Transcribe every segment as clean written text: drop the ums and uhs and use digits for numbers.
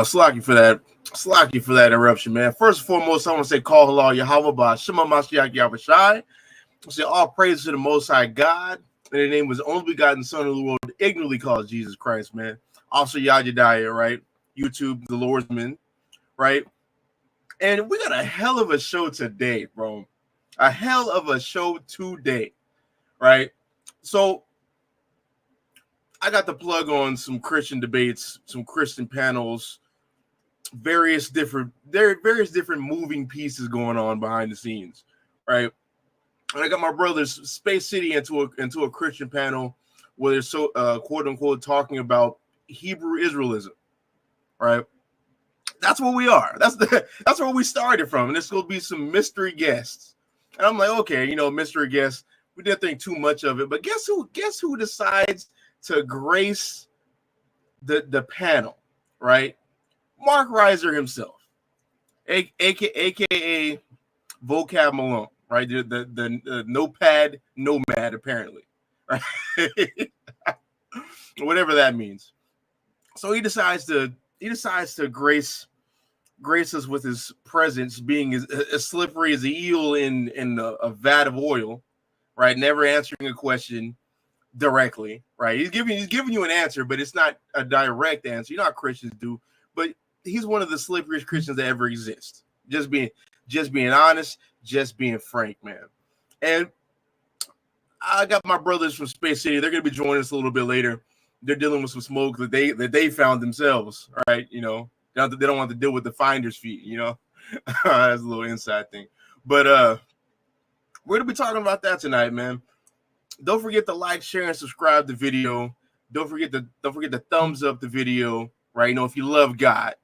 Slacky for that. Slacky for that interruption, man. First and foremost, I want to say, call halal Yahweh by Shema Mashiach Yahushai. I say all praise to the Most High God. And the name was the only begotten Son of the world, ignorantly called Jesus Christ, man. Also, Yajadiah, right? YouTube, the Lord's man, right? And we got a hell of a show today, bro. A hell of a show today, right? So, I got the plug on some Christian debates, some Christian panels, various different moving pieces going on behind the scenes, right? And I got my brothers Space City into a Christian panel where they're so quote unquote talking about Hebrew Israelism, right? That's what we are. That's where we started from, and there's going to be some mystery guests. And I'm like, okay, mystery guests. We didn't think too much of it, but guess who decides to grace the panel, right? Mark Reiser himself, aka Vocab Malone, right? The notepad nomad, apparently, right? Whatever that means. So he decides to grace us with his presence, being as slippery as an eel in a vat of oil, right? Never answering a question directly, right? He's giving you an answer, but it's not a direct answer. You know how Christians do, but he's one of the slipperiest Christians that ever exist. Just being honest, just being frank, man. And I got my brothers from Space City. They're gonna be joining us a little bit later. They're dealing with some smoke that they found themselves, right? They don't want to deal with the finder's fee, That's a little inside thing. But we're gonna be talking about that tonight, man. Don't forget to like, share, and subscribe the video. Don't forget to thumbs up the video, right? If you love God,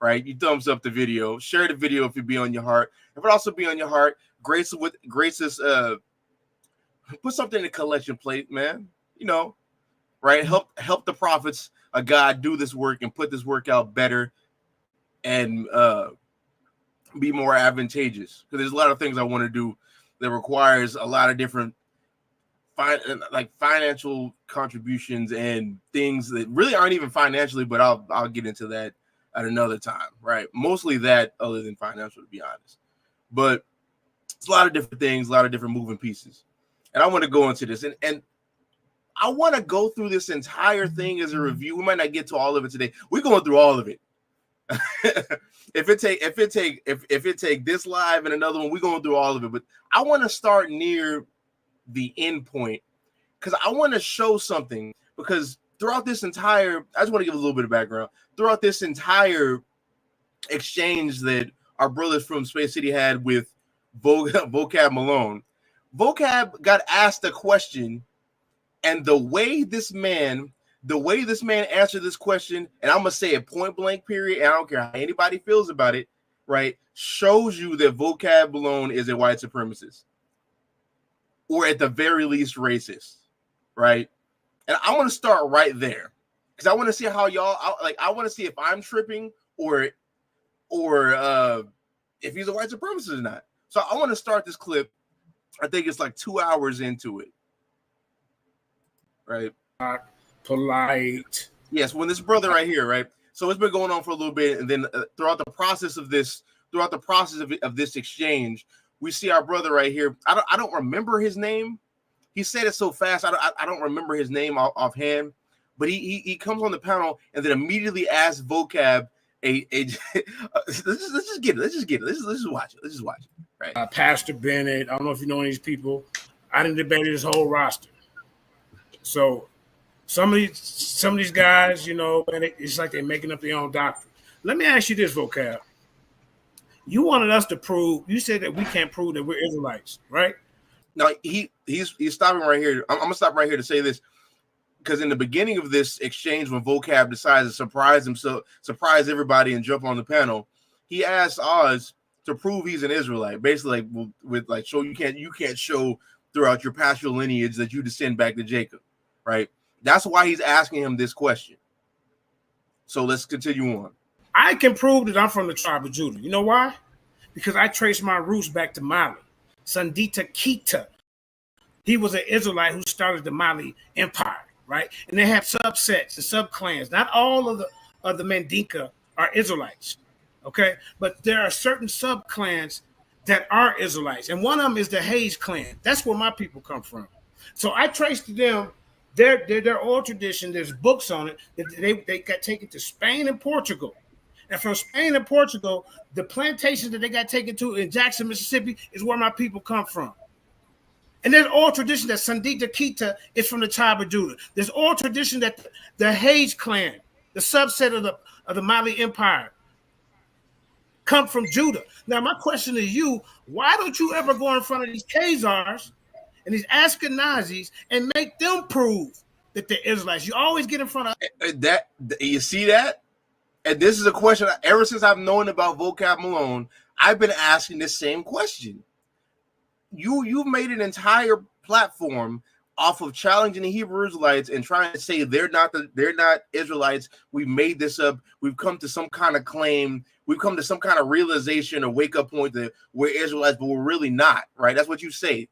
right? You thumbs up the video. Share the video if it be on your heart. If it also be on your heart, grace us. Put something in the collection plate, man. Right? Help the prophets of God do this work and put this work out better and be more advantageous. Because there's a lot of things I want to do that requires a lot of different financial contributions and things that really aren't even financially, but I'll get into that at another time, right? Mostly that, other than financial, to be honest. But it's a lot of different things, a lot of different moving pieces. And I want to go into this, and I want to go through this entire thing as a review. We might not get to all of it today. We're going through all of it. If it take this live and another one, we're going through all of it. But I want to start near the end point because I want to show something. Because throughout this entire, I just want to give a little bit of background. Throughout this entire exchange that our brothers from Space City had with Vocab Malone, Vocab got asked a question, and the way this man answered this question, and I'm gonna say it point blank, period, and I don't care how anybody feels about it, right? Shows you that Vocab Malone is a white supremacist, or at the very least racist, right? And I want to start right there because I want to see how y'all I want to see if I'm tripping or if he's a white supremacist or not. So I want to start this clip. I think it's like 2 hours into it, right? Polite. Yes, when this brother right here, right? So it's been going on for a little bit, and then throughout the process of this exchange, we see our brother right here. I don't remember his name. He said it so fast. I don't remember his name offhand. But he comes on the panel and then immediately asks Vocab let's just get it. Let's just watch it. Let's just watch it. Right. Pastor Bennett. I don't know if you know any of these people. I didn't debate his whole roster. So some of these guys, and it's like they're making up their own doctrine. Let me ask you this, Vocab. You wanted us to prove. You said that we can't prove that we're Israelites, right? No, he's stopping right here. I'm gonna stop right here to say this because in the beginning of this exchange, when Vocab decides to surprise everybody, and jump on the panel, he asked Oz to prove he's an Israelite. Basically, show you can't show throughout your pastoral lineage that you descend back to Jacob, right? That's why he's asking him this question. So let's continue on. I can prove that I'm from the tribe of Judah. You know why? Because I trace my roots back to Mali. Sandita Kita. He was an Israelite who started the Mali Empire. right? And they have subsets and subclans. Not all of the Mandinka are Israelites, okay? But there are certain subclans that are Israelites, and one of them is the Hayes clan. That's where my people come from. So I traced them their oral tradition. There's books on it. They got taken to Spain and Portugal. And from Spain and Portugal, the plantations that they got taken to in Jackson, Mississippi, is where my people come from. And there's oral tradition that Sandita Kita is from the tribe of Judah. There's oral tradition that the Hayes clan, the subset of the Mali Empire, come from Judah. Now, my question to you, why don't you ever go in front of these Khazars and these Ashkenazis and make them prove that they're Israelites? You always get in front of that. You see that? And this is a question ever since I've known about Vocab Malone, I've been asking this same question. You've made an entire platform off of challenging the Hebrew Israelites and trying to say they're not Israelites. We've made this up. We've come to some kind of claim. We've come to some kind of realization or wake up point that we're Israelites, but we're really not, right? That's what you say.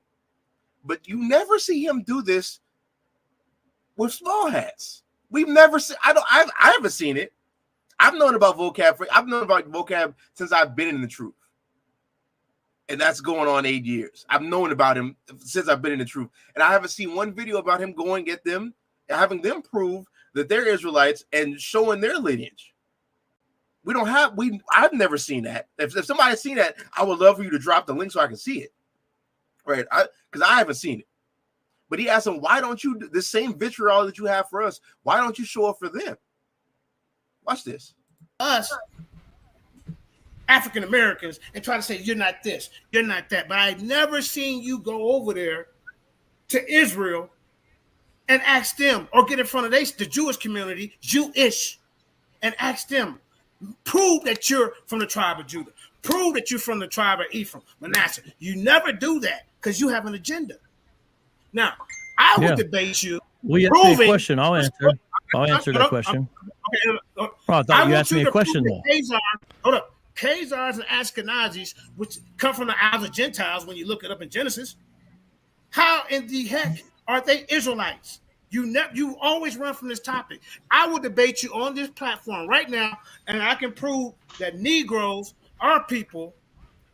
But you never see him do this with small hats. We've never seen. I haven't seen it. I've known about vocab since I've been in the truth. And that's going on 8 years. I've known about him since I've been in the truth. And I haven't seen one video about him going at them, having them prove that they're Israelites and showing their lineage. I've never seen that. If somebody's seen that, I would love for you to drop the link so I can see it. Right? Because I haven't seen it. But he asked him, why don't you, the same vitriol that you have for us, why don't you show up for them? Watch this. Us African Americans and try to say you're not this, you're not that. But I've never seen you go over there to Israel and ask them, or get in front of the Jewish community, Jewish, and ask them, prove that you're from the tribe of Judah. Prove that you're from the tribe of Ephraim, Manasseh. You never do that because you have an agenda. Now, I would debate you. Well, you asked me a question. I'll answer. I'll answer that question. Okay. Oh, I thought you asked me a question, though. Hold up. Khazars and Ashkenazis, which come from the Isles of Gentiles when you look it up in Genesis, how in the heck are they Israelites? You always run from this topic. I will debate you on this platform right now, and I can prove that Negroes are people,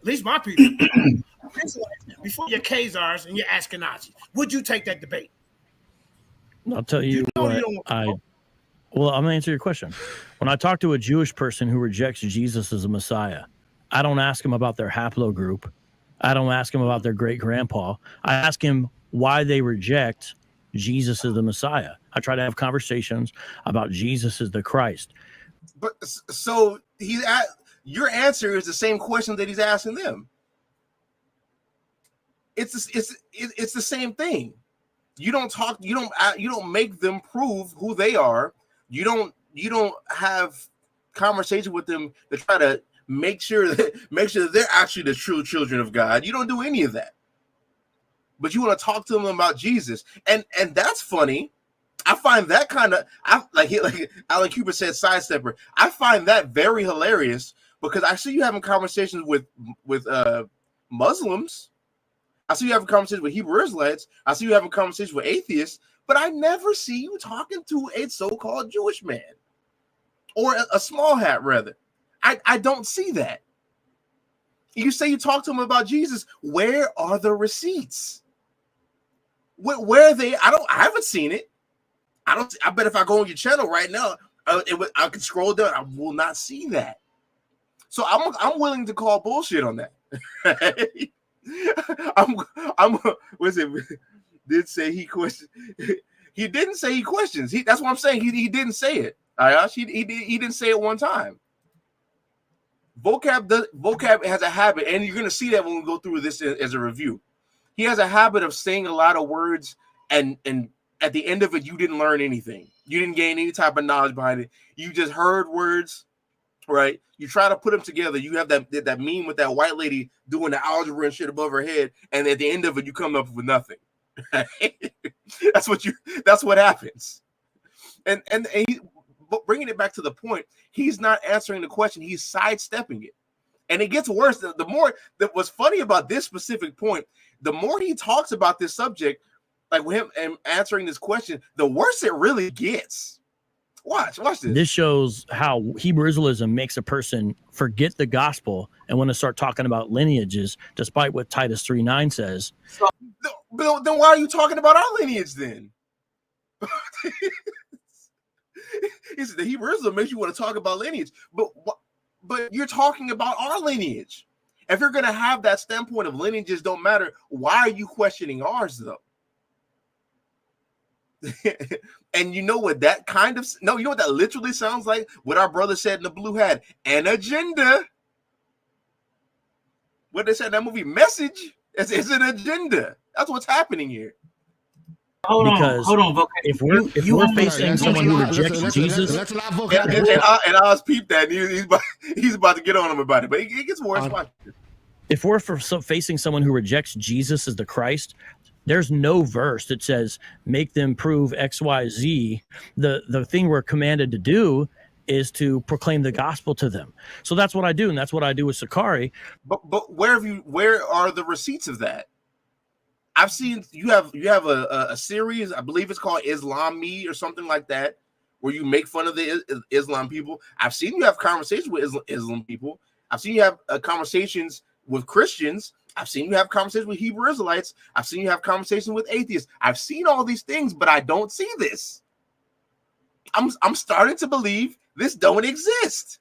at least my people, before your Khazars and your Ashkenazis. Would you take that debate? I'll tell you what, well, I'm going to answer your question. When I talk to a Jewish person who rejects Jesus as a Messiah, I don't ask him about their haplogroup. I don't ask him about their great-grandpa. I ask him why they reject Jesus as the Messiah. I try to have conversations about Jesus as the Christ. But so your answer is the same question that he's asking them. It's the same thing. You don't make them prove who they are. You don't have conversation with them to try to make sure that they're actually the true children of God. You don't do any of that. But you want to talk to them about Jesus. And that's funny. I find that kind of like Alan Cooper said, sidestepper. I find that very hilarious because I see you having conversations with Muslims. I see you having conversations with Hebrew Israelites. I see you having conversations with atheists, but I never see you talking to a so-called Jewish man or a small hat, rather. I don't see that. You say you talk to them about Jesus. Where are the receipts? Where are they? I haven't seen it. I bet if I go on your channel right now, I can scroll down. I will not see that. So I'm willing to call bullshit on that. What's it? Did say he questions? He didn't say he questions. That's what I'm saying. He didn't say it. He didn't say it one time. Vocab has a habit, and you're gonna see that when we go through this as a review. He has a habit of saying a lot of words, and at the end of it, you didn't learn anything. You didn't gain any type of knowledge behind it. You just heard words, right? You try to put them together. You have that meme with that white lady doing the algebra and shit above her head, and at the end of it, you come up with nothing. That's what happens. And but bringing it back to the point, he's not answering the question. He's sidestepping it, and it gets worse. The more that was funny about this specific point, the more he talks about this subject, like with him and answering this question, the worse it really gets. Watch this. This shows how Hebrew Israelism makes a person forget the gospel and want to start talking about lineages, despite what Titus 3:9 says. So, then why are you talking about our lineage then? He said the Hebrew Israelism makes you want to talk about lineage, but you're talking about our lineage. If you're going to have that standpoint of lineages don't matter, why are you questioning ours though? And you know what that you know what that literally sounds like? What our brother said in the blue hat, an agenda. What they said in that movie, Message, it's an agenda. That's what's happening here. Hold on. If we're facing someone who rejects Jesus, and I was peeped that, and he's about to get on him about it, but it gets worse. If we're facing someone who rejects Jesus as the Christ, there's no verse that says make them prove X, Y, Z. The thing we're commanded to do is to proclaim the gospel to them. So that's what I do, and that's what I do with Sicarii. But where are the receipts of that? I've seen you have a series, I believe it's called Islam Me or something like that, where you make fun of the Islam people. I've seen you have conversations with Islam people. I've seen you have conversations with Christians. I've seen you have conversations with Hebrew Israelites. I've seen you have conversations with atheists. I've seen all these things, but I don't see this. I'm starting to believe this don't exist.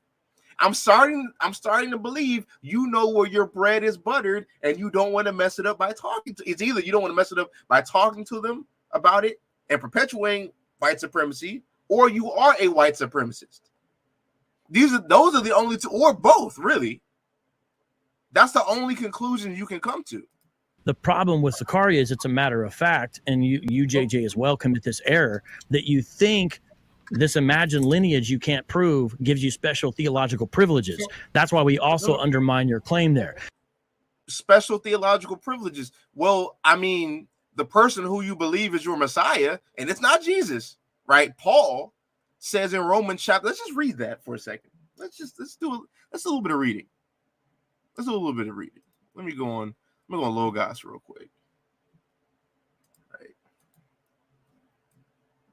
I'm starting to believe you know where your bread is buttered, and you don't want to mess it up by talking to. It's either you don't want to mess it up by talking to them about it and perpetuating white supremacy, or you are a white supremacist. Those are the only two, or both, really. That's the only conclusion you can come to. The problem with Sicarii is it's a matter of fact, and you JJ as well commit this error that you think this imagined lineage you can't prove gives you special theological privileges. That's why we also undermine your claim there. Special theological privileges. Well, I mean, the person who you believe is your Messiah, and it's not Jesus, right? Paul says in Romans chapter, let's just read that for a second. Let's do a little bit of reading. Let's do a little bit of reading. Let me go on Logos real quick. Right.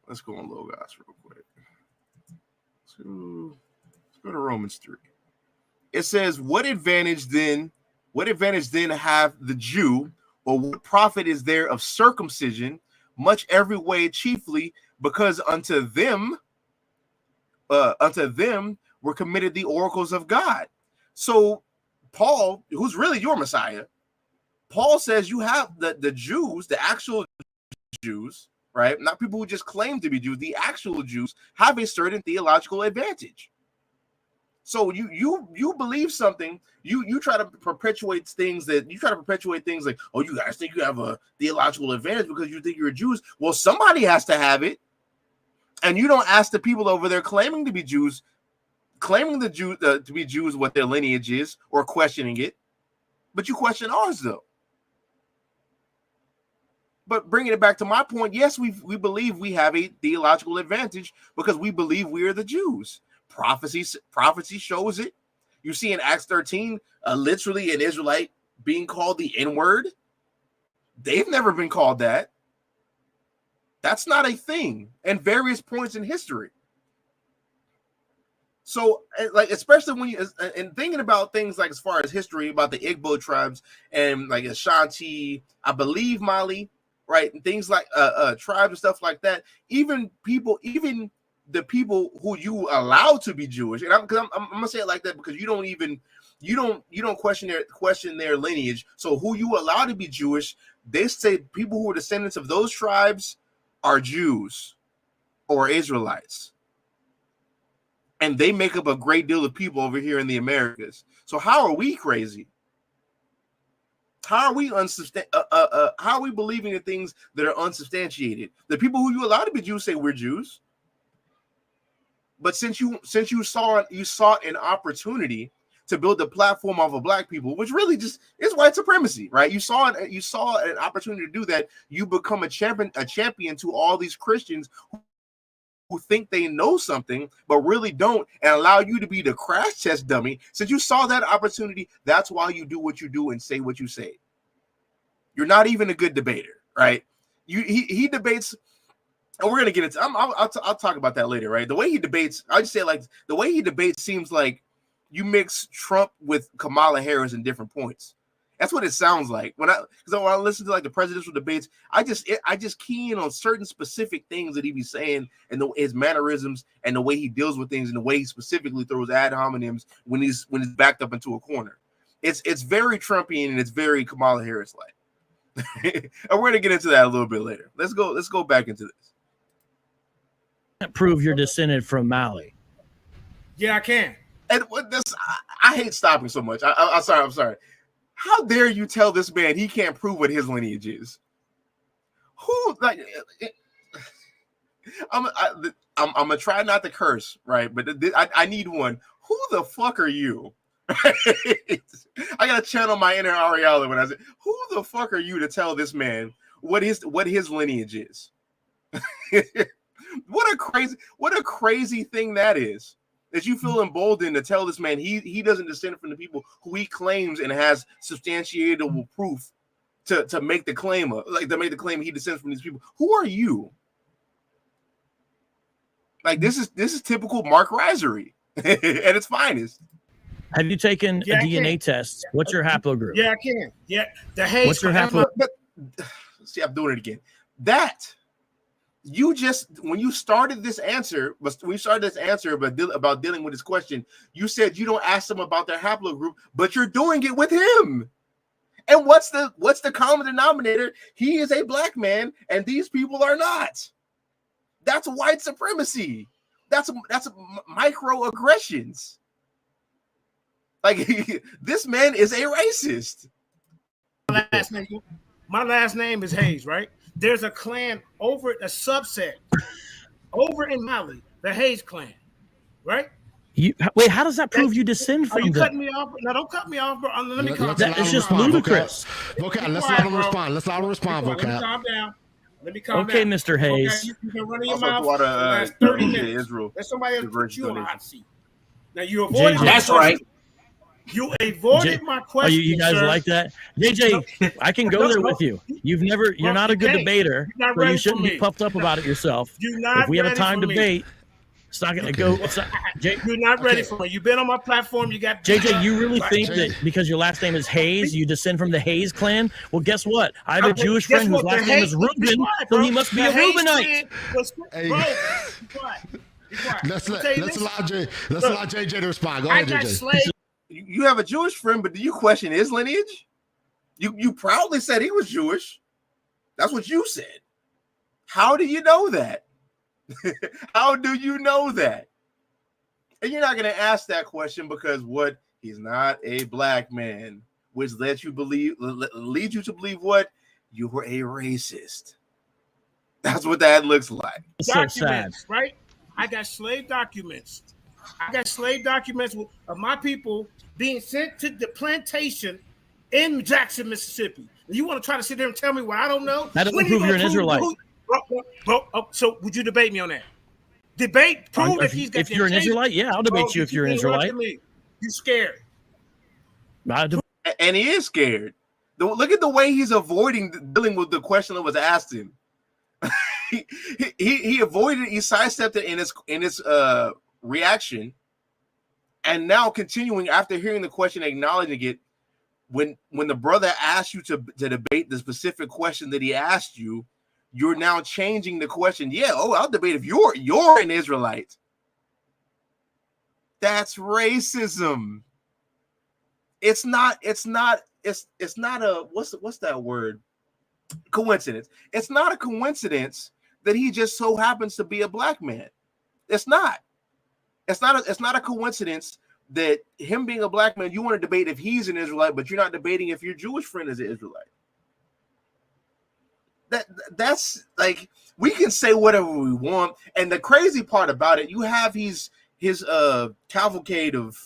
Let's go on Logos real quick. Let's go to Romans 3. It says, what advantage then have the Jew, or what profit is there of circumcision, much every way, chiefly because unto them were committed the oracles of God. So Paul, who's really your Messiah, Paul says you have the Jews, the actual Jews, right? Not people who just claim to be Jews. The actual Jews have a certain theological advantage. So you believe something, you try to perpetuate things like, oh, you guys think you have a theological advantage because you think you're Jews. Well, somebody has to have it, and you don't ask the people over there claiming to be Jews to be Jews what their lineage is or questioning it, but you question ours though. But bringing it back to my point, yes, we believe we have a theological advantage because we believe we are the Jews. Prophecy shows it. You see in Acts 13, literally an Israelite being called the N-word. They've never been called that. That's not a thing in various points in history. So, like, especially when you and thinking about things like as far as history about the Igbo tribes and like Ashanti, I believe Mali, right, and things like tribes and stuff like that. Even the people who you allow to be Jewish, and I'm gonna say it like that because you don't question their lineage. So who you allow to be Jewish, they say people who are descendants of those tribes are Jews or Israelites. And they make up a great deal of people over here in the Americas. So how are we crazy? How are we how are we believing in things that are unsubstantiated? The people who you allow to be Jews say we're Jews. But since you sought an opportunity to build a platform of a black people, which really just is white supremacy, right? You saw an opportunity to do that. You become a champion to all these Christians who think they know something but really don't, and allow you to be the crash test dummy. Since you saw that opportunity, that's why you do what you do and say what you say. You're not even a good debater, right? he debates, and we're gonna get into. I'll talk about that later, right? The way he debates, I just say like the way he debates seems like you mix Trump with Kamala Harris in different points. That's what it sounds like when I listen to like the presidential debates. I just key in on certain specific things that he be saying and his mannerisms and the way he deals with things and the way he specifically throws ad hominems when he's backed up into a corner. It's very Trumpian and it's very Kamala Harris like. And we're gonna get into that a little bit later. Let's go back into this. Can't prove you're descended from Mali. Yeah, I can. And what this, I hate stopping so much. I'm sorry. How dare you tell this man he can't prove what his lineage is? Who like? I'm gonna try not to curse, right? But I need one. Who the fuck are you? I gotta channel my inner Ariella when I say, "Who the fuck are you to tell this man what his lineage is?" What a crazy thing that is. That you feel emboldened to tell this man he doesn't descend from the people who he claims and has substantiatable proof to make the claim he descends from these people. Who are you? Like this is typical Mark Risery at its finest. Have you taken a DNA test? What's your haplogroup? Yeah, I can. Yeah, the Hayes. What's your haplogroup? See, I'm doing it again. That you just when you started this answer, about dealing with this question, you said you don't ask them about their haplogroup, but you're doing it with him. And what's the common denominator? He is a black man, and these people are not. That's white supremacy. That's microaggressions. Like this man is a racist. My last name is Hayes, right? There's a clan over a subset over in Mali, the Hayes clan, right? Wait, how does that prove you descend from? Are you cutting me off? No, don't cut me off, bro. Let me calm down. It's just ludicrous. Vocab, let's let him respond. Let's let him respond, Vocab. Let me calm down. Let me calm down. Okay, Mr. Hayes. Okay, you've been running your mouth for the last 30 minutes. Israel. Let somebody else put you on the hot seat. Now you avoided. That's right. You avoided my question. You guys sir. Like that? JJ, I can go there with you. You're not a good debater, so you shouldn't be puffed up about it yourself. If we have a time debate, it's not going to go. You're not ready for me. You've been on my platform. You got JJ. You really think that because your last name is Hayes, you descend from the Hayes clan? Well, guess what? I have a Jewish friend whose last name is Reuben, so he must be a Reubenite. Let's allow JJ to respond. Go ahead, JJ. You have a Jewish friend, but do you question his lineage? You proudly said he was Jewish. That's what you said. How do you know that? How do you know that? And you're not going to ask that question because he's not a black man, which leads you to believe what? You were a racist. That's what that looks like. Documents, right? I got slave documents. Of my people being sent to the plantation in Jackson, Mississippi. You want to try to sit there and tell me what I don't know? That doesn't prove you're an Israelite. So would you debate me on that? Prove if he's got. If you're an Israelite, yeah, I'll debate you if you're an Israelite. You scared? And he is scared. Look at the way he's avoiding dealing with the question that was asked him. he avoided. He sidestepped it in his reaction, and now continuing after hearing the question, acknowledging it. When the brother asked you to debate the specific question that he asked you, you're now changing the question. Yeah, I'll debate if you're an Israelite. That's racism. It's not a what's that word? Coincidence. It's not a coincidence that he just so happens to be a black man. It's not a coincidence that him being a black man, you want to debate if he's an Israelite, but you're not debating if your Jewish friend is an Israelite. That's like, we can say whatever we want. And the crazy part about it, you have his cavalcade of,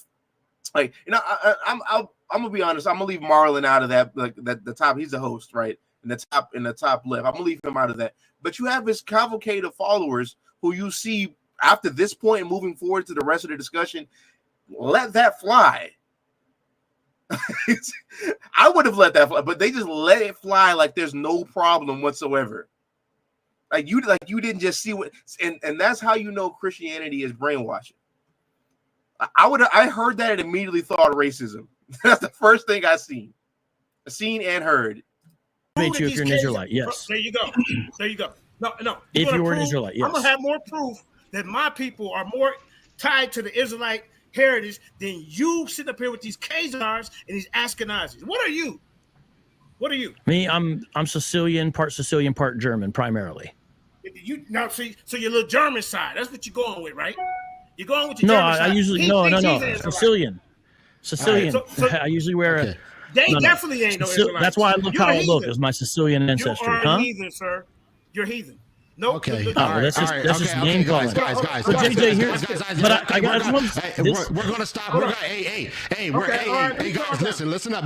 like, I'm gonna be honest, I'm gonna leave Marlon out of that, like the top, he's the host, right? In the top left. I'm gonna leave him out of that. But you have his cavalcade of followers who you see after this point and moving forward to the rest of the discussion, let that fly. I would have let that fly, but they just let it fly like there's no problem whatsoever. Like you didn't just see what, and that's how you know Christianity is brainwashing. I heard that and immediately thought of racism. That's the first thing I seen and heard. You if you're an Israelite, yes. There you go. There you go. No. If you were an Israelite, yes. I'm gonna have more proof that my people are more tied to the Israelite heritage than you sitting up here with these Khazars and these Ashkenazis. What are you? What are you? Me, I'm Sicilian, part German, primarily. You now see, so your little German side. That's what you're going with, right? You're going with your German side. I usually no. Sicilian. I usually wear a. They definitely ain't no Israelites. That's why I look how I look. Is my Sicilian ancestry? You are heathen, sir. You're heathen. Nope. Okay. That's just name calling. Guys. But JJ, we're gonna stop. Hey, guys, listen up.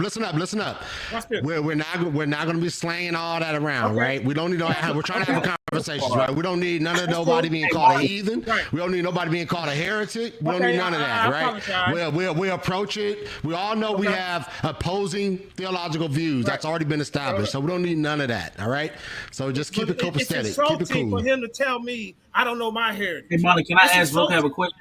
We're not gonna be slaying all that around, right? We don't need no. We're trying to have a conversation, right? We don't need none of nobody being called a heathen. We don't need nobody being called a heretic. We don't need none of that, right? We approach it. We all know we have opposing theological views. That's already been established, so we don't need none of that. All right. So just keep it copacetic. Keep it cool. For him to tell me I don't know my heritage. Hey, Molly, can I ask Vocab a question?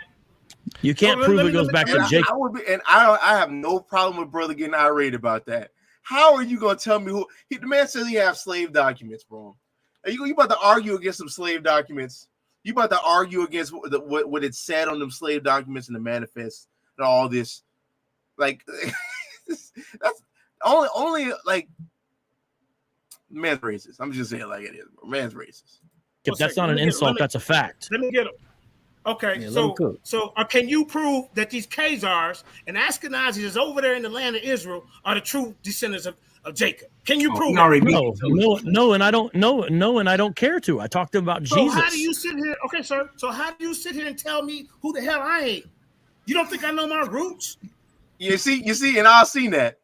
You can't prove it goes back to Jacob. I have no problem with brother getting irate about that. How are you going to tell me who? The man says he has slave documents, bro. Are you about to argue against some slave documents? You about to argue against what it said on them slave documents and the manifest and all this? Like, that's only like man's racist. I'm just saying it like it is, bro. Man's racist. If that's not an insult, that's a fact. Let me get him. Okay, yeah, so can you prove that these Khazars and Ashkenazis is over there in the land of Israel are the true descendants of Jacob? Can you prove that? No, and I don't know. No, and I don't care to. I talked about Jesus. How do you sit here? Okay, sir. So how do you sit here and tell me who the hell I ain't? You don't think I know my roots? You see, and I've seen that.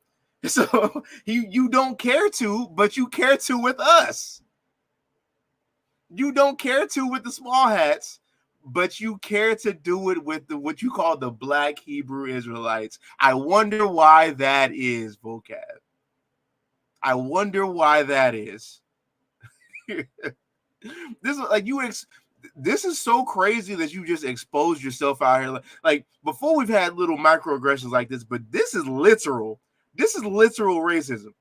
So you don't care to, but you care to with us. You don't care to with the small hats, but you care to do it with what you call the Black Hebrew Israelites. I wonder why that is, Vocab. I wonder why that is. This is like this is so crazy that you just exposed yourself out here. Like before, we've had little microaggressions like this, but this is literal. This is literal racism.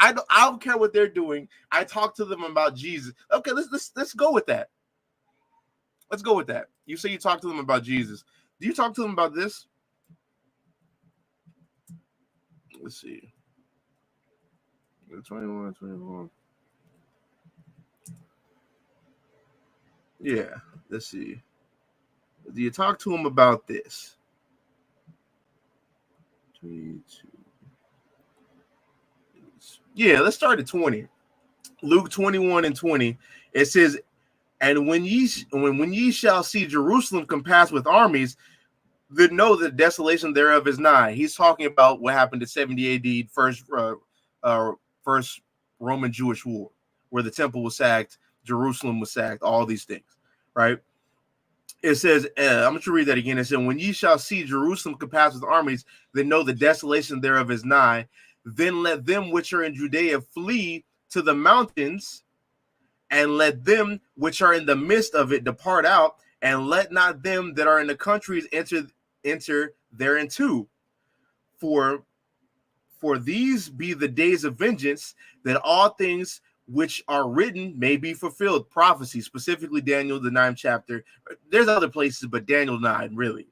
I don't care what they're doing. I talk to them about Jesus. Okay, let's go with that. Let's go with that. You say you talk to them about Jesus. Do you talk to them about this? Let's see. 21. Yeah, let's see. Do you talk to them about this? 22. Yeah, let's start at 20. Luke 21:20. It says, and when ye shall see Jerusalem compassed with armies, then know the desolation thereof is nigh. He's talking about what happened in 70 AD, first Roman Jewish war, where the temple was sacked, Jerusalem was sacked, all these things, right? It says, I'm going to read that again. It said, when ye shall see Jerusalem compassed with armies, then know the desolation thereof is nigh. Then let them which are in Judea flee to the mountains, and let them which are in the midst of it depart out, and let not them that are in the countries enter thereinto. For these be the days of vengeance, that all things which are written may be fulfilled. Prophecy, specifically Daniel, the 9th chapter. There's other places, but Daniel 9, really.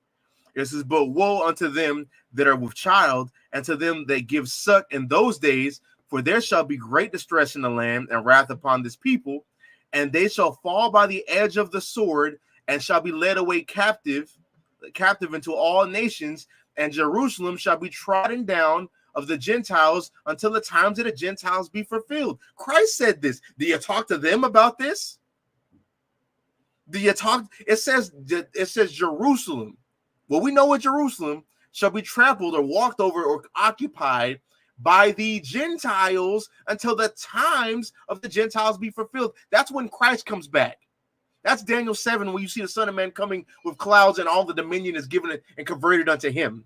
It says, but woe unto them that are with child, and to them that give suck in those days, for there shall be great distress in the land, and wrath upon this people, and they shall fall by the edge of the sword, and shall be led away captive into all nations, and Jerusalem shall be trodden down of the Gentiles until the times of the Gentiles be fulfilled. Christ said this. Do you talk to them about this? Do you talk? It says Jerusalem. Well, we know what Jerusalem shall be trampled or walked over or occupied by the Gentiles until the times of the Gentiles be fulfilled. That's when Christ comes back. That's Daniel 7, when you see the Son of Man coming with clouds and all the dominion is given and converted unto him.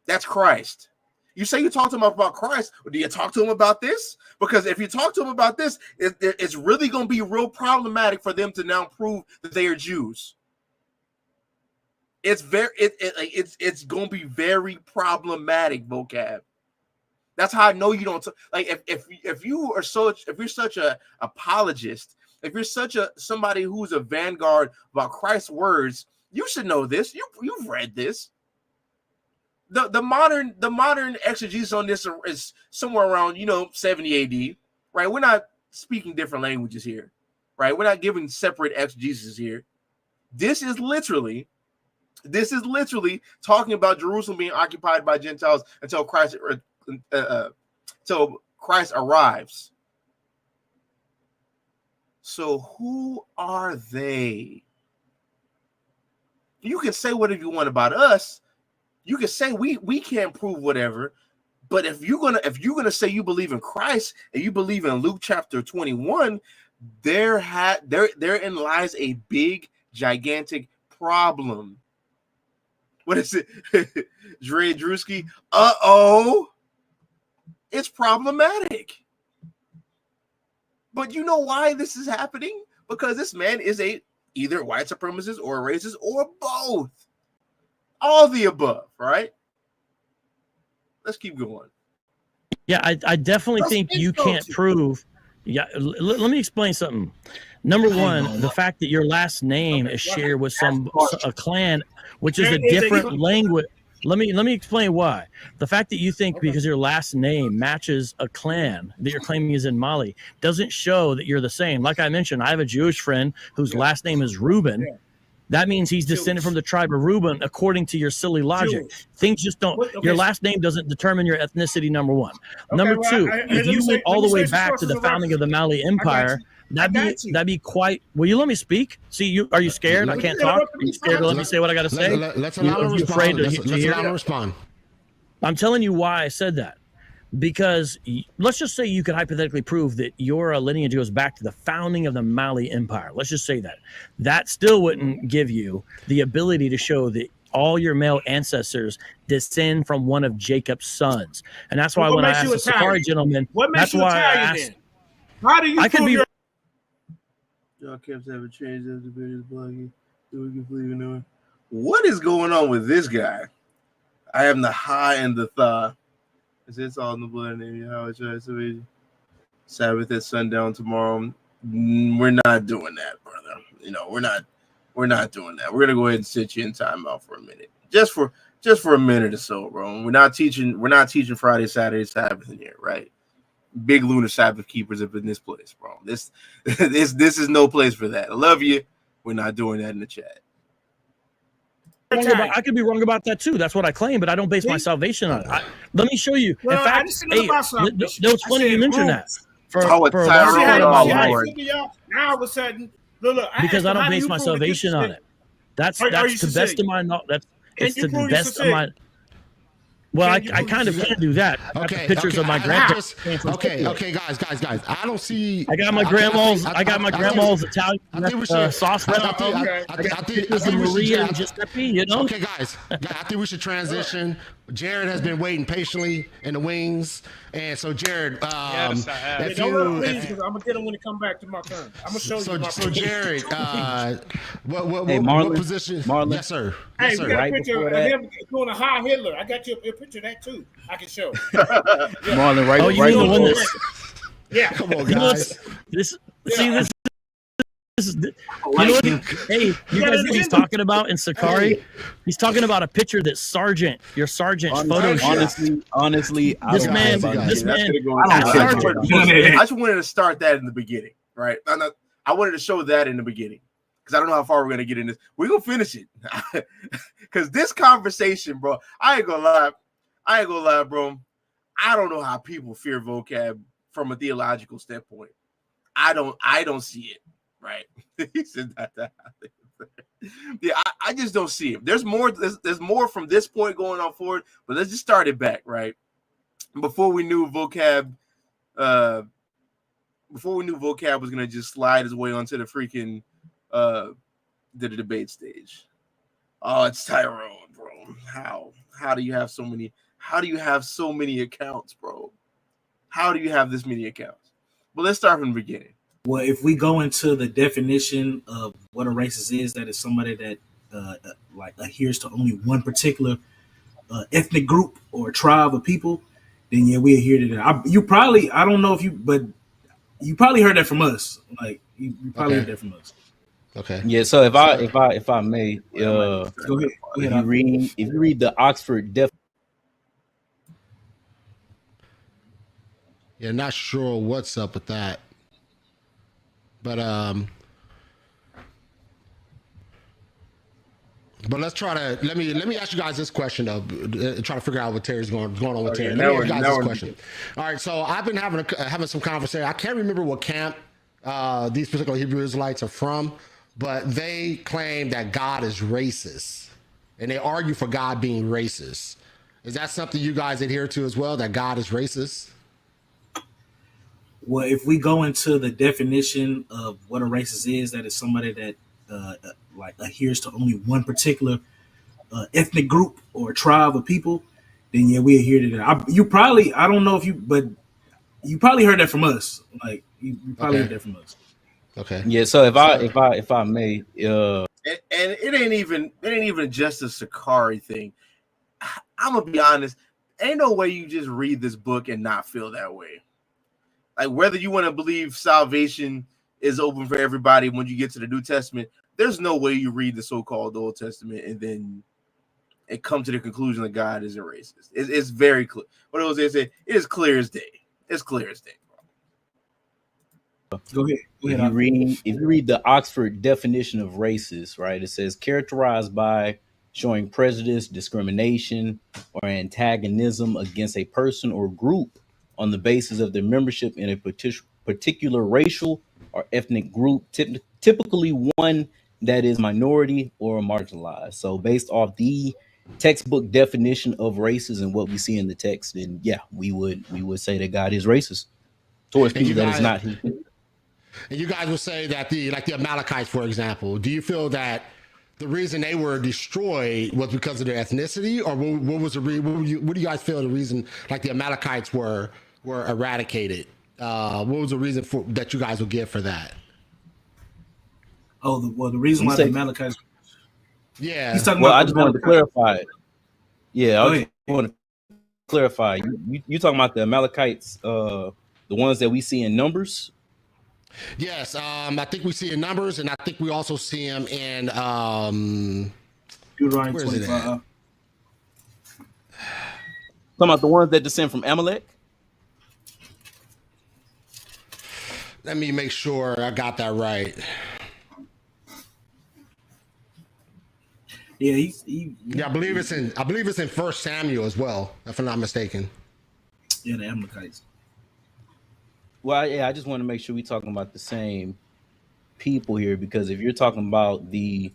That's Christ. You say you talk to them about Christ, or do you talk to them about this? Because if you talk to them about this, it's really going to be real problematic for them to now prove that they are Jews. It's going to be very problematic, vocab. That's how I know you don't like. If you're such a apologist, if you're somebody who's a vanguard about Christ's words, you should know this. You've read this. The modern exegesis on this is somewhere around 70 AD, right? We're not speaking different languages here, right? We're not giving separate exegesis here. This is literally talking about Jerusalem being occupied by Gentiles until Christ arrives. So who are they? You can say whatever you want about us. You can say we can't prove whatever, but if you're gonna say you believe in Christ and you believe in Luke chapter 21, therein lies a big, gigantic problem. What is it? Dre Drewski? It's problematic. But you know why this is happening? Because this man is either white supremacist or a racist or both. All the above, right? Let's keep going. Yeah, I definitely think you can't prove. Yeah, let me explain something. Number one, the fact that your last name is shared with a clan, which is a different language. Let me explain why. The fact that you think because your last name matches a clan that you're claiming is in Mali doesn't show that you're the same. Like I mentioned, I have a Jewish friend whose last name is Reuben. Yeah. That means he's descended from the tribe of Reuben, according to your silly logic. Things just don't. Your last name doesn't determine your ethnicity. Number one. Number two, if you went all the way back to the founding of the Mali Empire, that'd be quite. Will you let me speak? See, are you scared? I can't talk. Are you scared to let me say what I got to say? Let's allow him to respond. I'm telling you why I said that. Because let's just say you could hypothetically prove that your lineage goes back to the founding of the Mali Empire. Let's just say that. That still wouldn't give you the ability to show that all your male ancestors descend from one of Jacob's sons. And that's why when I asked the Sicarii gentleman, that's why I asked. How do you I could be. Y'all kept having changed as the videos blogging. What is going on with this guy? I am the high and the thaw. It's all in the blood name. How it's so Sabbath at sundown tomorrow. We're not doing that, brother. We're not doing that. We're gonna go ahead and sit you in timeout for a minute, just for a minute or so, bro. We're not teaching Friday, Saturday, Sabbath in here, right? Big lunar Sabbath keepers up in this place, bro. This is no place for that. I love you. We're not doing that in the chat. I could be wrong about that too. That's what I claim, but I don't base my salvation on it. Let me show you. Well, in fact, it's funny you mention that. Now all of a sudden, look, because I don't base my salvation on it. That's to the best of my knowledge. It's to the best of my. Well, I kind of can do that. Okay, pictures of my grandparents. Okay, guys. I don't see. I got my grandma's Italian sauce recipe. I think Maria and Giuseppe, you know. Okay, guys, I think we should transition. Jared has been waiting patiently in the wings, and so Jared, if you, I'm gonna get him when he come back to my turn. I'm gonna show you. So Jared, what position? Marlon. Yes, sir. Hey, Yes, we sir. got a picture of him doing a high Hitler. I got you a picture of that too. I can show. Marlon, right? Oh, you mean the one that's? Yeah. Come on, guys. This is, you know what? Hey, you guys know what he's talking about in Sicarii? He's talking about a picture that your sergeant photoshopped. Honestly, I this man. I just wanted to start that in the beginning, right? I wanted to show that in the beginning because I don't know how far we're gonna get in this. We're gonna finish it because this conversation, bro. I ain't gonna lie, bro. I don't know how people fear vocab from a theological standpoint. I don't see it. Right. He said that. Yeah, I just don't see it. There's more from this point going on forward, but let's just start it back, right? Before we knew vocab was gonna just slide his way onto the freaking the debate stage. Oh, it's Tyrone, bro. How do you have so many how do you have so many accounts, bro? How do you have this many accounts? But let's start from the beginning. Well, if we go into the definition of what a racist is, that is somebody that like adheres to only one particular ethnic group or tribe of people, then yeah, we adhere to that. I don't know if you, but you probably heard that from us. Like you probably heard that from us. Okay. Yeah. So if I may, Go ahead. if you read the Oxford Yeah, not sure what's up with that. But let's try to let me ask you guys this question though. Try to figure out what Terry's going on with Terry. Let me ask you guys this question. All right, so I've been having some conversation. I can't remember what camp these particular Hebrew Israelites are from, but they claim that God is racist, and they argue for God being racist. Is that something you guys adhere to as well? That God is racist? Well, if we go into the definition of what a racist is, that is somebody that like adheres to only one particular ethnic group or tribe of people, then yeah, we adhere to that. I don't know if you, but you probably heard that from us. Like you probably heard that from us. Okay. Yeah. So if I may, and it ain't even just a Sicarii thing. I'm gonna be honest. Ain't no way you just read this book and not feel that way. Like whether you want to believe salvation is open for everybody when you get to the New Testament, there's no way you read the so-called Old Testament and then it come to the conclusion that God isn't racist. It's very clear. What it was they say, it is clear as day. It's clear as day. Go ahead. If you read the Oxford definition of racist, right, it says characterized by showing prejudice, discrimination, or antagonism against a person or group on the basis of their membership in a particular racial or ethnic group, typically one that is minority or marginalized. So based off the textbook definition of racism and what we see in the text, then yeah, we would say that God is racist towards people that is not he. And you guys would say that the Amalekites, for example, do you feel that the reason they were destroyed was because of their ethnicity, or what was the what do you guys feel the reason like the Amalekites were eradicated? What was the reason for that you guys would give for that? Oh, the reason why the Amalekites. Yeah. He's talking well, about I just wanted to clarify it. Yeah, I just want to clarify. You talking about the Amalekites, the ones that we see in Numbers? Yes, I think we see in Numbers, and I think we also see them in Deuteronomy 25. Talking about the ones that descend from Amalek? Let me make sure I got that right. Yeah, I believe it's in 1 Samuel as well, if I'm not mistaken. Yeah, the Amalekites. Well, yeah, I just want to make sure we're talking about the same people here, because if you're talking about the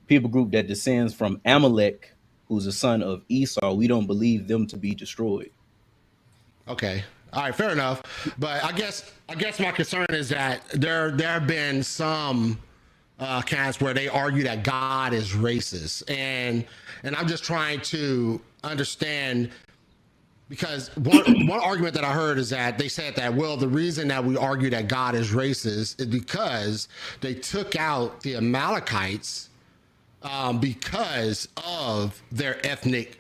people group that descends from Amalek, who's a son of Esau, we don't believe them to be destroyed. Okay. All right, fair enough. But I guess my concern is that there have been some accounts where they argue that God is racist, and I'm just trying to understand, because one argument that I heard is that they said that, well, the reason that we argue that God is racist is because they took out the Amalekites because of their ethnic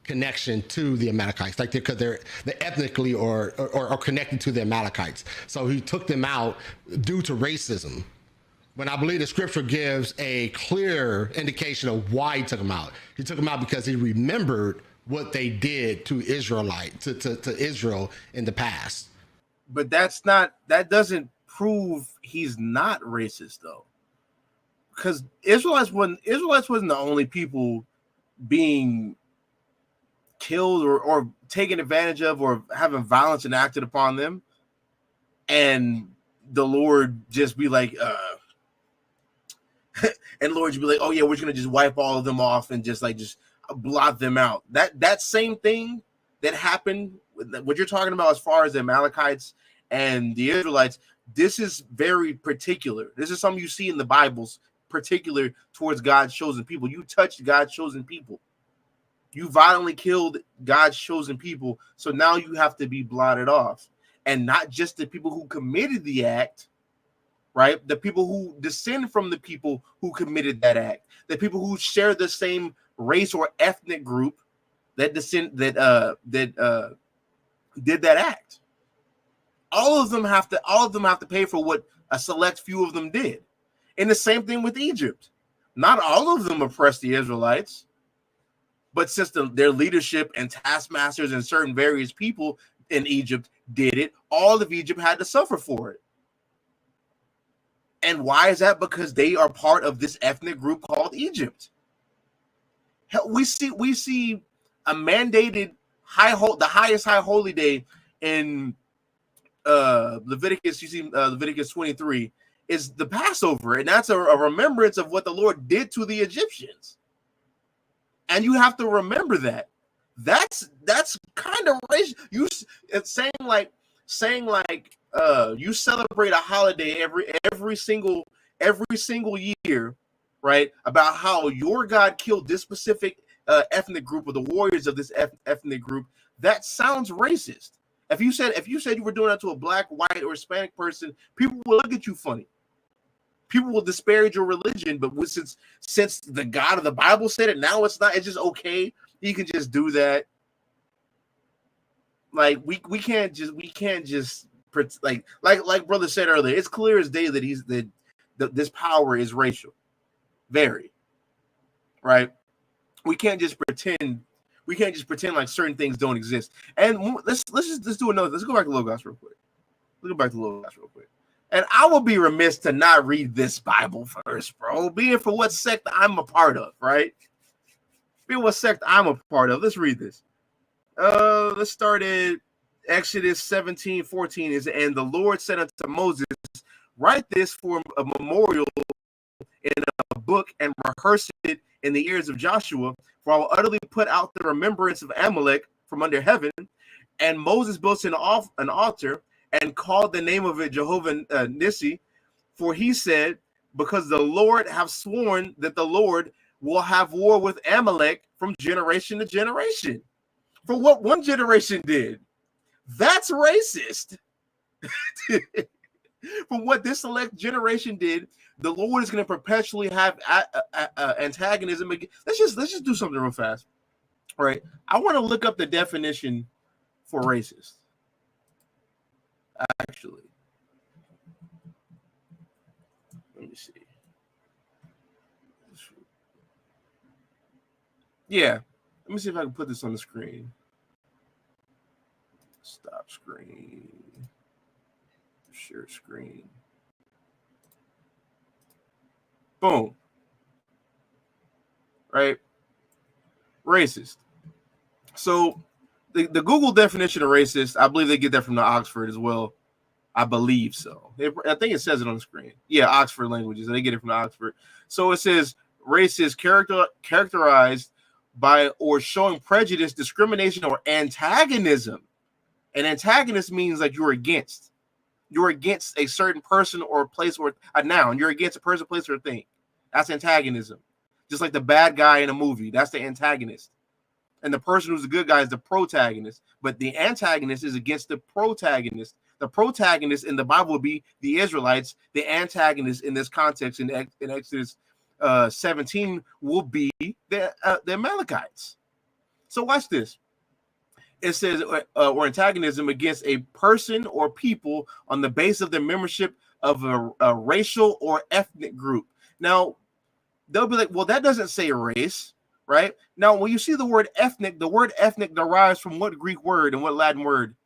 connection to the Amalekites, like because they're ethnically or connected to the Amalekites. So he took them out due to racism. When I believe the scripture gives a clear indication of why he took them out. He took them out because he remembered what they did to to Israel in the past. But that doesn't prove he's not racist though. Because Israelites wasn't the only people being killed or taken advantage of or having violence enacted upon them. And the Lord just be like, and Lord just be like, oh yeah, we're gonna just wipe all of them off and just blot them out. That same thing that happened, what you're talking about as far as the Amalekites and the Israelites, this is very particular. This is something you see in the Bibles, particular towards God's chosen people. You touch God's chosen people, You violently killed God's chosen people, so now you have to be blotted off. And not just the people who committed the act, right? The people who descend from the people who committed that act, the people who share the same race or ethnic group that did that act. All of them have to pay for what a select few of them did. And the same thing with Egypt. Not all of them oppressed the Israelites, but since their leadership and taskmasters and certain various people in Egypt did it, all of Egypt had to suffer for it. And why is that? Because they are part of this ethnic group called Egypt. We see a mandated the highest high holy day in Leviticus. You see Leviticus 23 is the Passover, and that's a remembrance of what the Lord did to the Egyptians. And you have to remember that. That's kind of racist. It's saying like you celebrate a holiday every single year, right? About how your God killed this specific ethnic group or the warriors of this ethnic group. That sounds racist. If you said you were doing that to a black, white, or Hispanic person, people will look at you funny. People will disparage your religion, but since the God of the Bible said it, now it's not. It's just okay. You can just do that. Like we can't just like brother said earlier. It's clear as day that this power is racial, very right. We can't just pretend like certain things don't exist. And let's do another. Let's go back to Logos real quick. And I will be remiss to not read this Bible first, bro. Being for what sect I'm a part of, right? Being what sect I'm a part of. Let's read this. Let's start at Exodus 17:14. And the Lord said unto Moses, write this for a memorial in a book and rehearse it in the ears of Joshua, for I will utterly put out the remembrance of Amalek from under heaven. And Moses built an altar and called the name of it Jehovah Nissi, for he said, because the Lord have sworn that the Lord will have war with Amalek from generation to generation. For what one generation did. That's racist. For what this select generation did, the Lord is going to perpetually have antagonism. Let's just do something real fast. All right. I want to look up the definition for racist. Actually, let me see. Yeah, let me see if I can put this on the screen. Stop screen. Share screen. Boom. Right? Racist. So the Google definition of racist, I believe they get that from the Oxford as well. I believe so. I think it says it on the screen. Yeah, Oxford languages. They get it from the Oxford. So it says racist characterized by or showing prejudice, discrimination, or antagonism. And antagonist means like you're against. You're against a certain person or place or a noun. You're against a person, place, or a thing. That's antagonism. Just like the bad guy in a movie. That's the antagonist. And the person who's the good guy is the protagonist. But the antagonist is against the protagonist. The protagonist in the Bible would be the Israelites. The antagonist in this context in Exodus 17 will be the Amalekites. So watch this. It says, or antagonism against a person or people on the basis of their membership of a racial or ethnic group. Now, they'll be like, well, that doesn't say race, right? Now, when you see the word ethnic derives from what Greek word and what Latin word,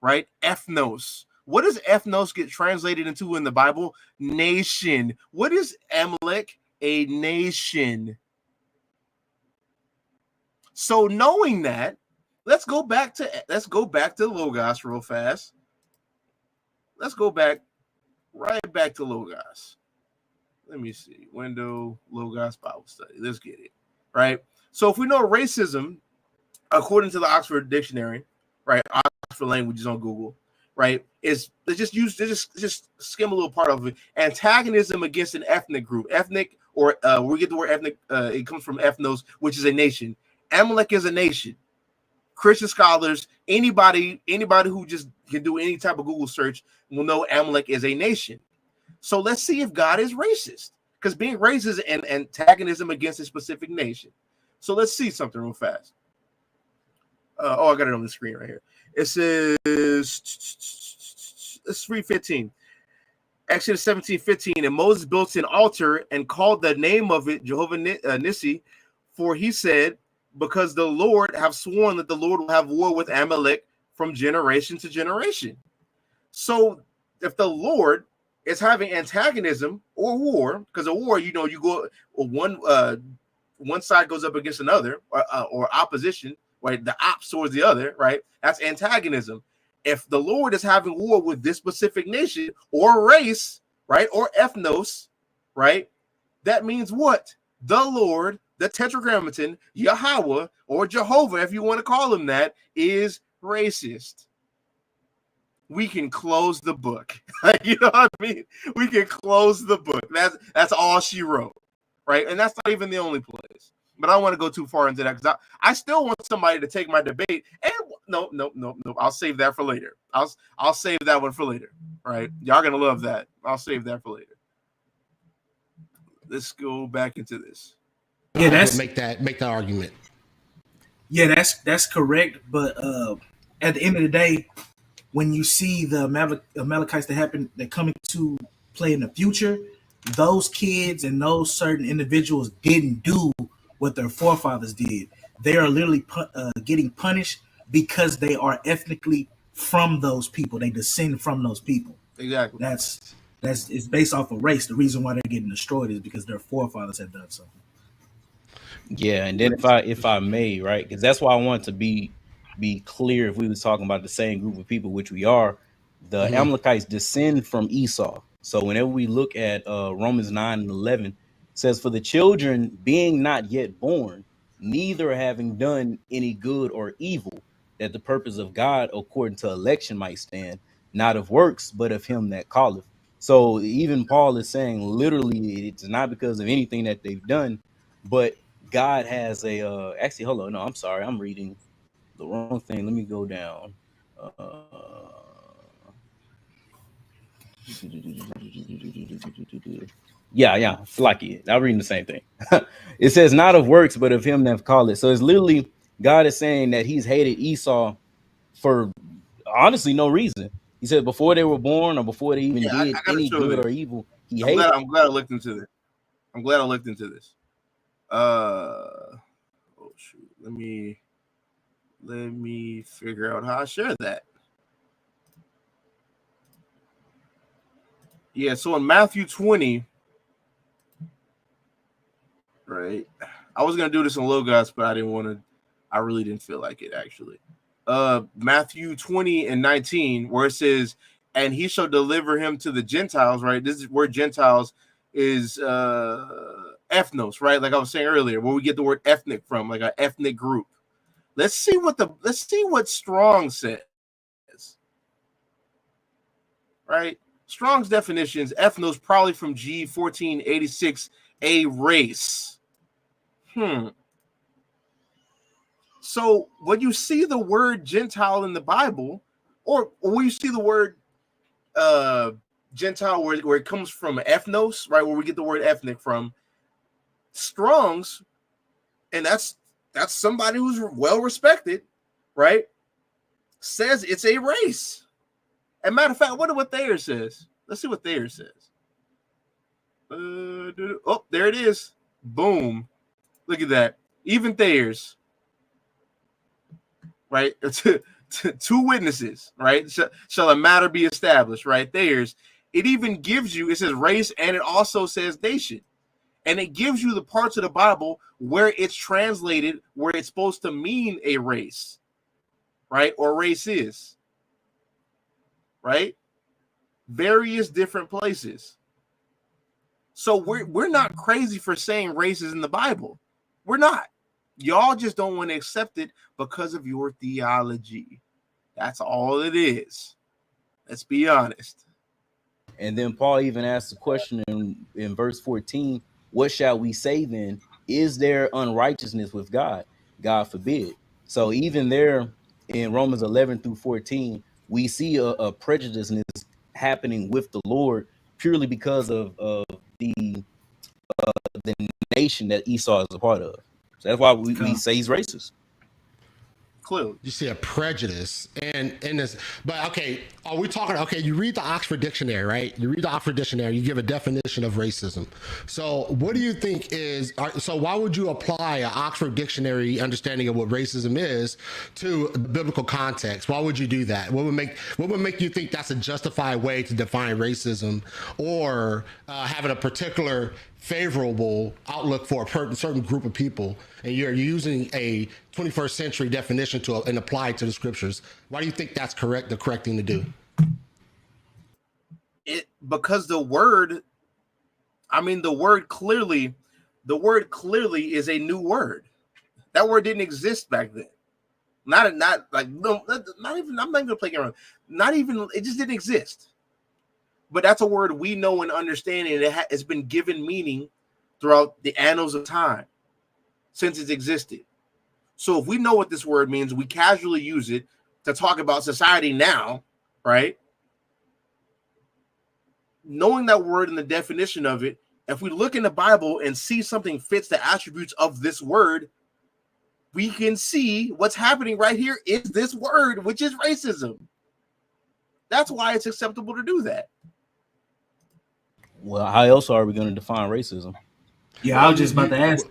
right? Ethnos. What does ethnos get translated into in the Bible? Nation. What is Amalek? A nation. So knowing that, let's go back to Logos real fast. Let's go right back to Logos. Let me see. Window, Logos, Bible study. Let's get it. Right? So if we know racism, according to the Oxford Dictionary, right? Oxford languages on Google, right? Is they just skim a little part of it. Antagonism against an ethnic group. Ethnic, or we get the word ethnic, it comes from ethnos, which is a nation. Amalek is a nation. Christian scholars, anybody who just can do any type of Google search will know Amalek is a nation. So let's see if God is racist, because being racist is an antagonism against a specific nation. So let's see something real fast. I got it on the screen right here. It says it's 3:15. Exodus 17:15. And Moses built an altar and called the name of it Jehovah Nissi, for he said, because the Lord have sworn that the Lord will have war with Amalek from generation to generation. So if the Lord is having antagonism or war, because a war, you go one side goes up against another, or opposition, right? The ops towards the other, right? That's antagonism. If the Lord is having war with this specific nation or race, right, or ethnos, right, that means what? The Lord, the Tetragrammaton, Yahweh, or Jehovah, if you want to call him that, is racist. We can close the book. You know what I mean? We can close the book. That's all she wrote, right? And that's not even the only place. But I don't want to go too far into that, because I still want somebody to take my debate. And no. I'll save that for later. I'll save that one for later. Right? Y'all gonna love that. I'll save that for later. Let's go back into this. Yeah, make that argument. Yeah, that's correct. But at the end of the day, when you see the Amalekites that come into play in the future, those kids and those certain individuals didn't do what their forefathers did. They are literally getting punished because they are ethnically from those people. They descend from those people. Exactly. It's based off of race. The reason why they're getting destroyed is because their forefathers have done something. Yeah, and then if I may, right, because that's why I want to be clear. If we was talking about the same group of people, which we are, the Amalekites descend from Esau. So whenever we look at Romans 9:11, says, for the children being not yet born, neither having done any good or evil, that the purpose of God according to election might stand, not of works, but of him that calleth. So even Paul is saying literally it's not because of anything that they've done, but God has actually, hold on, no, I'm sorry, I'm reading the wrong thing. Let me go down. Yeah, Flaky. I'm reading the same thing. It says not of works, but of him that called it. So it's literally God is saying that he's hated Esau for honestly no reason. He said before they were born or before they even did any good or evil, he hated. I'm glad I looked into this. Oh shoot. Let me figure out how I share that. Yeah, so in Matthew 20, right? I was gonna do this in Logos, but I really didn't feel like it actually. Matthew 20:19, where it says, and he shall deliver him to the Gentiles, right? This is where Gentiles is ethnos, right? Like I was saying earlier, where we get the word ethnic from, like an ethnic group. Let's see what Strong says. Right? Strong's definitions, ethnos probably from G1486, a race. So when you see the word Gentile in the Bible, or when you see the word Gentile where it comes from ethnos, right, where we get the word ethnic from, Strong's, and that's somebody who's well respected, right, says it's a race. As a matter of fact, I wonder what Thayer says. Let's see what Thayer says. Oh, there it is. Boom. Look at that. Even Thayer's. Right? Two witnesses, right? Shall a matter be established, right? Thayer's. It even gives you, it says race, and it also says nation. And it gives you the parts of the Bible where it's translated, where it's supposed to mean a race, right? Or races. Right? Various different places. So we're not crazy for saying races in the Bible. We're not. Y'all just don't want to accept it because of your theology. That's all it is. Let's be honest. And then Paul even asked the question in verse 14, what shall we say then? Is there unrighteousness with God? God forbid. So even there in Romans 11 through 14, we see a prejudice happening with the Lord purely because of the nation that Esau is a part of. So that's why we say he's racist. Clearly. You see a prejudice and this, but okay, are we talking? Okay, you read the Oxford Dictionary, right? You read the Oxford Dictionary, you give a definition of racism. So what do you think is, so why would you apply an Oxford Dictionary understanding of what racism is to the biblical context? Why would you do that? What would make you think that's a justified way to define racism, or having a particular favorable outlook for a certain group of people, and you're using a 21st century definition and apply it to the scriptures? Why do you think that's correct, the correct thing to do? Because the word clearly is a new word. That word didn't exist back then. Not even, I'm not gonna play around. Not even, it just didn't exist. But that's a word we know and understand, and it's been given meaning throughout the annals of time since it's existed. So if we know what this word means, we casually use it to talk about society now, right? Knowing that word and the definition of it, if we look in the Bible and see something fits the attributes of this word, we can see what's happening right here is this word, which is racism. That's why it's acceptable to do that. Well, how else are we going to define racism? Yeah, I was just about to ask.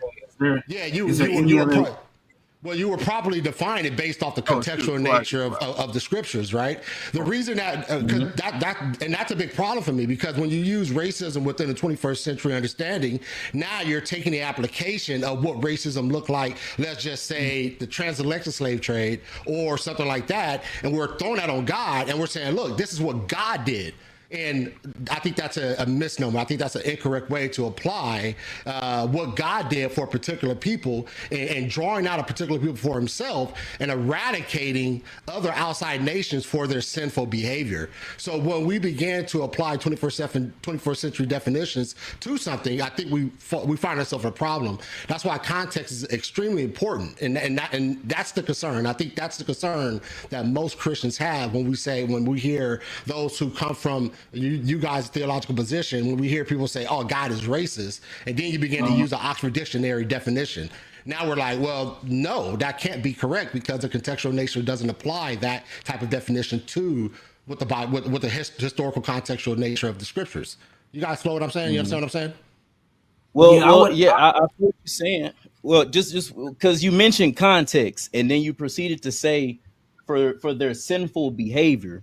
You were properly defining it based off the contextual nature of the scriptures, right? The reason that, and that's a big problem for me, because when you use racism within the 21st century understanding, now you're taking the application of what racism looked like, let's just say the transatlantic slave trade or something like that, and we're throwing that on God, and we're saying, look, this is what God did. And I think that's a misnomer. I think that's an incorrect way to apply what God did for particular people, and drawing out a particular people for himself and eradicating other outside nations for their sinful behavior. So when we began to apply 21st century definitions to something, I think we find ourselves in a problem. That's why context is extremely important. And that's the concern. I think that's the concern that most Christians have when we hear those who come from you guys' theological position, when we hear people say, oh, God is racist, and then you begin to use the Oxford Dictionary definition. Now we're like, well, no, that can't be correct, because the contextual nature doesn't apply that type of definition to what the Bible, with the historical contextual nature of the scriptures. You guys follow what I'm saying? You understand what I'm saying? Well, I feel what you're saying. Well, just because you mentioned context, and then you proceeded to say for their sinful behavior.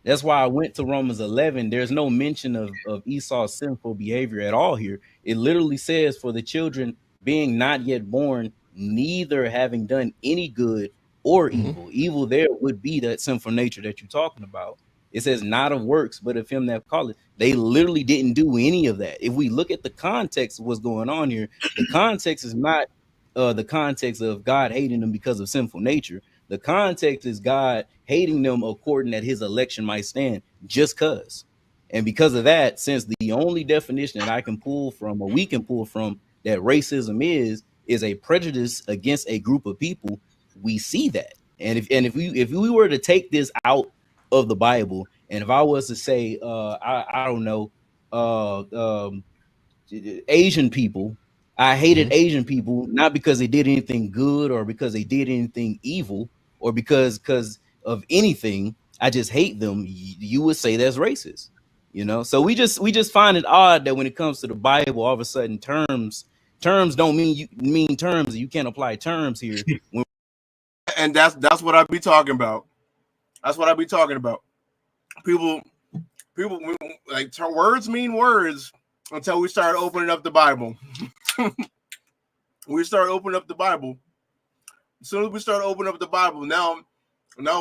That's why I went to Romans 11. There's no mention of Esau's sinful behavior at all here. It literally says, for the children being not yet born, neither having done any good or evil. Evil there would be that sinful nature that you're talking about. It says not of works, but of him that calleth. They literally didn't do any of that. If we look at the context of what's going on here, the context is not the context of God hating them because of sinful nature. The context is God hating them according that his election might stand, just cause. And because of that, since the only definition that I can pull from, or we can pull from, that racism is a prejudice against a group of people, we see that. And if we were to take this out of the Bible, and if I was to say, I don't know, Asian people, I hated Asian people, not because they did anything good or because they did anything evil or because of anything. I just hate them. You would say that's racist, you know? So we just find it odd that when it comes to the Bible, all of a sudden terms don't mean terms. You can't apply terms here. And that's what I be talking about. That's what I be talking about. People like words mean words until we start opening up the Bible. We start opening up the Bible. As soon as we start opening up the Bible, now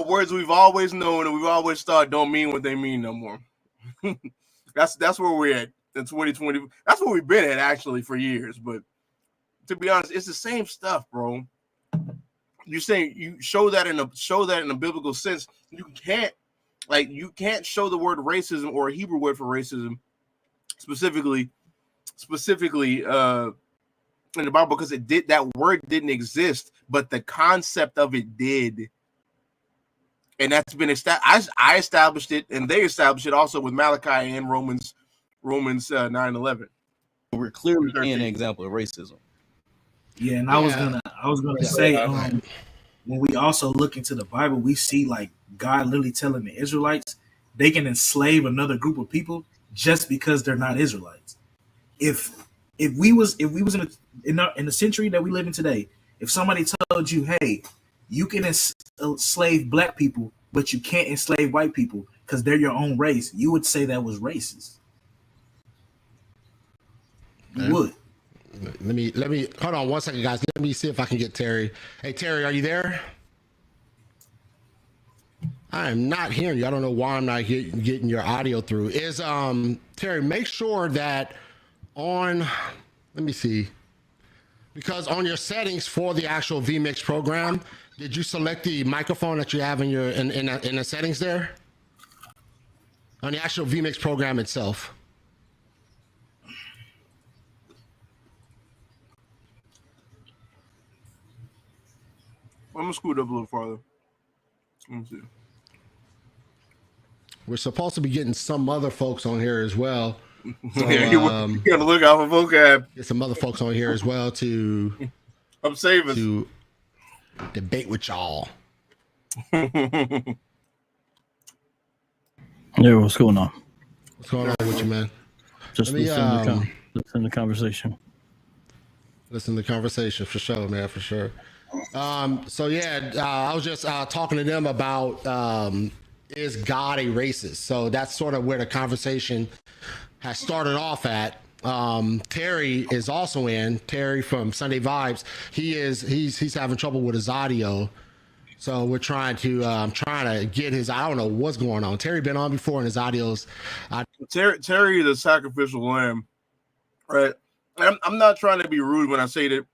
words we've always known and we've always thought don't mean what they mean no more. That's where we're at in 2020. That's where we've been at actually for years. But to be honest, it's the same stuff, bro. You show that in a biblical sense. You can't show the word racism or a Hebrew word for racism specifically in the Bible because that word didn't exist, but the concept of it did. And that's been established. I established it, and they established it also with Malachi and Romans 9:11. We're clearly seeing an example of racism. Yeah, and I was gonna say, when we also look into the Bible, we see like God literally telling the Israelites they can enslave another group of people just because they're not Israelites. If we was in the century that we live in today, if somebody told you, hey, you can enslave black people, but you can't enslave white people because they're your own race, you would say that was racist. You would. Let me hold on 1 second, guys. Let me see if I can get Terry. Hey, Terry, are you there? I am not hearing you. I don't know why I'm not getting your audio through. Is Terry, make sure that let me see, because on your settings for the actual vMix program, did you select the microphone that you have in your in the settings there on the actual vMix program itself? I'm gonna scoot up a little farther. Let me see. We're supposed to be getting some other folks on here as well. So, you gotta look out for vocab. Get some other folks on here as well to debate with y'all. Yeah, what's going on? What's going on with you, man? Just listen to the conversation. Listen to the conversation for sure, man, for sure. So yeah, I was just talking to them about is God a racist? So that's sort of where the conversation has started off at. Terry is also in. Terry from Sunday Vibes. He's having trouble with his audio. So we're trying to get his. I don't know what's going on. Terry been on before, and his audio's. Terry is a sacrificial lamb, right? I'm not trying to be rude when I say that.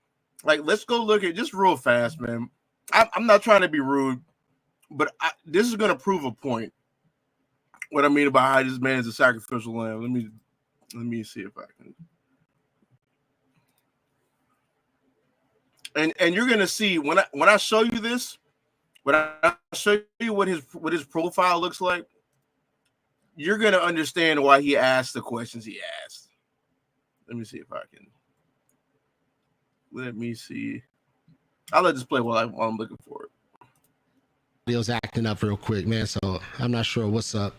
Like, let's go look at just real fast, man. I'm not trying to be rude, but this is going to prove a point. What I mean about how this man is a sacrificial lamb. Let me see if I can. And you're going to see when I show you this, when I show you what his profile looks like, you're going to understand why he asked the questions he asked. Let me see if I can. Let me see. I'll let this play while I'm looking for it. Audio's acting up real quick, man. So I'm not sure what's up,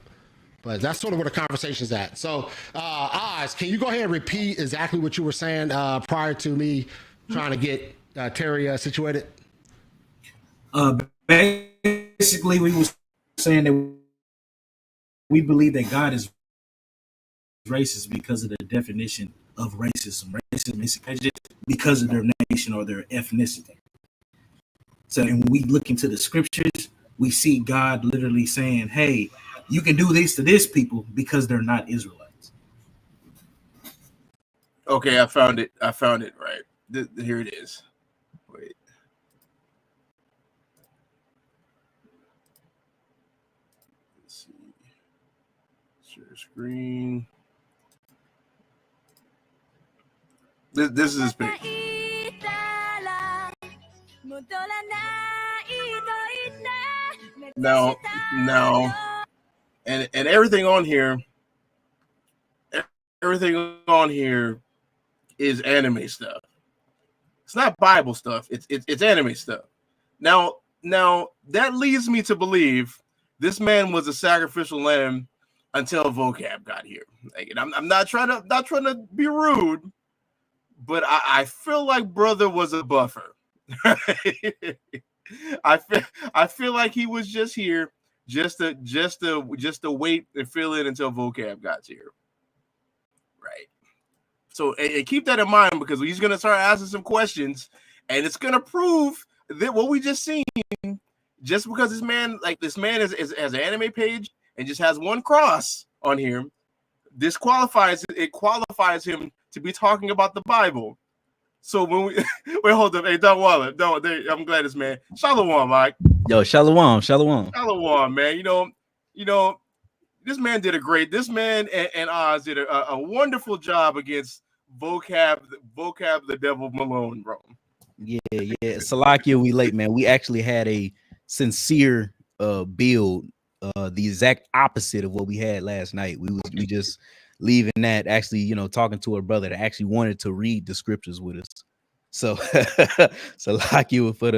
but that's sort of where the conversation's at. So, Oz, can you go ahead and repeat exactly what you were saying prior to me trying to get Terry situated? Basically, we were saying that we believe that God is racist because of the definition of racism. Racism is because of their nation or their ethnicity. So, and when we look into the scriptures, we see God literally saying, hey, you can do this to this people because they're not Israelites. Okay, I found it right. Here it is. Wait. Let's see. Share screen. This is his page. Now, and everything on here is anime stuff. It's not Bible stuff. It's anime stuff. Now that leads me to believe this man was a sacrificial lamb until Vocab got here. Like, and I'm not trying to be rude, but I feel like brother was a buffer. I feel like he was just here just to wait and fill in until Vocab got here. Right. So and keep that in mind, because he's gonna start asking some questions, and it's gonna prove that what we just seen, just because this man has an anime page and just has one cross on here, qualifies him to be talking about the Bible. So when we wait, hold up, hey, Don Waller, I'm glad this man. Shalom, Mike. Yo, shalom, man. You know, this man and Oz did a wonderful job against vocab the devil Malone, bro. Yeah. Salakia, we late, man. We actually had a sincere build, the exact opposite of what we had last night. We just leaving that, actually, talking to a brother that actually wanted to read the scriptures with us. So Salakia for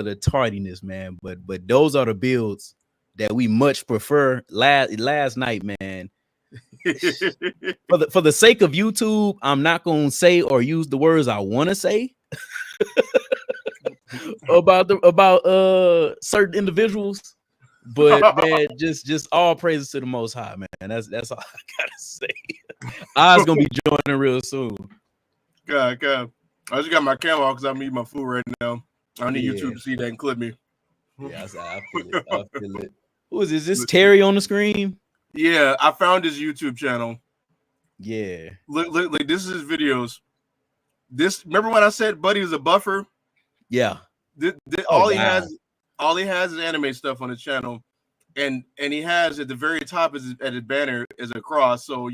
the tardiness, man. But those are the builds that we much prefer. Last night, man. For the sake of YouTube, I'm not gonna say or use the words I want to say about certain individuals, but man, just all praises to the Most High, man. That's all I gotta say. I's gonna be joining real soon. God. I just got my camera off because I'm eating my food right now. I need YouTube to see that and clip me. Yeah, I feel it. Who is this? Is this Terry on the screen? Yeah, I found his YouTube channel. Yeah. Look, this is his videos. Remember when I said Buddy is a buffer? Yeah. All he has is anime stuff on his channel, and he has at the very top at his banner is a cross. So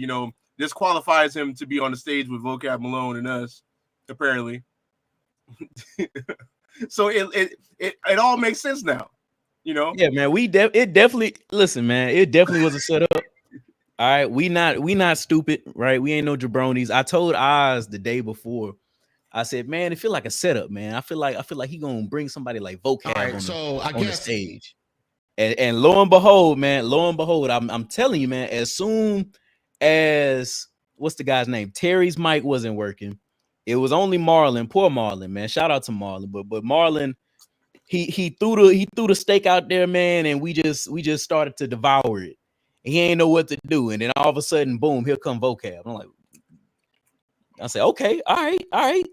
this qualifies him to be on the stage with Vocab Malone and us, apparently. So it all makes sense now. Yeah, man. It definitely listen, man. It definitely was a setup. All right, we not stupid, right? We ain't no jabronis. I told Oz the day before. I said, man, it feel like a setup, man. I feel like he gonna bring somebody like Vocab on the stage. And lo and behold, man, I'm telling you, man, as soon as what's the guy's name? Terry's mic wasn't working. It was only Marlon. Poor Marlon, man. Shout out to Marlon. But Marlon, he threw the steak out there, man, and we just started to devour it. He ain't know what to do, and then all of a sudden, boom, here come Vocab. I'm like, I said, okay, all right.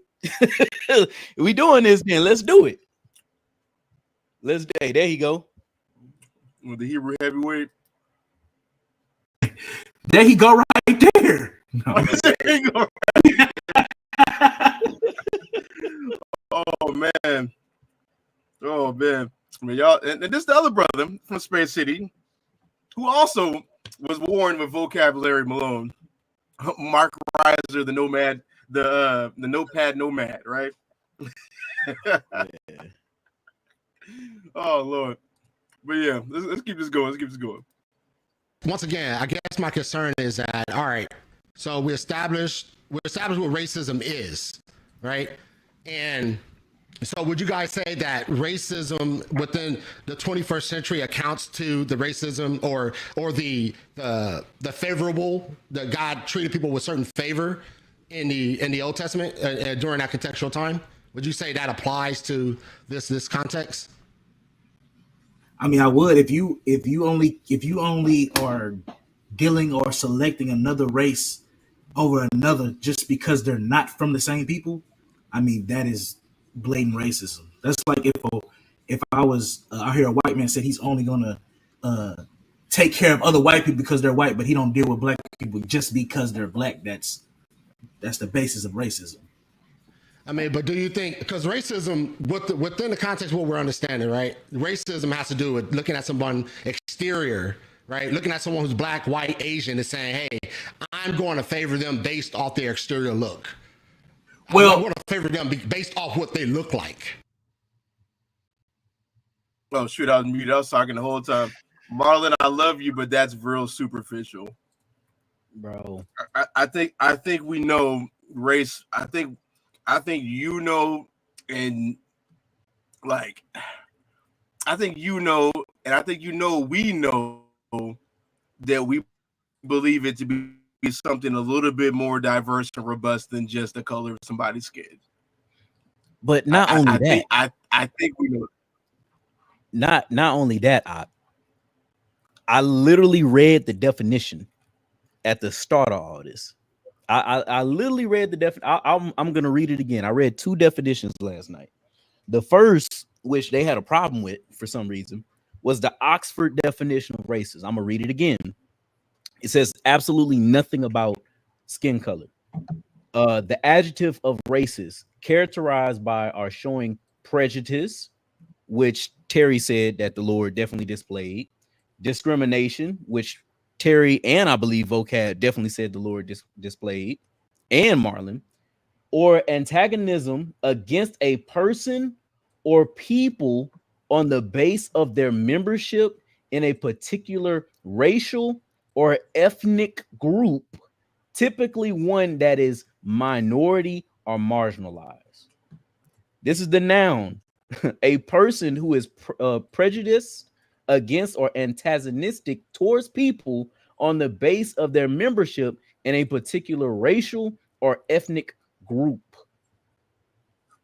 We doing this then. Let's do it. There you go. With the Hebrew heavyweight. There he go right there. No. There you go. Oh man. I mean, y'all, and this is the other brother from Space City who also was born with Vocabulary Malone. Mark Reiser, the nomad, the notepad nomad, right? Yeah. Oh Lord. But yeah, let's keep this going. Once again, I guess my concern is that, all right, so we established what racism is, right? And so would you guys say that racism within the 21st century accounts to the racism or the favorable, that God treated people with certain favor in the Old Testament during that contextual time? Would you say that applies to this context? I mean, I would if you only are dealing or selecting another race over another just because they're not from the same people. I mean, that is blatant racism. That's like if I was I hear a white man said he's only gonna take care of other white people because they're white, but he don't deal with black people just because they're black. That's the basis of racism. I mean, but do you think, because racism, within the context of what we're understanding, right? Racism has to do with looking at someone exterior, right? Looking at someone who's black, white, Asian, and saying, hey, I'm going to favor them based off their exterior look. Well, I'm going to favor them based off what they look like. Oh, shoot, I was muted. I was talking the whole time. Marlon, I love you, but that's real superficial. Bro. I think we know race. I think you know, and like I think you know, and I think we know that we believe it to be something a little bit more diverse and robust than just the color of somebody's skin. But not only that, I think we know. Not only that, I literally read the definition at the start of all this. I literally read the definition. I'm going to read it again. I read two definitions last night. The first, which they had a problem with for some reason, was the Oxford definition of races. I'm going to read it again. It says absolutely nothing about skin color. The adjective of races characterized by or showing prejudice, which Terry said that the Lord definitely displayed. Discrimination, which Terry and I believe Vocab definitely said the Lord displayed, and Marlon. or antagonism against a person or people on the base of their membership in a particular racial or ethnic group, typically one that is minority or marginalized. This is the noun. A person who is prejudiced against or antagonistic towards people on the base of their membership in a particular racial or ethnic group.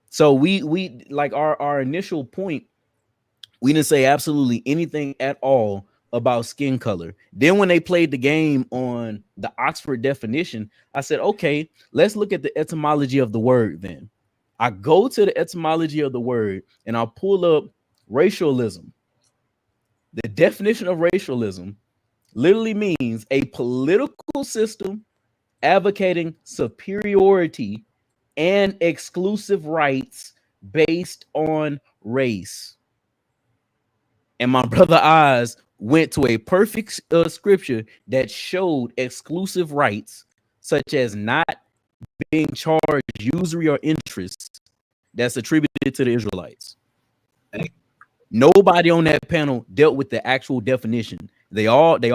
So we like our initial point, we didn't say absolutely anything at all about skin color. Then when they played the game on the Oxford definition, I said, okay, let's look at the etymology of the word then. I go to the etymology of the word and I'll pull up racialism. The definition of racialism literally means a political system advocating superiority and exclusive rights based on race. And my brother Oz went to a perfect scripture that showed exclusive rights, such as not being charged usury or interest that's attributed to the Israelites. Nobody on that panel dealt with the actual definition. They all did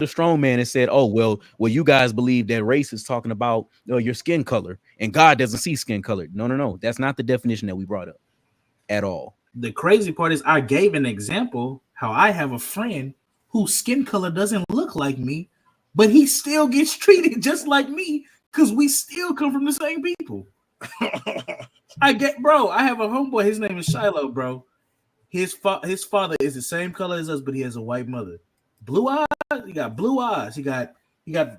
a strong man and said, "Oh, well, you guys believe that race is talking about your skin color, and God doesn't see skin color." No, that's not the definition that we brought up at all. The crazy part is I gave an example how I have a friend whose skin color doesn't look like me, but he still gets treated just like me because we still come from the same people. I have a homeboy. His name is Shiloh, bro. His father is the same color as us, but he has a white mother. Blue eyes. He got blue eyes. He got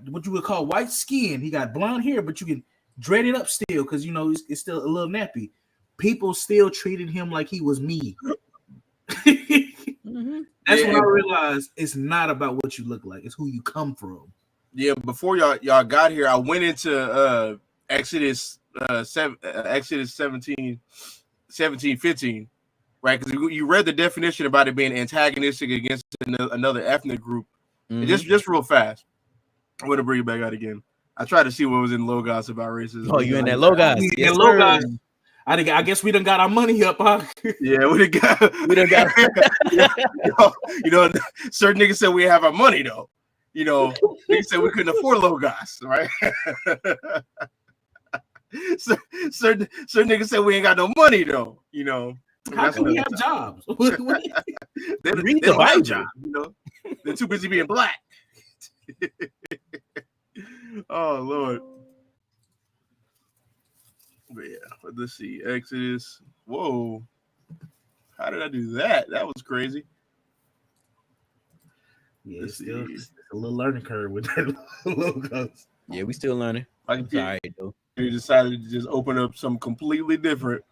what you would call white skin. He got blonde hair, but you can dread it up still because it's still a little nappy. People still treated him like he was me. Mm-hmm. That's when I realized it's not about what you look like; it's who you come from. Yeah, before y'all got here, I went into Exodus 17, 15, right? Because you read the definition about it being antagonistic against another ethnic group. Mm-hmm. Just real fast. I'm gonna bring it back out again. I tried to see what was in Logos about racism. Oh, you in that Logos? Yes, Logos. I guess we done got our money up, huh? Yeah, we done got. Certain niggas said we have our money though. Niggas said we couldn't afford Logos, right? certain niggas said we ain't got no money though. How can we have jobs? They don't have jobs. They're too busy being black. Oh Lord. But yeah, let's see. Exodus. Whoa. How did I do that? That was crazy. Yeah, it's a little learning curve with that Logos. Yeah, we still learning. Sorry, though. We decided to just open up something completely different.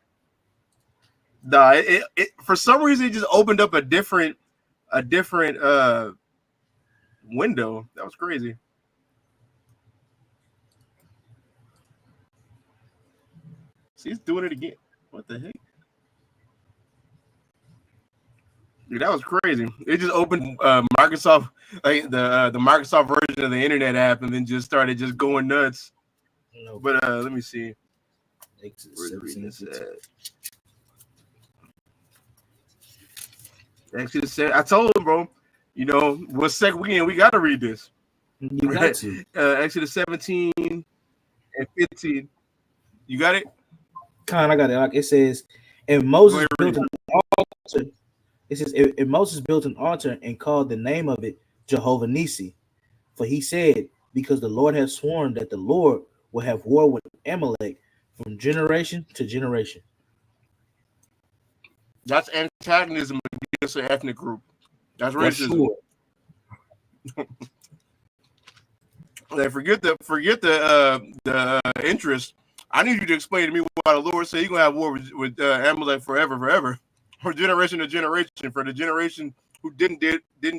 Nah, it for some reason it just opened up a different window. That was crazy. See, he's doing it again. What the heck? Dude, that was crazy. It just opened Microsoft, like the Microsoft version of the internet app, and then just started just going nuts. But let me see. Actually, said I told him, bro. What second weekend we got to read this. You got to. Exodus 17 and 15. You got it? I got it. Like it says, and Moses built an altar. It says, and Moses built an altar and called the name of it Jehovah Nissi, for he said, because the Lord has sworn that the Lord will have war with Amalek from generation to generation. That's antagonism against an ethnic group. That's racism. Like, forget the interest. I need you to explain to me why the Lord said He's gonna have war with Amalek forever, from generation to generation, for the generation who didn't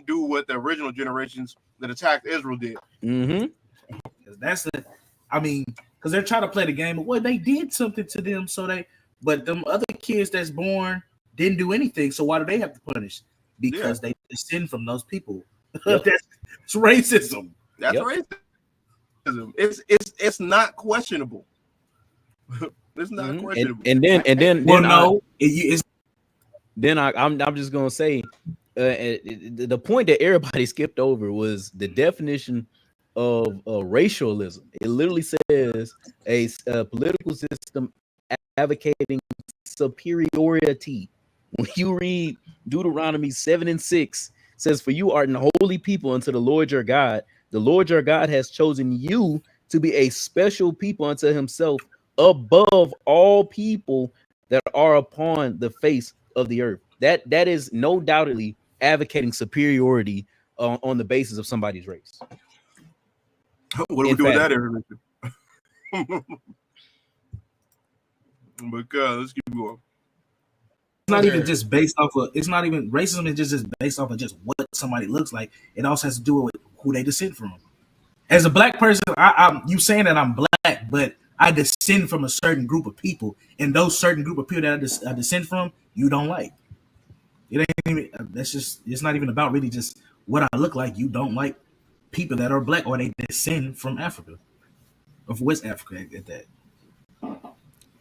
do what the original generations that attacked Israel did. Mm-hmm. Because they're trying to play the game. Well, they did something to them, but them other kids that's born didn't do anything. So why do they have to punish? Because they descend from those people. Yep. That's racism. That's racism. It's not questionable. It's not questionable. And then well, no, it's then I'm just gonna say the point that everybody skipped over was the definition of racialism. It literally says a political system advocating superiority. When you read Deuteronomy 7:6, says, "For you are an holy people unto the Lord your God. The Lord your God has chosen you to be a special people unto himself above all people that are upon the face of the earth." That is no doubtedly advocating superiority on the basis of somebody's race. What do we do with that information? But let's keep going. It's not even just based off of. It's not even racism. Is just based off of just what somebody looks like. It also has to do with who they descend from. As a black person, you saying that I'm black, but I descend from a certain group of people, and those certain group of people that I descend from, you don't like. It ain't even. That's just. It's not even about really just what I look like. You don't like people that are black or they descend from Africa, of West Africa at that.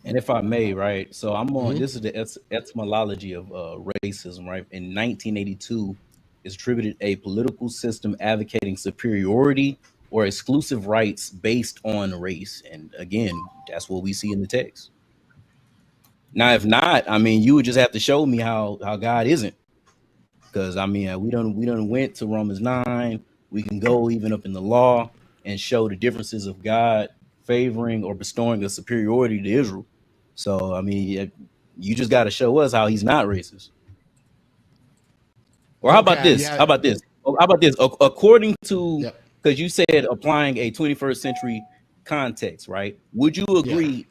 And if I may, right? So I'm on. This is the etymology of racism, right? In 1982, it's attributed a political system advocating superiority or exclusive rights based on race. And again, that's what we see in the text. Now, if not, I mean, you would just have to show me how God isn't, because I mean, we done went to Romans 9. We can go even up in the law and show the differences of God favoring or bestowing a superiority to Israel. So, I mean, you just got to show us how he's not racist. Or how about this? Yeah. How about this? According to, because you said applying a 21st century context, right? Would you agree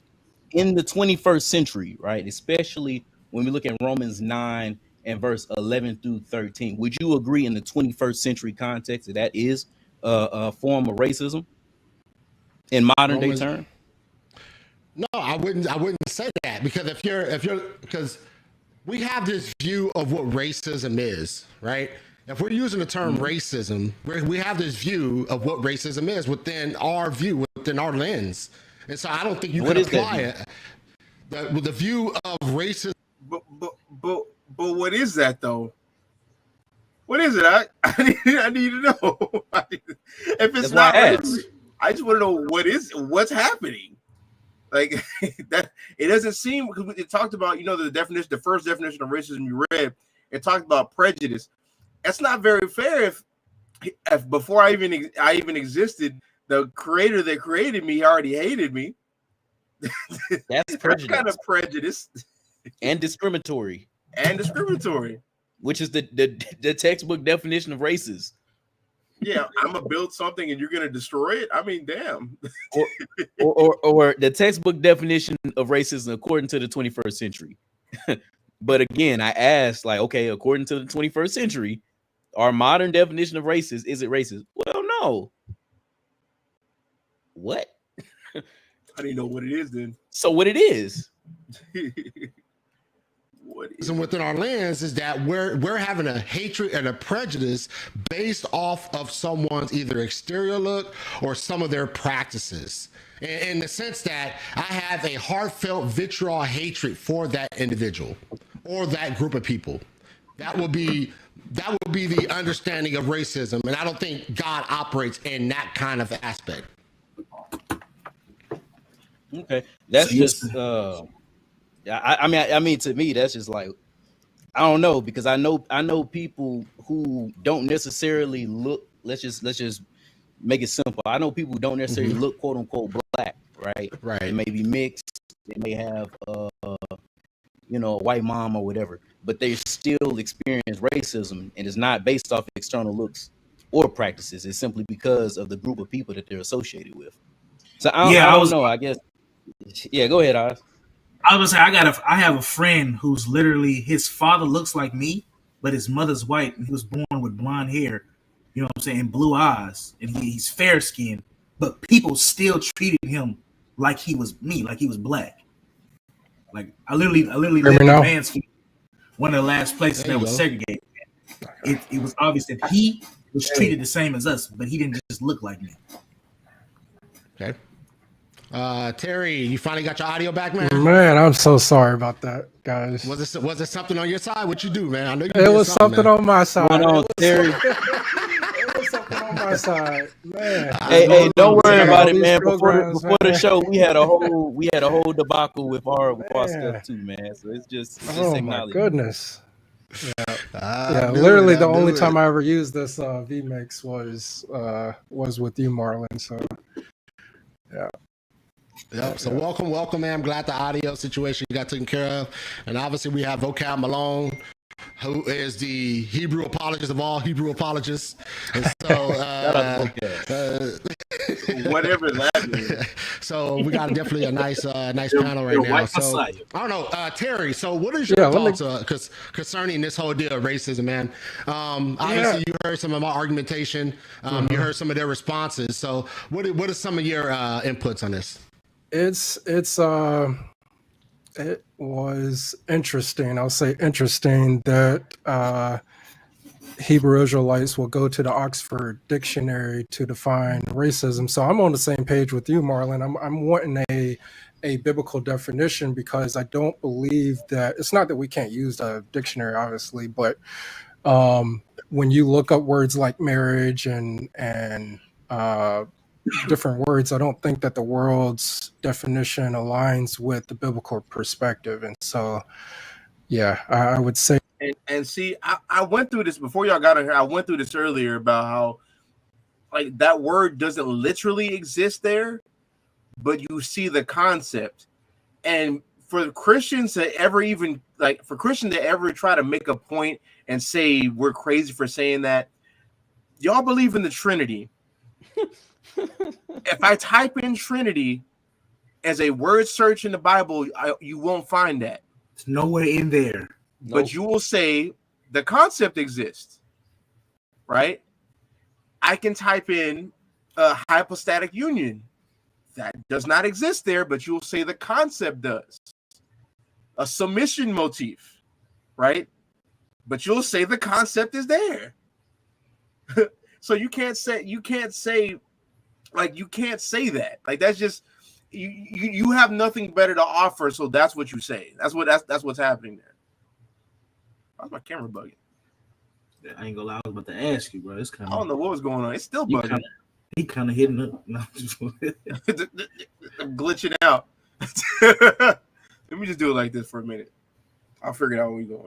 in the 21st century, right? Especially when we look at Romans 9 and verse 11 through 13, would you agree in the 21st century context that is a form of racism in modern day terms? No, I wouldn't say that, because because we have this view of what racism is, right? If we're using the term racism, we have this view of what racism is within our view, within our lens. And so I don't think you can apply it. The view of racism. But what is that though? What is it? I need to know. If it's not racism, I just want to know what's happening. Like that, it doesn't seem, because it talked about, the definition, the first definition of racism you read, it talked about prejudice. That's not very fair. If before I even existed, the creator that created me already hated me. That's prejudice. Kind of prejudice. And discriminatory. Which is the textbook definition of racist. Yeah, I'm gonna build something and you're gonna destroy it. I mean, damn. or the textbook definition of racism according to the 21st century. But again, I asked, like, okay, according to the 21st century, our modern definition of racist, is it racist? Well, no. What? I didn't know what it is then. So what it is? Within our lens is that we're having a hatred and a prejudice based off of someone's either exterior look or some of their practices, in the sense that I have a heartfelt vitriol hatred for that individual or that group of people. That would be the understanding of racism, and I don't think God operates in that kind of aspect. Okay, that's just I mean, to me, that's just like, I don't know, because I know people who don't necessarily look. Let's just make it simple. I know people who don't necessarily look quote unquote black, right? Right. They may be mixed. They may have a white mom or whatever, but they still experience racism, and it's not based off external looks or practices. It's simply because of the group of people that they're associated with. So I don't know. I guess. Yeah, go ahead, Oz. I was gonna say I have a friend who's literally, his father looks like me, but his mother's white, and he was born with blonde hair, you know what I'm saying, blue eyes, and he's fair skinned, but people still treated him like he was me, like he was black. Like I literally lived in Mansfield, one of the last places that was segregated. It was obvious that he was treated the same as us, but he didn't just look like me. Okay. Terry, you finally got your audio back, man? Man, I'm so sorry about that, guys. Was it something on your side? What you do, man? I know you It was something on my side. Going on, Terry? It was something on my side, man. Hey, don't worry about it, man. Before the show, we had a whole debacle with our stuff too, man. So it's just oh my goodness. Yeah, literally the only time I ever used this vmix was with you, Marlon. So yeah. Yep. So welcome, man. I'm glad the audio situation got taken care of. And obviously we have Vocab Malone, who is the Hebrew apologist of all Hebrew apologists. And so whatever that means. So we got definitely a nice panel right now. So I don't know, Terry. So what is your thoughts concerning this whole deal of racism, man? Obviously you heard some of my argumentation. You heard some of their responses. So what are some of your inputs on this? It was interesting. I'll say interesting that Hebrew Israelites will go to the Oxford Dictionary to define racism. So I'm on the same page with you, Marlon. I'm wanting a biblical definition because I don't believe that it's not that we can't use the dictionary, obviously, but when you look up words like marriage and different words, I don't think that the world's definition aligns with the biblical perspective. And so, yeah, I would say. And see, I went through this before y'all got in here. I went through this earlier about how, like, that word doesn't literally exist there, but you see the concept. And for Christians to ever try to make a point and say we're crazy for saying that, y'all believe in the Trinity. If I type in Trinity as a word search in the Bible, you won't find that. It's nowhere in there. But you will say the concept exists, right? I can type in a hypostatic union. That does not exist there, but you'll say the concept does. A submission motif, right? But you'll say the concept is there. So you can't say that. Like, that's just you have nothing better to offer, so that's what you say. That's what's happening there. How's my camera bugging? I ain't gonna lie, I was about to ask you, bro. It's kind of, I don't know what was going on. It's still bugging. He kind of hitting up. No, I'm glitching out. Let me just do it like this for a minute. I'll figure it out when we're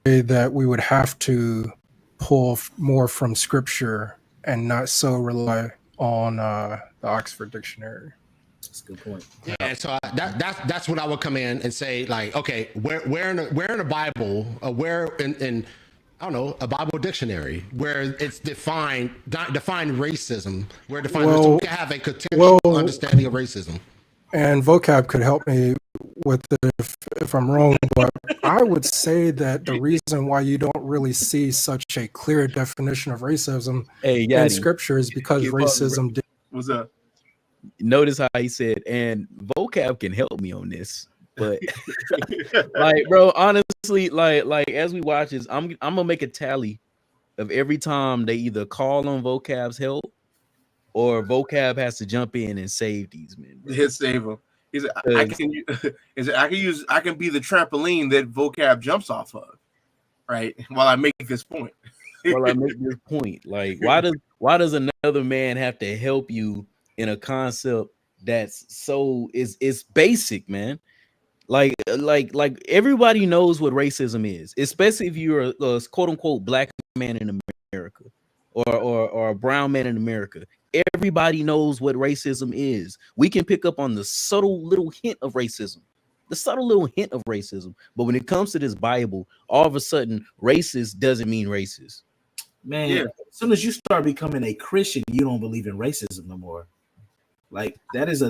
going. That we would have to pull more from scripture and not so rely on the Oxford Dictionary. That's a good point. Yeah, and so that's what I would come in and say, like, okay, where in the Bible, where in I don't know, a Bible dictionary where it's defined racism, where defined so we can have a contextual understanding of racism. And Vocab could help me with it if I'm wrong, but I would say that the reason why you don't really see such a clear definition of racism in scripture is because racism. What's up? Notice how he said, and Vocab can help me on this, but like, bro, honestly, like as we watch this, I'm gonna make a tally of every time they either call on Vocab's help or Vocab has to jump in and save these men. He'll save them. I can be the trampoline that Vocab jumps off of, right? While I make this point. Like, why does another man have to help you in a concept that's so is basic, man? Like everybody knows what racism is, especially if you're a quote unquote black man in America or a brown man in America. Everybody knows what racism is. We can pick up on the subtle little hint of racism. But when it comes to this Bible, all of a sudden, racist doesn't mean racist. Man, as soon as you start becoming a Christian, you don't believe in racism no more. Like, that is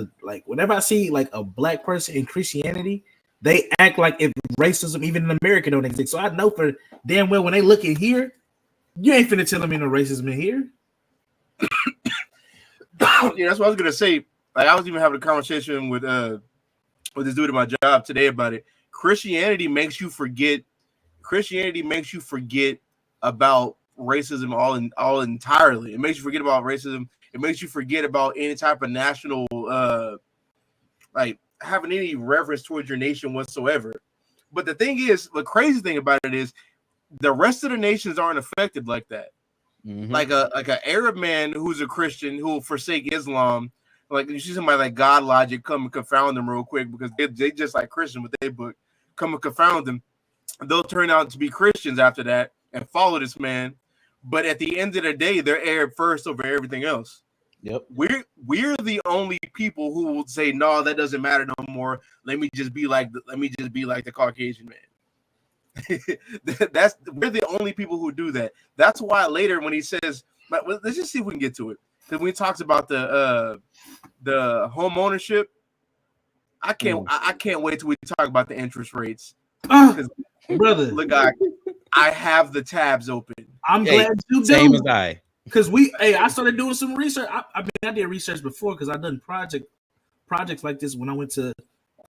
whenever I see like a black person in Christianity, they act like if racism even in America don't exist. So I know for damn well when they look in here, you ain't finna tell them no racism in here. Yeah, that's what I was gonna say. Like, I was even having a conversation with this dude at my job today about it. Christianity makes you forget about racism all entirely. It makes you forget about racism. It makes you forget about any type of national, like having any reverence towards your nation whatsoever. But the thing is, the crazy thing about it is, the rest of the nations aren't affected like that. Like an Arab man who's a Christian who will forsake Islam, like you see somebody like God Logic come and confound them real quick because they just like Christian with their book, come and confound them. They'll turn out to be Christians after that and follow this man. But at the end of the day, they're Arab first over everything else. Yep. We're the only people who will say, no, that doesn't matter no more. Let me just be like the Caucasian man. We're the only people who do that. That's why later when he says, but let's just see if we can get to it. Because when he talks about the home ownership, I can't wait till we talk about the interest rates. Brother, look, I have the tabs open. I'm glad you do. Same as I. Because I started doing some research. I did research before because I've done projects like this when I went to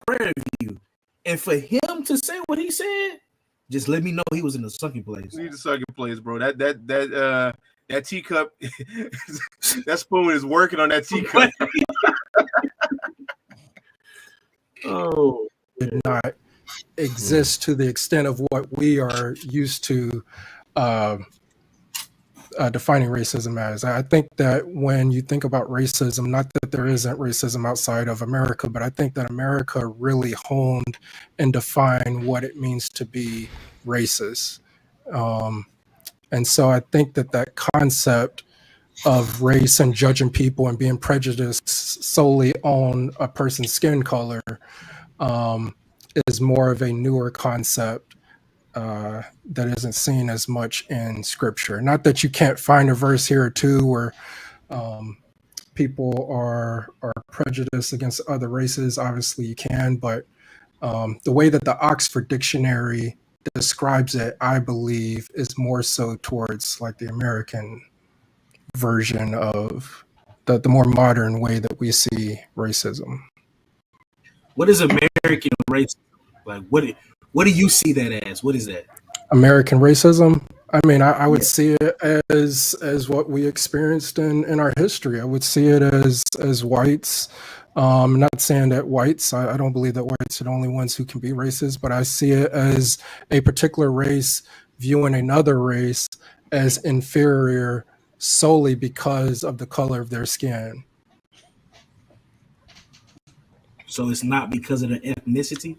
Prairie View. And for him to say what he said, just let me know he was in a sucky place. He's a sucky place, bro. That teacup, that spoon is working on that teacup. Did not exist to the extent of what we are used to defining racism as. I think that when you think about racism, not that there isn't racism outside of America, but I think that America really honed and defined what it means to be racist. And so I think that concept of race and judging people and being prejudiced solely on a person's skin color is more of a newer concept that isn't seen as much in scripture. Not that you can't find a verse here or two where people are prejudiced against other races. Obviously you can, but the way that the Oxford Dictionary describes it, I believe, is more so towards like the American version of the more modern way that we see racism. What is American racism? Like, what do you see that as? What is that? American racism? I mean, I would see it as what we experienced in our history. I would see it as whites. I'm not saying that whites, I don't believe that whites are the only ones who can be racist, but I see it as a particular race viewing another race as inferior solely because of the color of their skin. So it's not because of the ethnicity?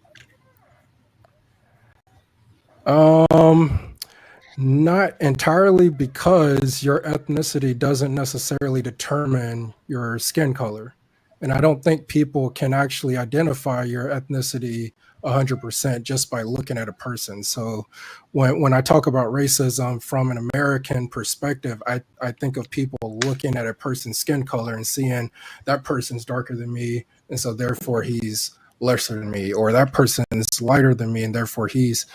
Not entirely, because your ethnicity doesn't necessarily determine your skin color. And I don't think people can actually identify your ethnicity 100% just by looking at a person. So when I talk about racism from an American perspective, I think of people looking at a person's skin color and seeing that person's darker than me, and so therefore he's lesser than me, or that person's lighter than me and therefore he's,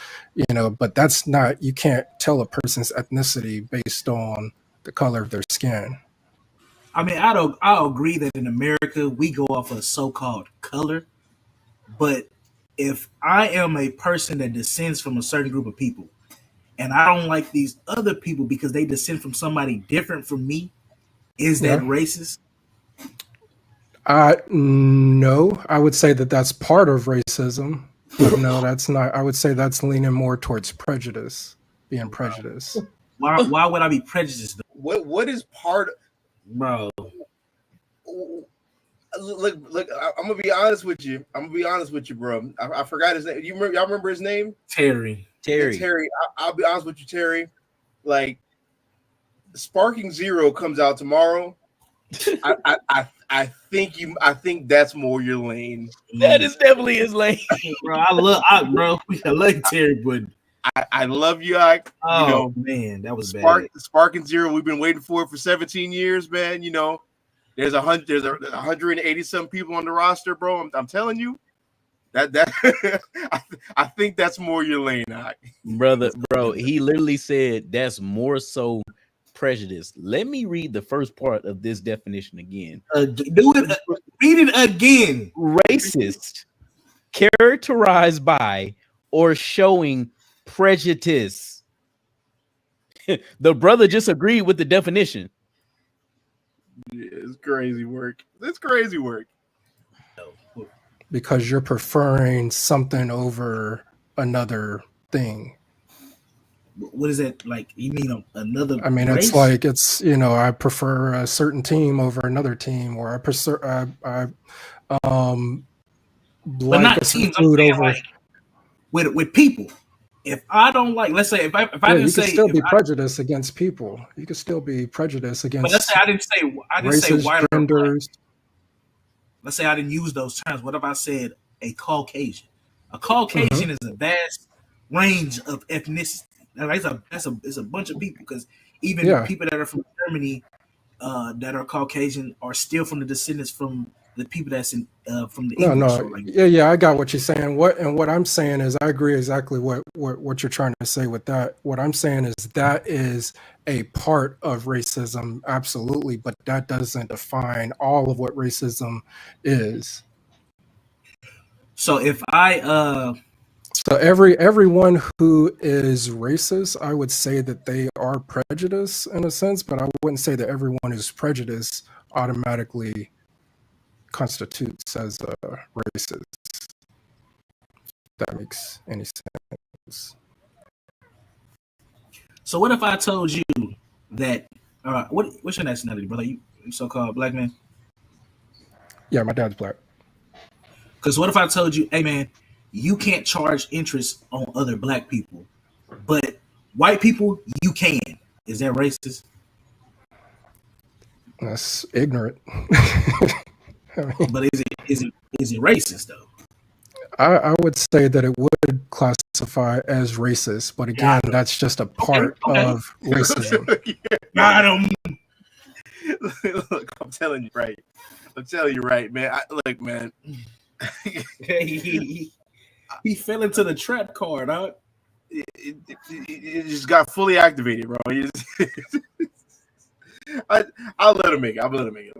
but that's not, you can't tell a person's ethnicity based on the color of their skin. I mean, I'll agree that in America we go off of so-called color, but if I am a person that descends from a certain group of people and I don't like these other people because they descend from somebody different from me, is that racist? No, I would say that that's part of racism, but no, that's not. I would say that's leaning more towards prejudice, being prejudiced. Why would I be prejudiced? What is part of, bro? Look, I'm gonna be honest with you. Bro. I forgot his name. Y'all remember his name? Terry. Terry. I'll be honest with you, Terry. Like, Sparking Zero comes out tomorrow. I think that's more your lane. That is definitely his lane, bro. I love Terry, but I love you. Man, that was bad. Sparking Zero. We've been waiting for it for 17 years, man. There's 180 some people on the roster, bro. I'm telling you that I think that's more your lane, brother. Bro, he literally said that's more so prejudice. Let me read the first part of this definition again. Read it again. Racist, characterized by or showing prejudice. The brother just agreed with the definition. It's crazy work. It's crazy work. Because you're preferring something over another thing. What is that like? You mean another? I mean, race? it's like I prefer a certain team over another team, or I prefer but like not a certain teams. I'm food saying over. like with people. If I don't like, let's say if I didn't you say, could still be prejudiced against people. You could still be prejudiced against. But let's say I didn't races, say white genders. or black. Let's say I didn't use those terms. What if I said a Caucasian? A Caucasian is a vast range of ethnicity. It's a bunch of people, because even people that are from Germany that are Caucasian are still from the descendants from the people that's in from the English. No. So like, yeah, I got what you're saying. What I'm saying is I agree exactly what you're trying to say with that. What I'm saying is that is a part of racism, absolutely, but that doesn't define all of what racism is. So if I So everyone who is racist, I would say that they are prejudiced in a sense, but I wouldn't say that everyone who's prejudiced automatically constitutes as a racist. If that makes any sense. So what if I told you that what's your nationality, brother? You so-called black man? Yeah, my dad's black. Because what if I told you, hey man, you can't charge interest on other black people, but white people you can? Is that racist? That's ignorant. I mean, but is it racist though? I would say that it would classify as racist, but again, that's just a part of racism. Got him. Look, I'm telling you right, man. Look, man. He fell into the trap card, huh? It just got fully activated, bro. I'll let him make it.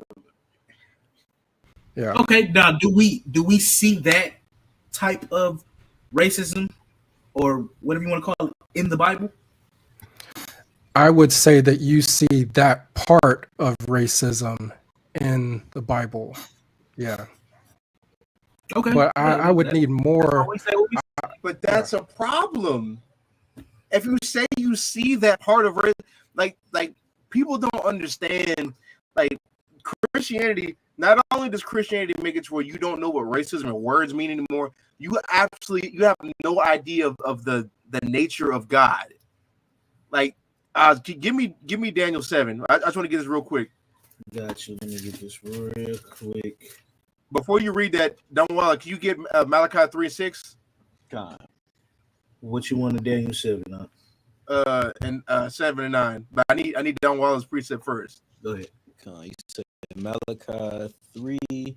Yeah. Okay. Now, do we see that type of racism, or whatever you want to call it, in the Bible? I would say that you see that part of racism in the Bible. Yeah. Okay. But I would need more. But that's a problem. If you say you see that part of race, like people don't understand, like Christianity. Not only does Christianity make it to where you don't know what racism and words mean anymore, you have no idea of the nature of God. Like, give me Daniel 7. I just want to get this real quick. Got you. Let me get this real quick. Before you read that, Donwalla, can you get Malachi 3:6? God. What you want in Daniel 7? And 7 and 9. But I need Donwalla's precept first. Go ahead. You said Malachi 3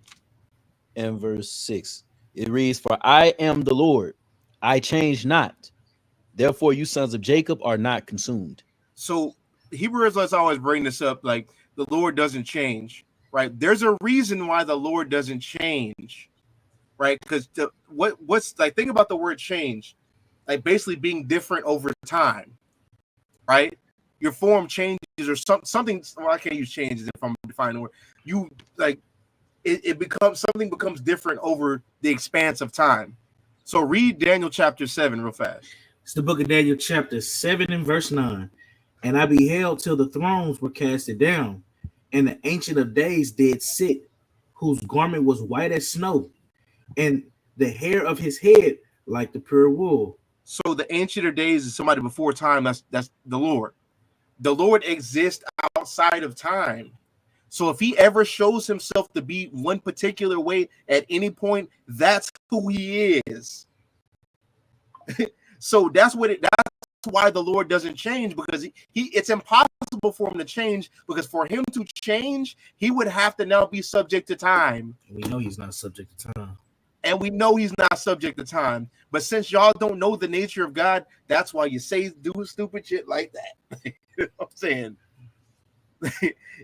and verse 6. It reads, "For I am the Lord, I change not. Therefore, you sons of Jacob are not consumed." So Hebrew Israelites always bring this up, like the Lord doesn't change, right? There's a reason why the Lord doesn't change, right? Because what's like, think about the word change, like basically being different over time, right? Your form changes or something. Well, I can't use changes if I'm defining the word. You like it becomes something becomes different over the expanse of time. So read Daniel chapter 7 real fast. It's the book of Daniel chapter 7 and verse 9. "And I beheld till the thrones were casted down, and the Ancient of Days did sit, whose garment was white as snow, and the hair of his head like the pure wool." So the Ancient of Days is somebody before time. That's the Lord. The Lord exists outside of time. So if he ever shows himself to be one particular way at any point, that's who he is. So that's why the Lord doesn't change, because it's impossible for him to change, because for him to change, he would have to now be subject to time. We know he's not subject to time. And we know he's not subject to time. But since y'all don't know the nature of God, that's why you do stupid shit like that. You know what I'm saying?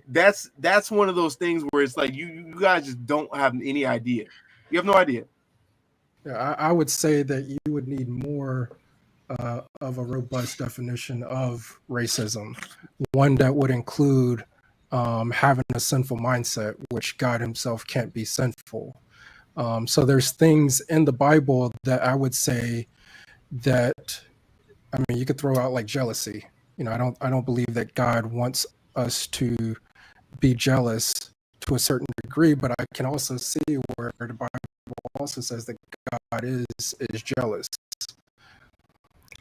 That's one of those things where it's like you guys just don't have any idea. You have no idea. Yeah, I would say that you would need more of a robust definition of racism, one that would include having a sinful mindset, which God himself can't be sinful. So there's things in the Bible that I would say that, I mean, you could throw out like jealousy. You know, I don't believe that God wants us to be jealous to a certain degree, but I can also see where the Bible also says that God is jealous.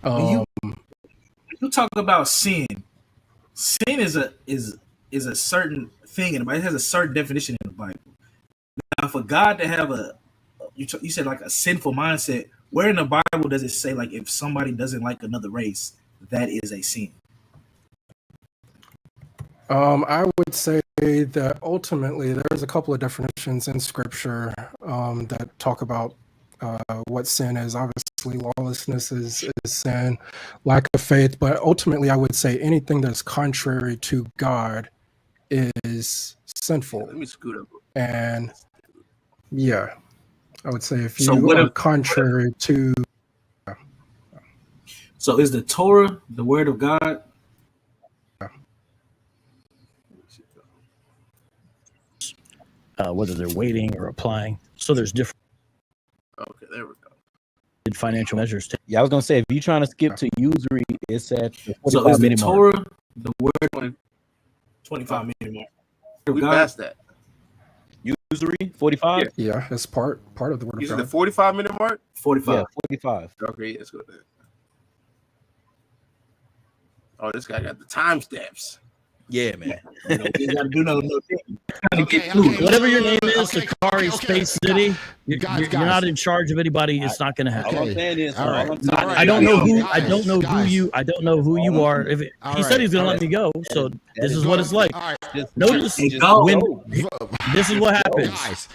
When you talk about sin is a certain thing in the Bible. It has a certain definition in the Bible. Now, for God to have you said like a sinful mindset, where in the Bible does it say like if somebody doesn't like another race, that is a sin? I would say that ultimately there's a couple of definitions in Scripture that talk about what sin is. Obviously, lawlessness is sin, lack of faith. But ultimately, I would say anything that's contrary to God is sinful. Let me scoot up. And yeah, I would say if you are contrary to. So is the Torah the word of God? Whether they're waiting or applying. So there's different. Okay, there we go. Financial measures. Yeah, I was gonna say if you're trying to skip to usury, it's at the 45 so is the minute Torah mark. the word 25 minute mark? We passed that. Usury 45. Yeah, it's part of the word You of said God. the 45-minute mark? 45. Yeah, 45. Okay, let's go there. Oh, this guy got the timestamps. Yeah, man. You know, we gotta do no Okay, Whatever your name is, Sicarii, Space City, you're Guys. not in charge of anybody. It's not going to happen. All I'm saying is, All right. I don't know who. Guys, I don't know who you. I don't know who you are. If it, All he said right, he's going to all let me go, so this is Go what it's like. All right. Notice go. when this is what happens Guys,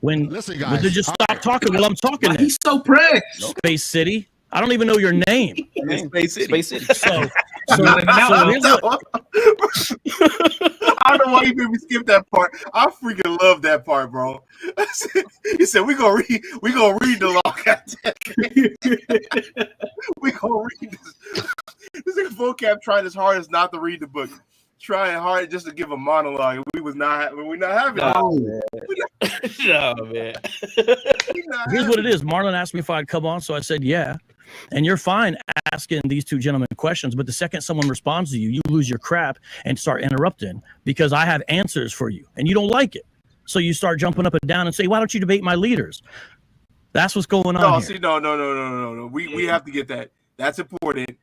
when listen, when guys. they just stop talking while I'm talking. Why he's so pressed? Space City. I don't even know your name. Space City. So I don't know why you made me skip that part. I freaking love that part, bro. He said we gonna read the law. We gonna read this. This is vocab trying his hardest not to read the book. Trying hard just to give a monologue. We're not having it. No, man. here's what it is. Marlon asked me if I'd come on, so I said yeah. And you're fine asking these two gentlemen questions, but the second someone responds to you, you lose your crap and start interrupting because I have answers for you, and you don't like it. So you start jumping up and down and say, "Why don't you debate my leaders?" That's what's going on. No, here. see, no. We have to get that. That's important.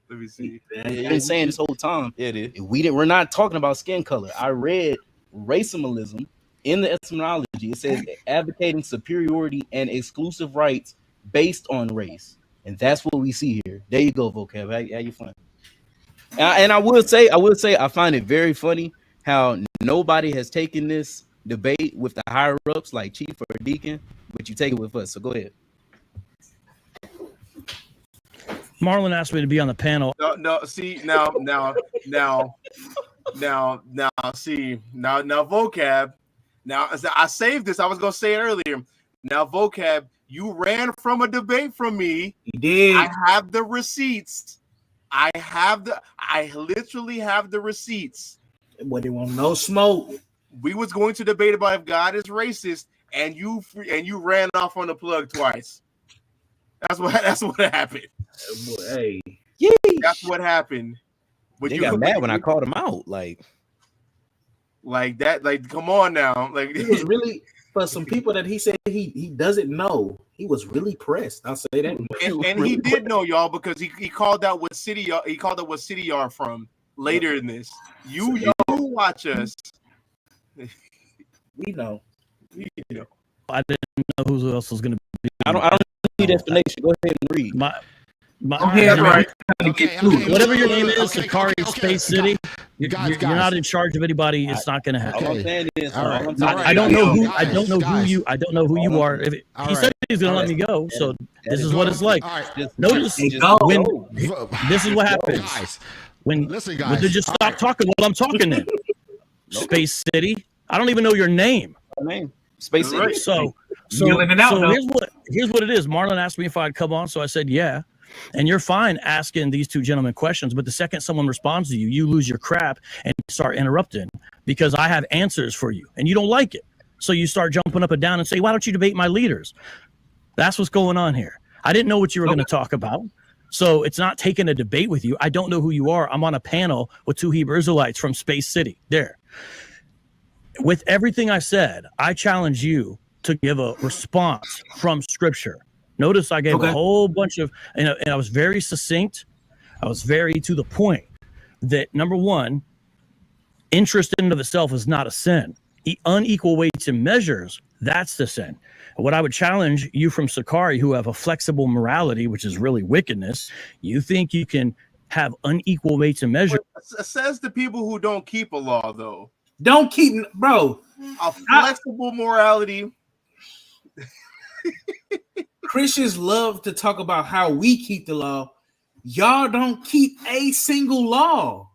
Let me see. I've been saying this whole time. It is. We're not talking about skin color. I read racialism in the etymology. It says advocating superiority and exclusive rights based on race, and that's what we see here. There you go, vocab. How you find? And I will say, I find it very funny how nobody has taken this debate with the higher ups, like chief or deacon, but you take it with us. So go ahead. Marlon asked me to be on the panel. No. See now. See now. Vocab. Now I saved this. I was gonna say it earlier. Now, vocab. You ran from a debate from me. You did. I have the receipts. I literally have the receipts. But they want no smoke. We was going to debate about if God is racist, and you ran off on the plug twice. That's what happened. Hey, that's what happened. But you got mad when I called him out, like that. Like, come on now. Like, he was really, for some people that he said he doesn't know. He was really pressed. I'll say that. And he did know, y'all, because he called out what city you are from later in this. You watch us. We know. I didn't know who else was going to be. I don't need explanation. Go ahead and read. Whatever your name is, Sicarii, Space City, you're not in charge of anybody. It's not going to happen. All I'm saying is, I don't know who. I don't know who you. I don't know who you are. He said he's going to let me go, so this is what it's like. Notice when this is what happens when they just stop talking while I'm talking. Then Space City. I don't even know your name. Space City. So here's what it is. Marlon asked me if I'd come on, so I said yeah. And you're fine asking these two gentlemen questions, but the second someone responds to you, you lose your crap and start interrupting because I have answers for you and you don't like it. So you start jumping up and down and say, why don't you debate my leaders? That's what's going on here. I didn't know what you were going to talk about. So it's not taking a debate with you. I don't know who you are. I'm on a panel with two Hebrew Israelites from Space City. There. With everything I said, I challenge you to give a response from Scripture. Notice I gave a whole bunch of, and I was very succinct. I was very to the point that, number one, interest in and of itself is not a sin. Unequal weights and measures, that's the sin. What I would challenge you from Sicarii, who have a flexible morality, which is really wickedness, you think you can have unequal weights and measures. It says the people who don't keep a law, though. Don't keep, bro. A flexible morality. Christians love to talk about how we keep the law. Y'all don't keep a single law.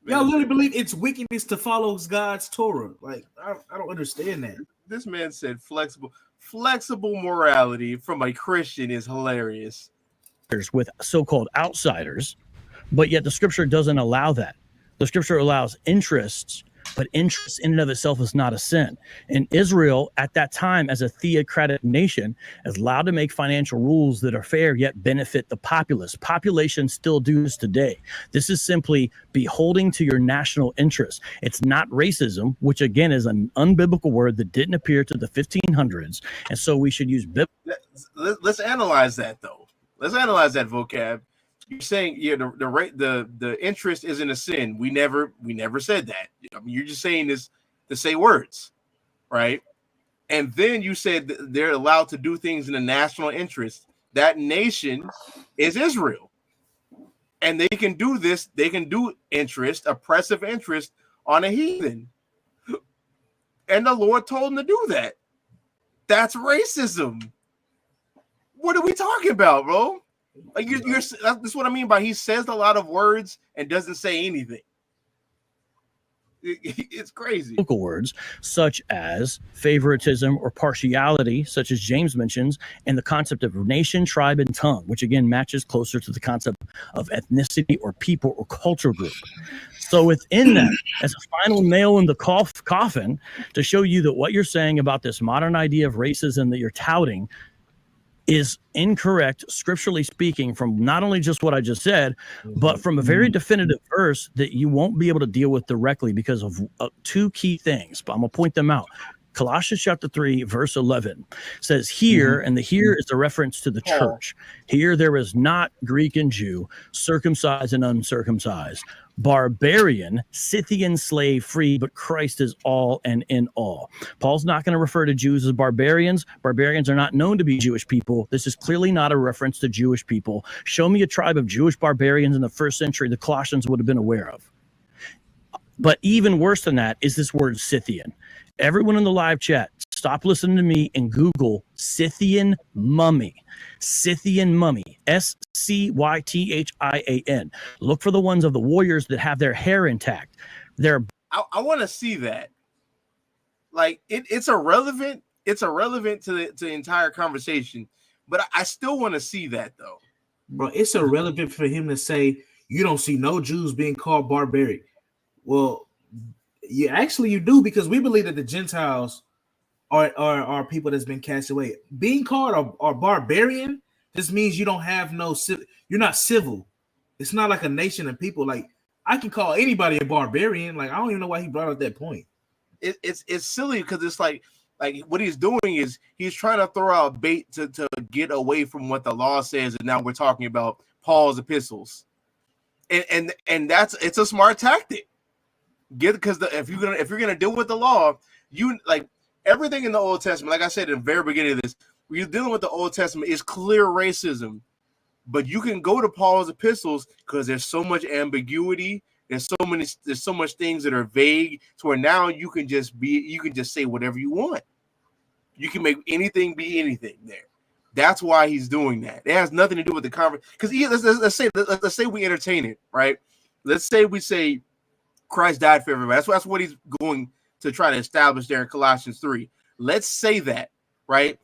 Y'all literally believe it's wickedness to follow God's Torah. Like, I don't understand that. This man said flexible morality from a Christian is hilarious. With so-called outsiders, but yet the Scripture doesn't allow that. The Scripture allows interests, but interest in and of itself is not a sin. And Israel, at that time, as a theocratic nation, is allowed to make financial rules that are fair yet benefit the populace. Populations still do this today. This is simply beholding to your national interest. It's not racism, which again is an unbiblical word that didn't appear to the 1500s. And so we should use Let's analyze that, though. Let's analyze that, vocab. You're saying the interest isn't a sin. We never said that. I mean, you're just saying this to say words, right? And then you said that they're allowed to do things in the national interest. That nation is Israel, and they can do this. They can do oppressive interest on a heathen, and the Lord told them to do that. That's racism. What are we talking about, bro? Like that's what I mean by he says a lot of words and doesn't say anything. It's crazy. Local words such as favoritism or partiality, such as James mentions, and the concept of nation, tribe, and tongue, which again matches closer to the concept of ethnicity or people or culture group. So within that, as a final nail in the coffin, to show you that what you're saying about this modern idea of racism that you're touting is incorrect, scripturally speaking, from not only just what I just said, but from a very definitive verse that you won't be able to deal with directly because of two key things. But I'm going to point them out. Colossians chapter 3, verse 11 says here, and the here is a reference to the church. Here there is not Greek and Jew, circumcised and uncircumcised, barbarian, Scythian, slave, free, but Christ is all and in all. Paul's not going to refer to Jews as barbarians. Barbarians are not known to be Jewish people. This is clearly not a reference to Jewish people. Show me a tribe of Jewish barbarians in the first century the Colossians would have been aware of. But even worse than that is this word Scythian. Everyone in the live chat, stop listening to me and Google Scythian mummy. Scythian mummy. Scythian. Look for the ones of the warriors that have their hair intact. I want to see that. Like it's irrelevant. It's irrelevant to the entire conversation. But I still want to see that though. Bro, it's irrelevant for him to say you don't see no Jews being called barbaric. Well, yeah, actually you do, because we believe that the Gentiles are people that's been cast away. Being called a barbarian just means you don't have you're not civil. It's not like a nation of people. Like I can call anybody a barbarian. Like I don't even know why he brought up that point. It's silly because it's like what he's doing is he's trying to throw out bait to get away from what the law says, and now we're talking about Paul's epistles, and it's a smart tactic. Because if you're gonna deal with the law, you like everything in the Old Testament. Like I said in the very beginning of this, when you're dealing with the Old Testament, is clear racism. But you can go to Paul's epistles because there's so much ambiguity. There's so much things that are vague to where now you can just say whatever you want. You can make anything be anything there. That's why he's doing that. It has nothing to do with the conversation. Because let's say we entertain it, right? Let's say we say Christ died for everybody. That's what he's going to try to establish there in Colossians 3. Let's say that, right?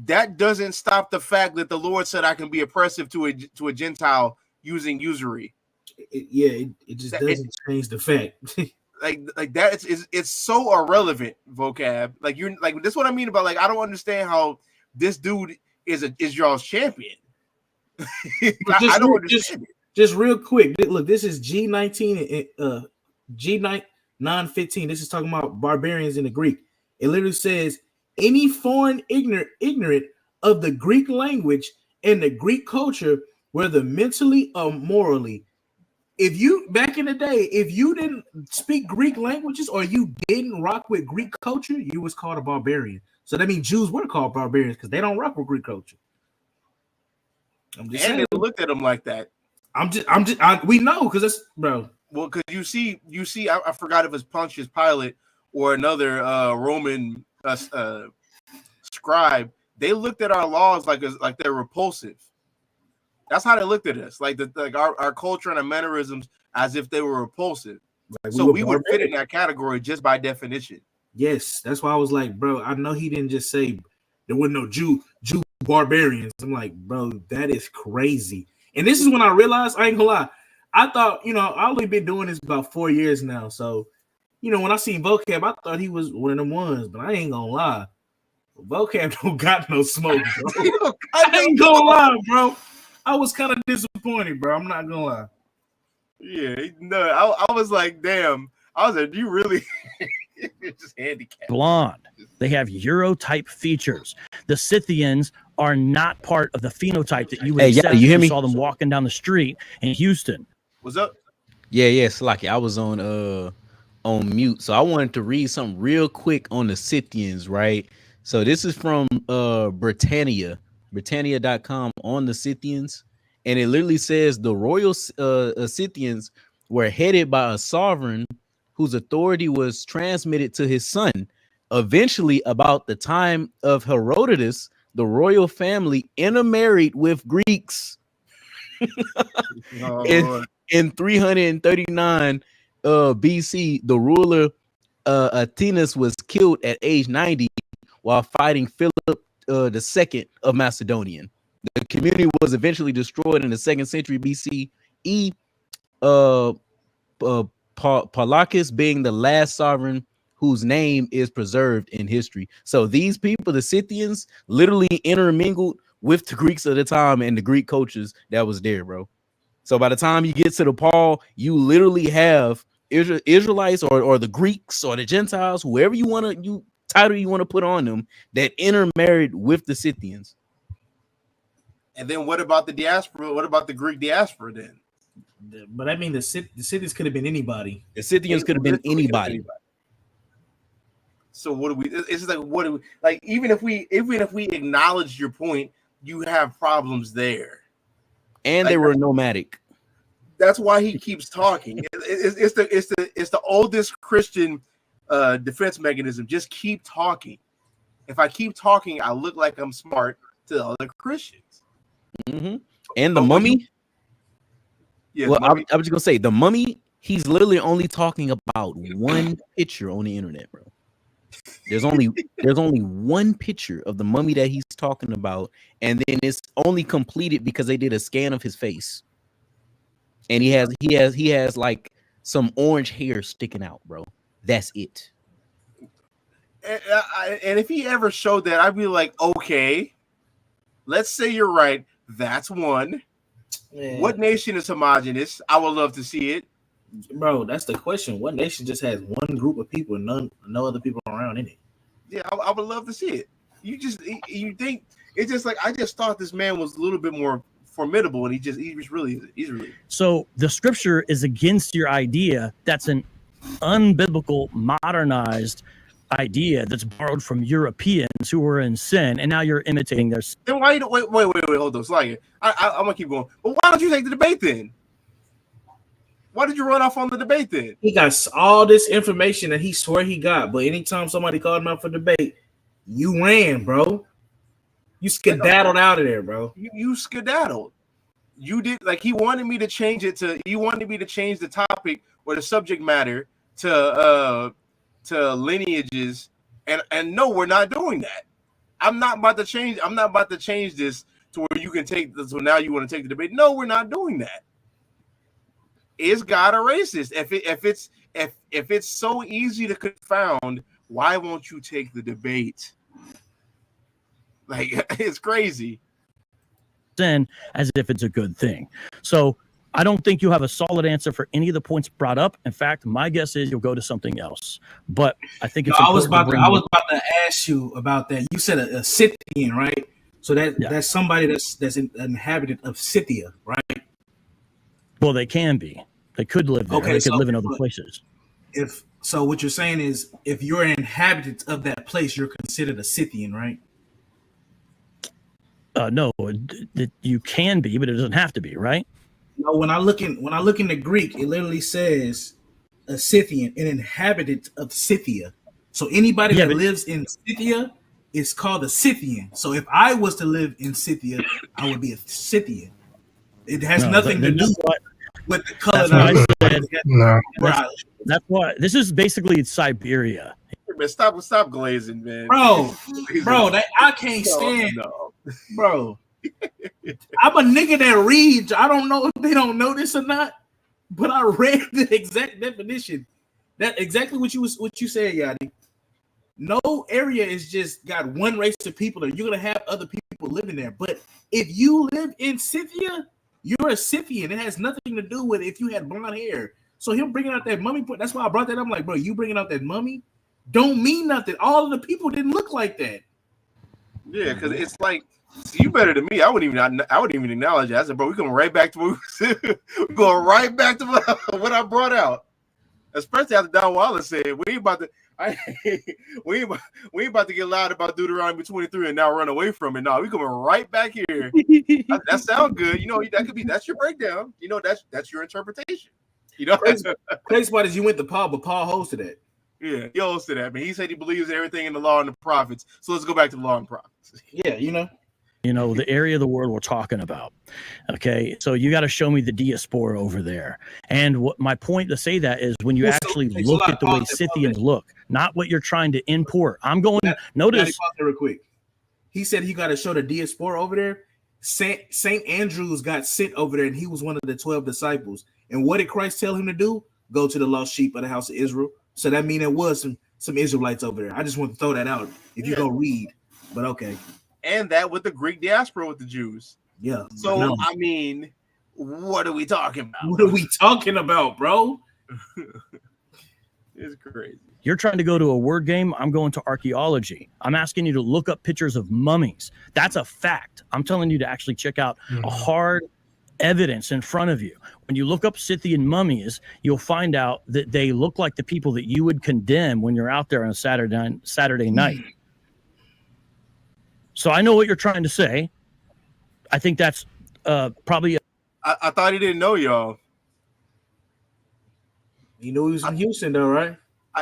that doesn't stop the fact that the Lord said I can be oppressive to a Gentile using usury. It just doesn't change the fact. like that it's so irrelevant, vocab. Like you're like that's what I mean about like I don't understand how this dude is y'all's champion. I don't understand it. Just real quick, look, this is G19 G9:15. This is talking about barbarians in the Greek. It literally says any foreign ignorant of the Greek language and the Greek culture, whether mentally or morally. If you back in the day, if you didn't speak Greek languages or you didn't rock with Greek culture, you was called a barbarian. So that means Jews were called barbarians because they don't rock with Greek culture. I'm just saying. They looked at them like that. We know because that's bro. Well, because you see, I forgot if it's Pontius Pilate or another Roman scribe. They looked at our laws like they're repulsive. That's how they looked at us, like our culture and our mannerisms, as if they were repulsive. Like so we would fit in that category just by definition. Yes, that's why I was like, bro, I know he didn't just say there were no Jew barbarians. I'm like, bro, that is crazy. And this is when I realized, I ain't gonna lie, I thought, I only been doing this about 4 years now. So, when I seen Vocab, I thought he was one of them ones, but I ain't gonna lie. Vocab don't got no smoke, bro. I ain't gonna lie, bro. I was kind of disappointed, bro. I'm not gonna lie. Yeah, no, I was like, damn. I was like, you really just handicapped. Blonde. They have Euro-type features. The Scythians are not part of the phenotype that you would accept. You hear me? Saw them walking down the street in Houston. What's up? Yeah, Slacky. I was on mute, so I wanted to read something real quick on the Scythians, right? So this is from Britannia.com on the Scythians, and it literally says the royal Scythians were headed by a sovereign whose authority was transmitted to his son. Eventually, about the time of Herodotus, the royal family intermarried with Greeks. In 339 BC, the ruler Athenas was killed at age 90 while fighting Philip II of Macedonian. The community was eventually destroyed in the 2nd century BCE. Palakis being the last sovereign whose name is preserved in history. So these people, the Scythians, literally intermingled with the Greeks of the time and the Greek cultures that was there, bro. So by the time you get to the Paul, you literally have Israelites or the Greeks or the Gentiles, whoever you want to put on them, that intermarried with the Scythians. And then what about the diaspora? What about the Greek diaspora then? But I mean, the Scythians could have been anybody. The Scythians could have been anybody. So what do we? It's just like what do we like? Even if we acknowledge your point, you have problems there. And like, they were nomadic. That's why he keeps talking. It's the oldest Christian defense mechanism. Just keep talking. If I keep talking, I look like I'm smart to the other Christians. Mm-hmm. And the mummy. Yeah. Well, I was just gonna say the mummy. He's literally only talking about one picture on the internet, bro. There's only one picture of the mummy that he's talking about, and then it's only completed because they did a scan of his face, and he has like some orange hair sticking out, bro. That's it. And if he ever showed that, I'd be like, okay, let's say you're right. That's one. Yeah. What nation is homogenous? I would love to see it. Bro, that's the question. What nation just has one group of people and no other people around in it? Yeah, I would love to see it. You think it's just like I just thought this man was a little bit more formidable, and he's really. So the scripture is against your idea. That's an unbiblical, modernized idea that's borrowed from Europeans who were in sin, and now you're imitating their sin. Then why you don't wait, hold on, Slagger. I'm gonna keep going. But why don't you take the debate then? Why did you run off on the debate then? He got all this information that he swore he got, but anytime somebody called him out for debate, you ran, bro. You skedaddled out of there, bro. You skedaddled. You did like he wanted me to change it to. You wanted me to change the topic or the subject matter to lineages, and no, we're not doing that. I'm not about to change. I'm not about to change this to where you can take. So now you want to take the debate? No, we're not doing that. Is God a racist? If it's so easy to confound, why won't you take the debate? Like, it's crazy. Then as if it's a good thing. So I don't think you have a solid answer for any of the points brought up. In fact, my guess is you'll go to something else. But I think it's. I was about to ask you about that. You said a Scythian, right? So that's somebody that's an inhabitant of Scythia, right? Well, they can be. They could live there. Okay, they could live in other places. If so, what you're saying is, if you're an inhabitant of that place, you're considered a Scythian, right? No, you can be, but it doesn't have to be, right? No, when I look in the Greek, it literally says a Scythian, an inhabitant of Scythia. So anybody that lives in Scythia is called a Scythian. So if I was to live in Scythia, I would be a Scythian. It has nothing to do with the color. That's why this is basically Siberia. Man, stop glazing, man. Bro, I can't stand. No. Bro, I'm a nigga that reads. I don't know if they don't know this or not, but I read the exact definition. That exactly what you said, Yadi. No area is just got one race of people, and you're gonna have other people living there. But if you live in Scythia, you're a Scythian. It has nothing to do with if you had blonde hair. So him bringing out that mummy point, that's why I brought that up. I'm like, bro, you bringing out that mummy don't mean nothing. All of the people didn't look like that. Yeah, because it's like, you better than me. I wouldn't even acknowledge it. I said, bro, we're going right back to we're going right back to what I brought out. Especially after Don Wallace said, we ain't about to get loud about Deuteronomy 23 and now run away from it. No, we're going right back here. That sounds good. You know, that's your breakdown. You know, that's your interpretation. You know, crazy part is you went to Paul, but Paul hosted it. Yeah, he hosted that, man. He said he believes in everything in the law and the prophets. So let's go back to the law and prophets. Yeah, you know, the area of the world we're talking about. Okay, so you got to show me the diaspora over there. And what my point to say that is when you actually look at the way Scythians look, not what you're trying to import. I'm going. Notice real quick. He said he got to show the diaspora over there. Saint Andrews got sent over there, and he was one of the 12 disciples. And what did Christ tell him to do? Go to the lost sheep of the house of Israel. So that means there was some Israelites over there. I just want to throw that out if you go read. But okay. And that with the Greek diaspora with the Jews. Yeah. So I mean, what are we talking about? What are we talking about, bro? It's crazy. You're trying to go to a word game. I'm going to archaeology. I'm asking you to look up pictures of mummies. That's a fact. I'm telling you to actually check out a hard evidence in front of you. When you look up Scythian mummies, you'll find out that they look like the people that you would condemn when you're out there on a Saturday night. So I know what you're trying to say. I think that's probably. I thought he didn't know y'all. He knew he was from Houston, though, right?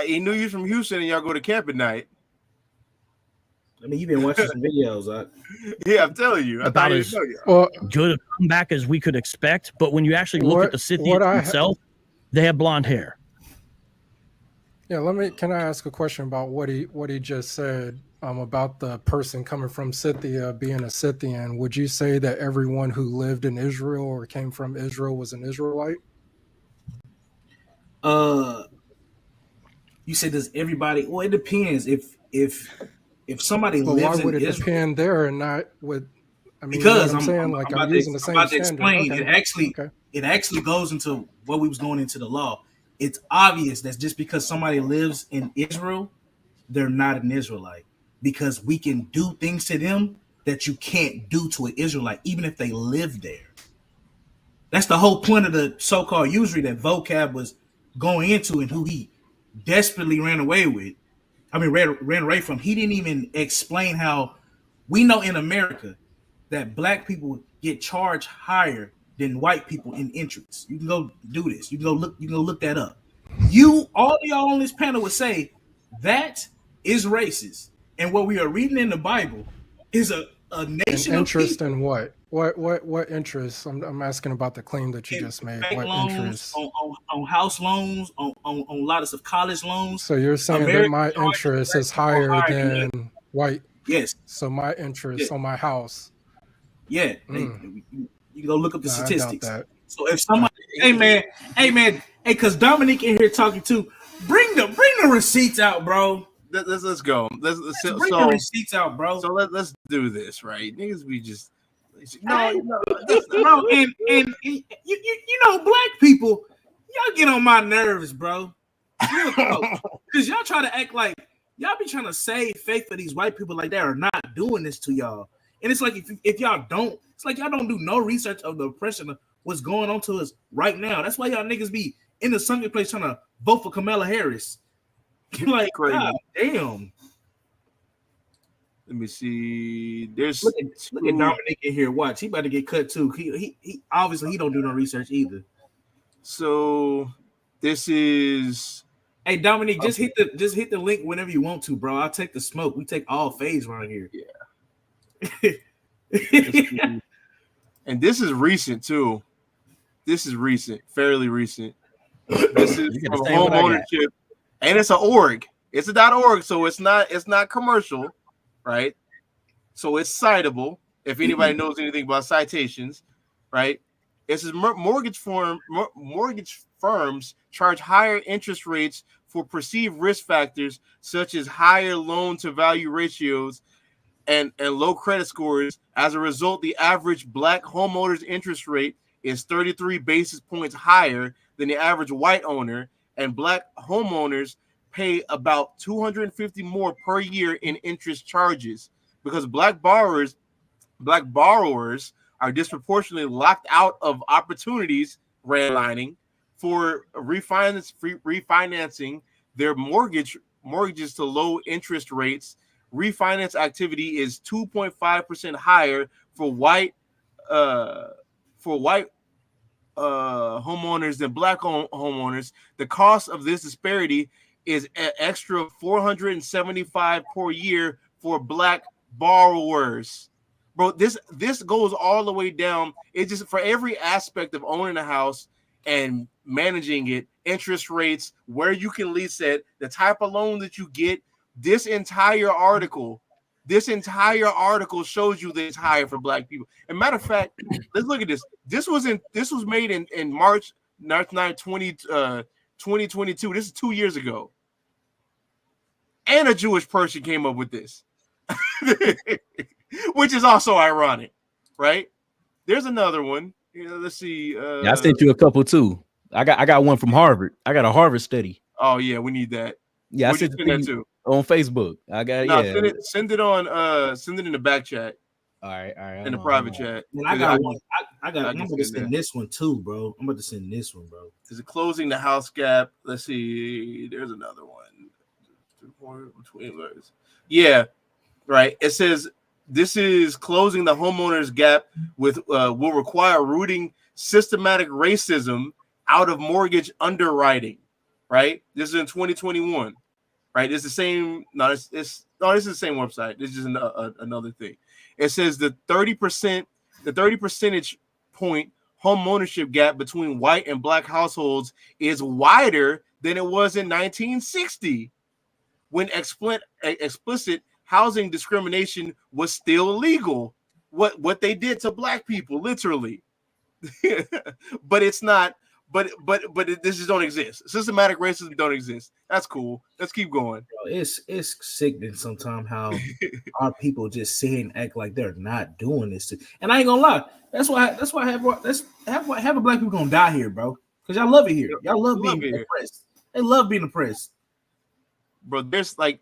He knew you was from Houston, and y'all go to camp at night. I mean, you've been watching some videos. Yeah, I'm telling you. I thought he didn't know y'all. Good a comeback as we could expect, but when you actually look at the Scythians themselves, they have blonde hair. Yeah, can I ask a question about what he just said about the person coming from Scythia being a Scythian? Would you say that everyone who lived in Israel or came from Israel was an Israelite? You said does everybody? Well, it depends. If somebody lives in Israel, why would it depend there and not with? I mean, because I'm saying, like, I'm using the same standard. Explain. Okay. It actually goes into what we was going into the law. It's obvious that just because somebody lives in Israel, they're not an Israelite, because we can do things to them that you can't do to an Israelite, even if they live there. That's the whole point of the so-called usury that Vocab was going into and who he desperately ran away from. He didn't even explain how we know in America that black people get charged higher than white people in entrance. You can go do this. You can go look that up. All of y'all on this panel would say that is racist. And what we are reading in the Bible is a nation of interest people. In what? What interest? I'm asking about the claim that you just made. What loans, interest? On house loans, on a lot of college loans. So you're saying that my interest is higher than white Yes. So my interest on my house. Yeah. You go look up the statistics. So if somebody, hey man, because Dominique in here talking too, bring the receipts out, bro. Let's go. Let's bring the receipts out, bro. So let's do this, right? Niggas be just bro, and you know, black people, y'all get on my nerves, bro. Because y'all try to act like y'all be trying to save faith for these white people like they are not doing this to y'all. And it's like if y'all don't, it's like y'all don't do no research of the oppression of what's going on to us right now. That's why y'all niggas be in the Sunday place trying to vote for Kamala Harris. Like, God damn. Let me see. There's look at Dominic in here. Watch, he about to get cut too. He obviously he don't do no research either. So this is. Hey Dominic, just hit the link whenever you want to, bro. I'll take the smoke. We take all phase around here. Yeah. And this is recent too. This is recent, fairly recent. This is from home ownership, and it's an org. It's a .org, so it's not commercial, right? So it's citable if anybody knows anything about citations, right? It says mortgage firms charge higher interest rates for perceived risk factors such as higher loan to value ratios and low credit scores. As a result, the average black homeowner's interest rate is 33 basis points higher than the average white owner, and black homeowners pay about $250 more per year in interest charges because black borrowers are disproportionately locked out of opportunities, redlining, for refinancing their mortgages to low interest rates. Refinance activity is 2.5% higher for white homeowners than black homeowners. The cost of this disparity is an extra $475 per year for black borrowers. Bro, this goes all the way down. It's just for every aspect of owning a house and managing it, interest rates, where you can lease it, the type of loan that you get. This entire article shows you that it's higher for black people. And matter of fact, let's look at this. This was made in March 9, 2022. This is 2 years ago. And a Jewish person came up with this, which is also ironic, right? There's another one. Let's see. I sent you a couple too. I got one from Harvard. I got a Harvard study. Oh yeah, we need that. Yeah, I sent that too on Facebook. I got Send it on. Send it in the back chat. All right. In the private chat. And I got one. I'm about to send this one too, bro. I'm about to send this one, bro. Is it closing the house gap? Let's see. There's another one. Yeah, right. It says this is closing the homeowners gap with will require rooting systematic racism out of mortgage underwriting. Right. This is in 2021. Right. It's the same. No, this is the same website. This is just another thing. It says the 30 percentage point home ownership gap between white and black households is wider than it was in 1960. When explicit housing discrimination was still illegal, what they did to black people, literally. But it's not. But this just don't exist. Systematic racism don't exist. That's cool. Let's keep going. It's sickening sometimes how our people just say and act like they're not doing this. And I ain't gonna lie. That's why half of black people gonna die here, bro. Because y'all love it here. Y'all love being oppressed. They love being oppressed. Bro, there's it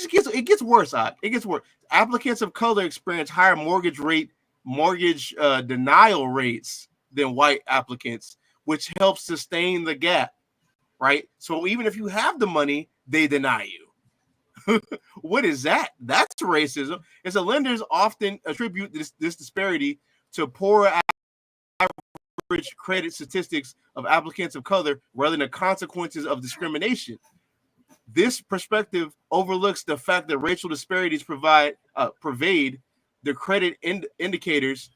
gets worse. It gets worse. Applicants of color experience higher mortgage denial rates than white applicants, which helps sustain the gap, right? So even if you have the money, they deny you. What is that? That's racism. And so lenders often attribute this disparity to poor average credit statistics of applicants of color rather than the consequences of discrimination. This perspective overlooks the fact that racial disparities pervade the credit indicators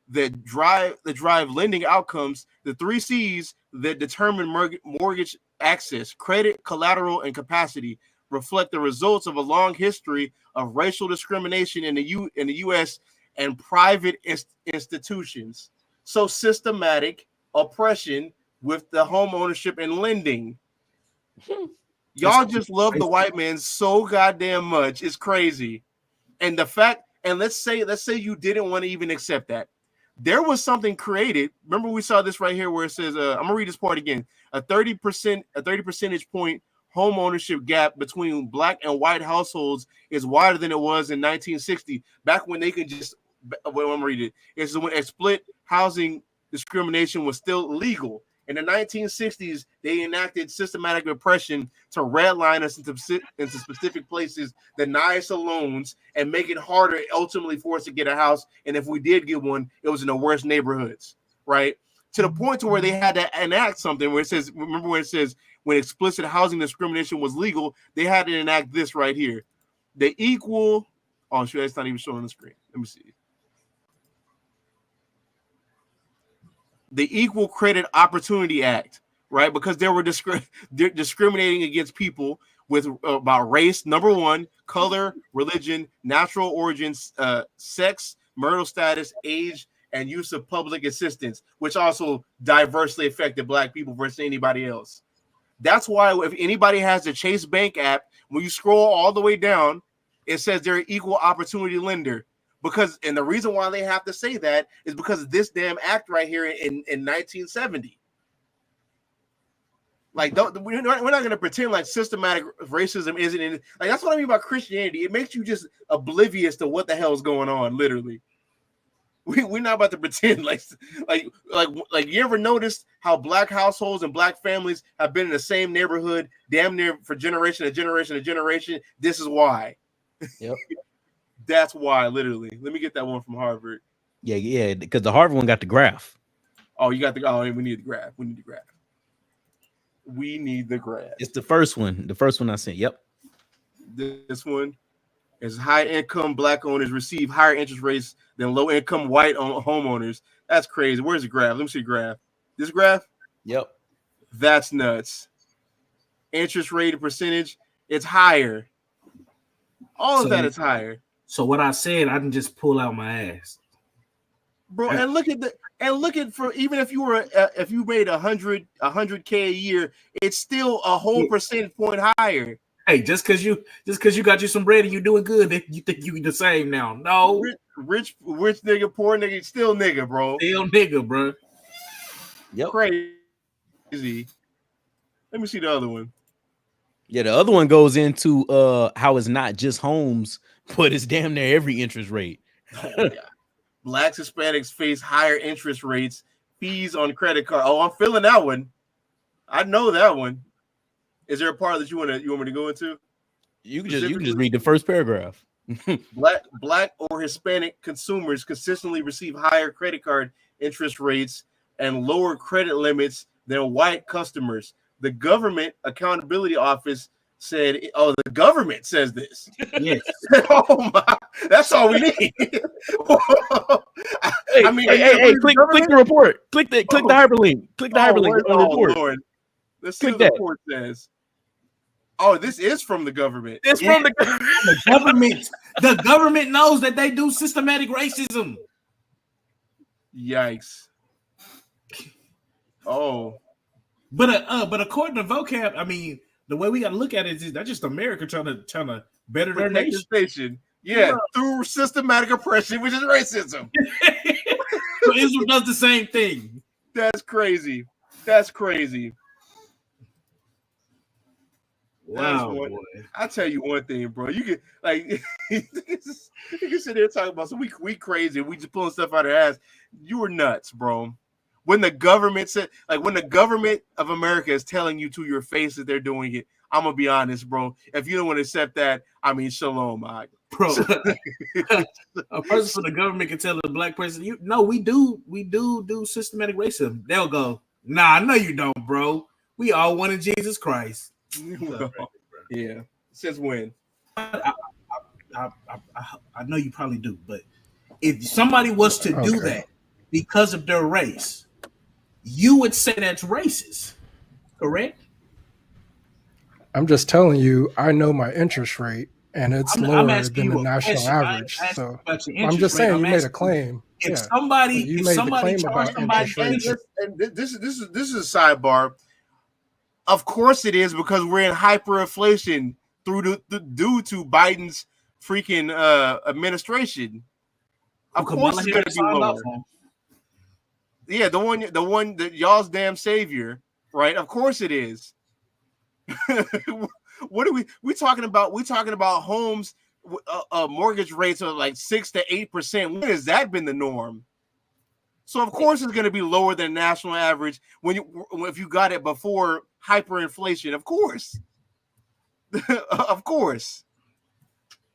that drive lending outcomes, the 3 C's that determine mortgage access: credit, collateral, and capacity. reflect the results of a long history of racial discrimination in the U.S. and private institutions. So systematic oppression with the home ownership and lending. Y'all just love the white man so goddamn much. It's crazy. And the fact, and let's say you didn't want to even accept that. There was something created. Remember, we saw this right here where it says, I'm gonna read this part again. A 30 percentage point home ownership gap between black and white households is wider than it was in 1960, back when they could just, I'm gonna read it. It's when split housing discrimination was still legal. In the 1960s, they enacted systematic repression to redline us into specific places, deny us loans, and make it harder ultimately for us to get a house. And if we did get one, it was in the worst neighborhoods, right? To the point to where they had to enact something where it says, remember when it says when explicit housing discrimination was legal, they had to enact this right here. The equal, oh, sure, it's not even showing on the screen. Let me see. The Equal Credit Opportunity Act, right? Because they were discriminating against people with about race, number one, color, religion, natural origins, sex, marital status, age, and use of public assistance, which also diversely affected black people versus anybody else. That's why if anybody has the Chase Bank app, when you scroll all the way down, it says they're an equal opportunity lender. Because, and the reason why they have to say that is because of this damn act right here in 1970. Like, we're not going to pretend like systematic racism isn't in. Like, that's what I mean by Christianity. It makes you just oblivious to what the hell is going on, literally. We're not about to pretend like you ever noticed how black households and black families have been in the same neighborhood damn near for generation to generation to generation? This is why. Yep. That's why, literally. Let me get that one from Harvard. Yeah, because the Harvard one got the graph. Oh, you got the. Oh, we need the graph. We need the graph. It's the first one. The first one I sent. Yep. This one is high-income black owners receive higher interest rates than low-income white homeowners. That's crazy. Where's the graph? Let me see the graph. This graph? Yep. That's nuts. Interest rate percentage, it's higher. All of that is higher. So what I said, I can just pull out my ass, bro. And look at for even if you were if you made 100K a year, it's still a whole percentage point higher. Hey, just because you got you some bread and you doing good, you think you the same now? No, rich nigga, poor nigga, still nigga, bro. Still nigga, bro. Yep. Crazy. Let me see the other one. Yeah, the other one goes into how it's not just homes, but it's damn near every interest rate. Blacks, Hispanics face higher interest rates, fees on credit card. Oh, I'm feeling that one. I know that one. Is there a part that you want me to go into? You can just read the first paragraph. Black or Hispanic consumers consistently receive higher credit card interest rates and lower credit limits than white customers. The Government Accountability Office said, "Oh, the government says this." Yes. Oh my, that's all we need. I mean, hey, click the report. Click the hyperlink. Click the hyperlink on the report. Lord. Let's see what the report says. Oh, this is from the government. It's from the government. The government knows that they do systematic racism. Yikes. Oh. But according to vocab, I mean, the way we got to look at it is that's just America trying to better their nation. Yeah, through systematic oppression, which is racism. So Israel does the same thing. That's crazy. That's crazy. Wow, boy. I tell you one thing, bro. You can you can sit there talking about we crazy. We just pulling stuff out of our ass. You were nuts, bro. When the government said, when the government of America is telling you to your face that they're doing it, I'm gonna be honest, bro. If you don't want to accept that, I mean, shalom, bro. A person from the government can tell a black person, we do systematic racism. They'll go, nah, I know you don't, bro. We all wanted Jesus Christ. Yeah. Since when? I know you probably do, but if somebody was to do that because of their race, you would say that's racist, correct? I'm just telling you, I know my interest rate, and it's lower than the national average. So I'm just saying, you made a claim. If somebody charged somebody, and this is a sidebar. Of course it is, because we're in hyperinflation due to Biden's freaking administration. Of course it's going to be lower. Yeah, the one that y'all's damn savior, right? Of course it is. What are we talking about? We're talking about homes, mortgage rates are like 6 to 8%. When has that been the norm? So of course it's going to be lower than national average if you got it before hyperinflation. Of course, of course.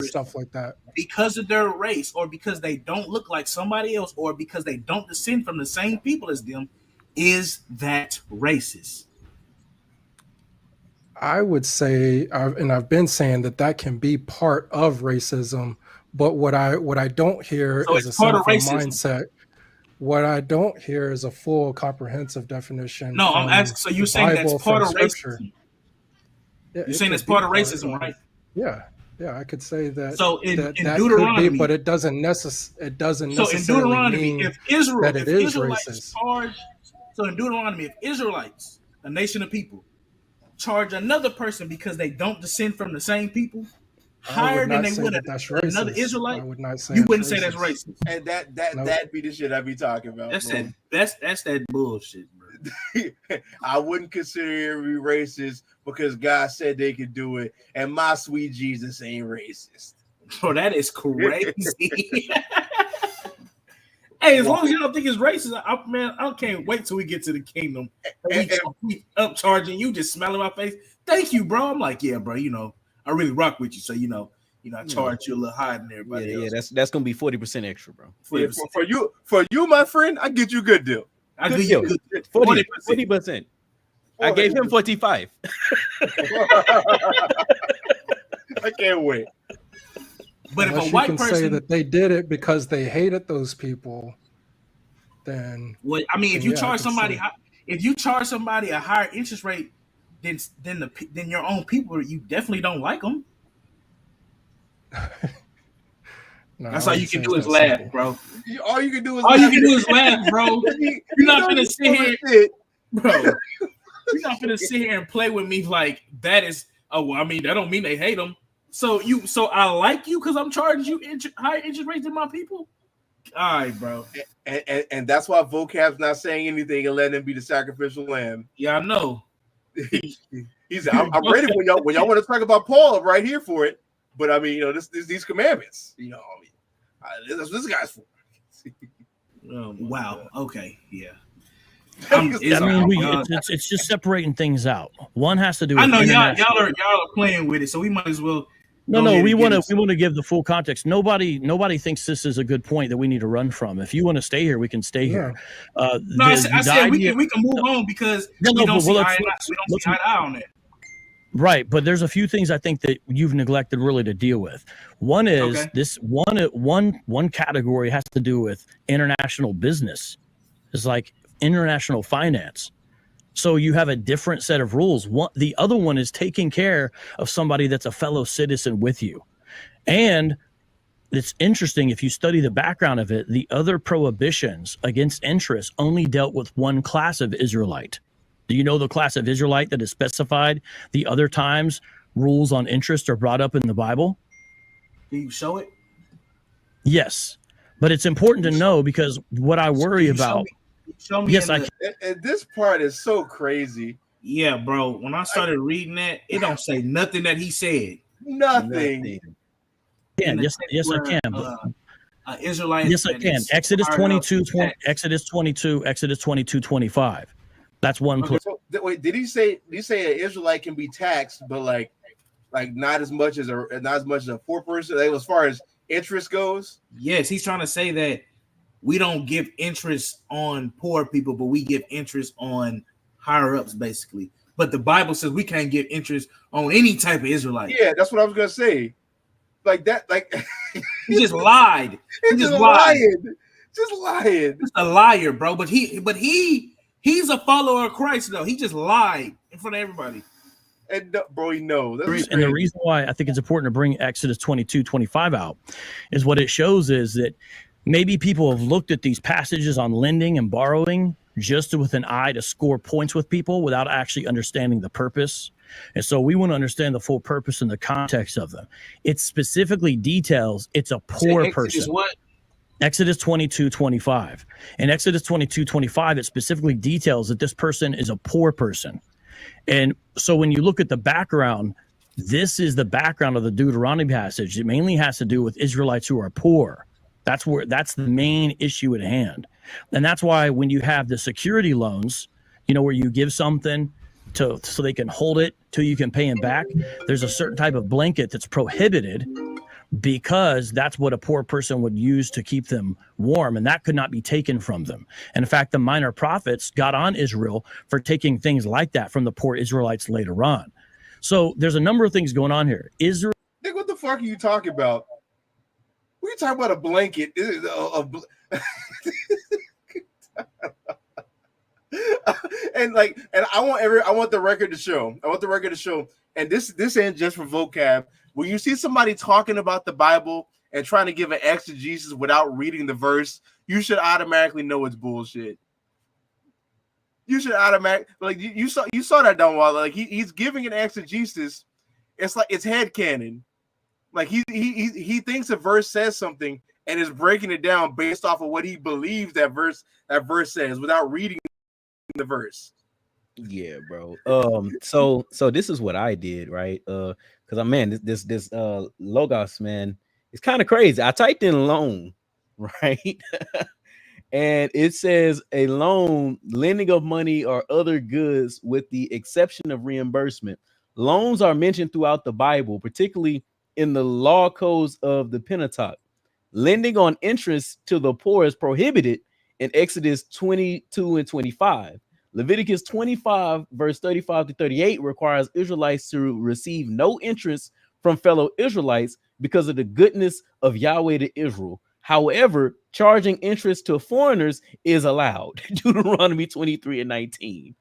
Stuff like that, because of their race, or because they don't look like somebody else, or because they don't descend from the same people as them, is that racist? I would say, and I've been saying that can be part of racism, but what I don't hear is a sinful mindset. What I don't hear is a full comprehensive definition. No, I'm asking. So you're saying that's part of racism? Yeah, you're saying that's part of racism, right? Yeah. Yeah, I could say that. So in could Deuteronomy, be, but it doesn't necessarily. So in Deuteronomy, mean if Israelites racist. So in Deuteronomy, if Israelites, a nation of people, charge another person because they don't descend from the same people higher than they would another Israelite, I would not say you wouldn't say that's racist. And that be the shit I be talking about. That's that bullshit, bro. I wouldn't consider it racist because God said they could do it, and my sweet Jesus ain't racist. Bro, that is crazy. Hey, as long as you don't think it's racist, I can't wait till we get to the kingdom. We upcharging you, just smelling my face. Thank you, bro. I'm like, yeah, bro. I really rock with you, so I charge you a little higher than everybody else. Yeah, that's gonna be 40% extra, bro. 40%. For you, my friend, I get you a good deal. I give you good 40%. I gave him 45. I can't wait. But unless if a white you can person say that they did it because they hated those people, then if you charge somebody a higher interest rate than your own people, you definitely don't like them. No, that's all you can do is laugh, bro. All you can do is laugh, bro. You're not gonna sit here, bro. You're not gonna sit here and play with me like that is. Oh, well, that don't mean they hate them. So I like you because I'm charging you higher interest rates than my people. All right, bro. And that's why Vocab's not saying anything and letting him be the sacrificial lamb. Yeah, I know. He's I'm ready when y'all want to talk about Paul. I'm right here for it. But these commandments. That's what this guy's for. Wow. Okay. Yeah. It's just separating things out. One has to do with I know y'all are playing with it, so we might as well. No, we want to give the full context. Nobody thinks this is a good point that we need to run from. If you want to stay here, we can stay here. I said we can move on because we don't see eye to eye on it. Right, but there's a few things I think that you've neglected really to deal with. One is this one category has to do with international business. It's like international finance. So you have a different set of rules. The other one is taking care of somebody that's a fellow citizen with you. And it's interesting, if you study the background of it, the other prohibitions against interest only dealt with one class of Israelite. Do you know the class of Israelite that is specified the other times rules on interest are brought up in the Bible? Do you show it? Yes. But it's important to know because what I worry about... Show me. Yes, I can. And this part is so crazy. Yeah, bro. When I started reading that, it don't say nothing that he said. Nothing. Yes, I can. Israelite. Yes, I can. Exodus 22, Exodus 22:25. That's one place. So, wait, did he say an Israelite can be taxed, but like not as much as a poor person, as far as interest goes? Yes, he's trying to say that we don't give interest on poor people, but we give interest on higher ups, basically. But the Bible says we can't give interest on any type of Israelite. Yeah, that's what I was gonna say. Like that, he just lied. He just lied. Just lying. He's a liar, bro. But he's a follower of Christ, though. He just lied in front of everybody. And bro, no. And the reason why I think it's important to bring Exodus 22:25 out is what it shows is that maybe people have looked at these passages on lending and borrowing just with an eye to score points with people without actually understanding the purpose. And so we want to understand the full purpose and the context of them. It specifically details it's a poor person. What? Exodus 22:25. In Exodus 22:25, it specifically details that this person is a poor person. And so when you look at the background, this is the background of the Deuteronomy passage. It mainly has to do with Israelites who are poor. That's the main issue at hand. And that's why when you have the security loans, where you give something so they can hold it till you can pay them back, there's a certain type of blanket that's prohibited because that's what a poor person would use to keep them warm, and that could not be taken from them. And in fact, the minor prophets got on Israel for taking things like that from the poor Israelites later on. So there's a number of things going on here. Israel. Nick, what the fuck are you talking about? We talking about a blanket. And I want the record to show. And this ain't just for vocab. When you see somebody talking about the Bible and trying to give an exegesis without reading the verse, you should automatically know it's bullshit. You should automatically you saw that down while he's giving an exegesis. It's like it's headcanon. Like he thinks a verse says something and is breaking it down based off of what he believes that verse says without reading the verse. Yeah, bro. So this is what I did, right? Because this Logos, man, it's kind of crazy. I typed in loan, right? And it says a loan, lending of money or other goods with the exception of reimbursement. Loans are mentioned throughout the Bible, particularly in the law codes of the Pentateuch. Lending on interest to the poor is prohibited in Exodus 22 and 25. Leviticus 25, verse 35 to 38 requires Israelites to receive no interest from fellow Israelites because of the goodness of Yahweh to Israel. However, charging interest to foreigners is allowed. Deuteronomy 23 and 19.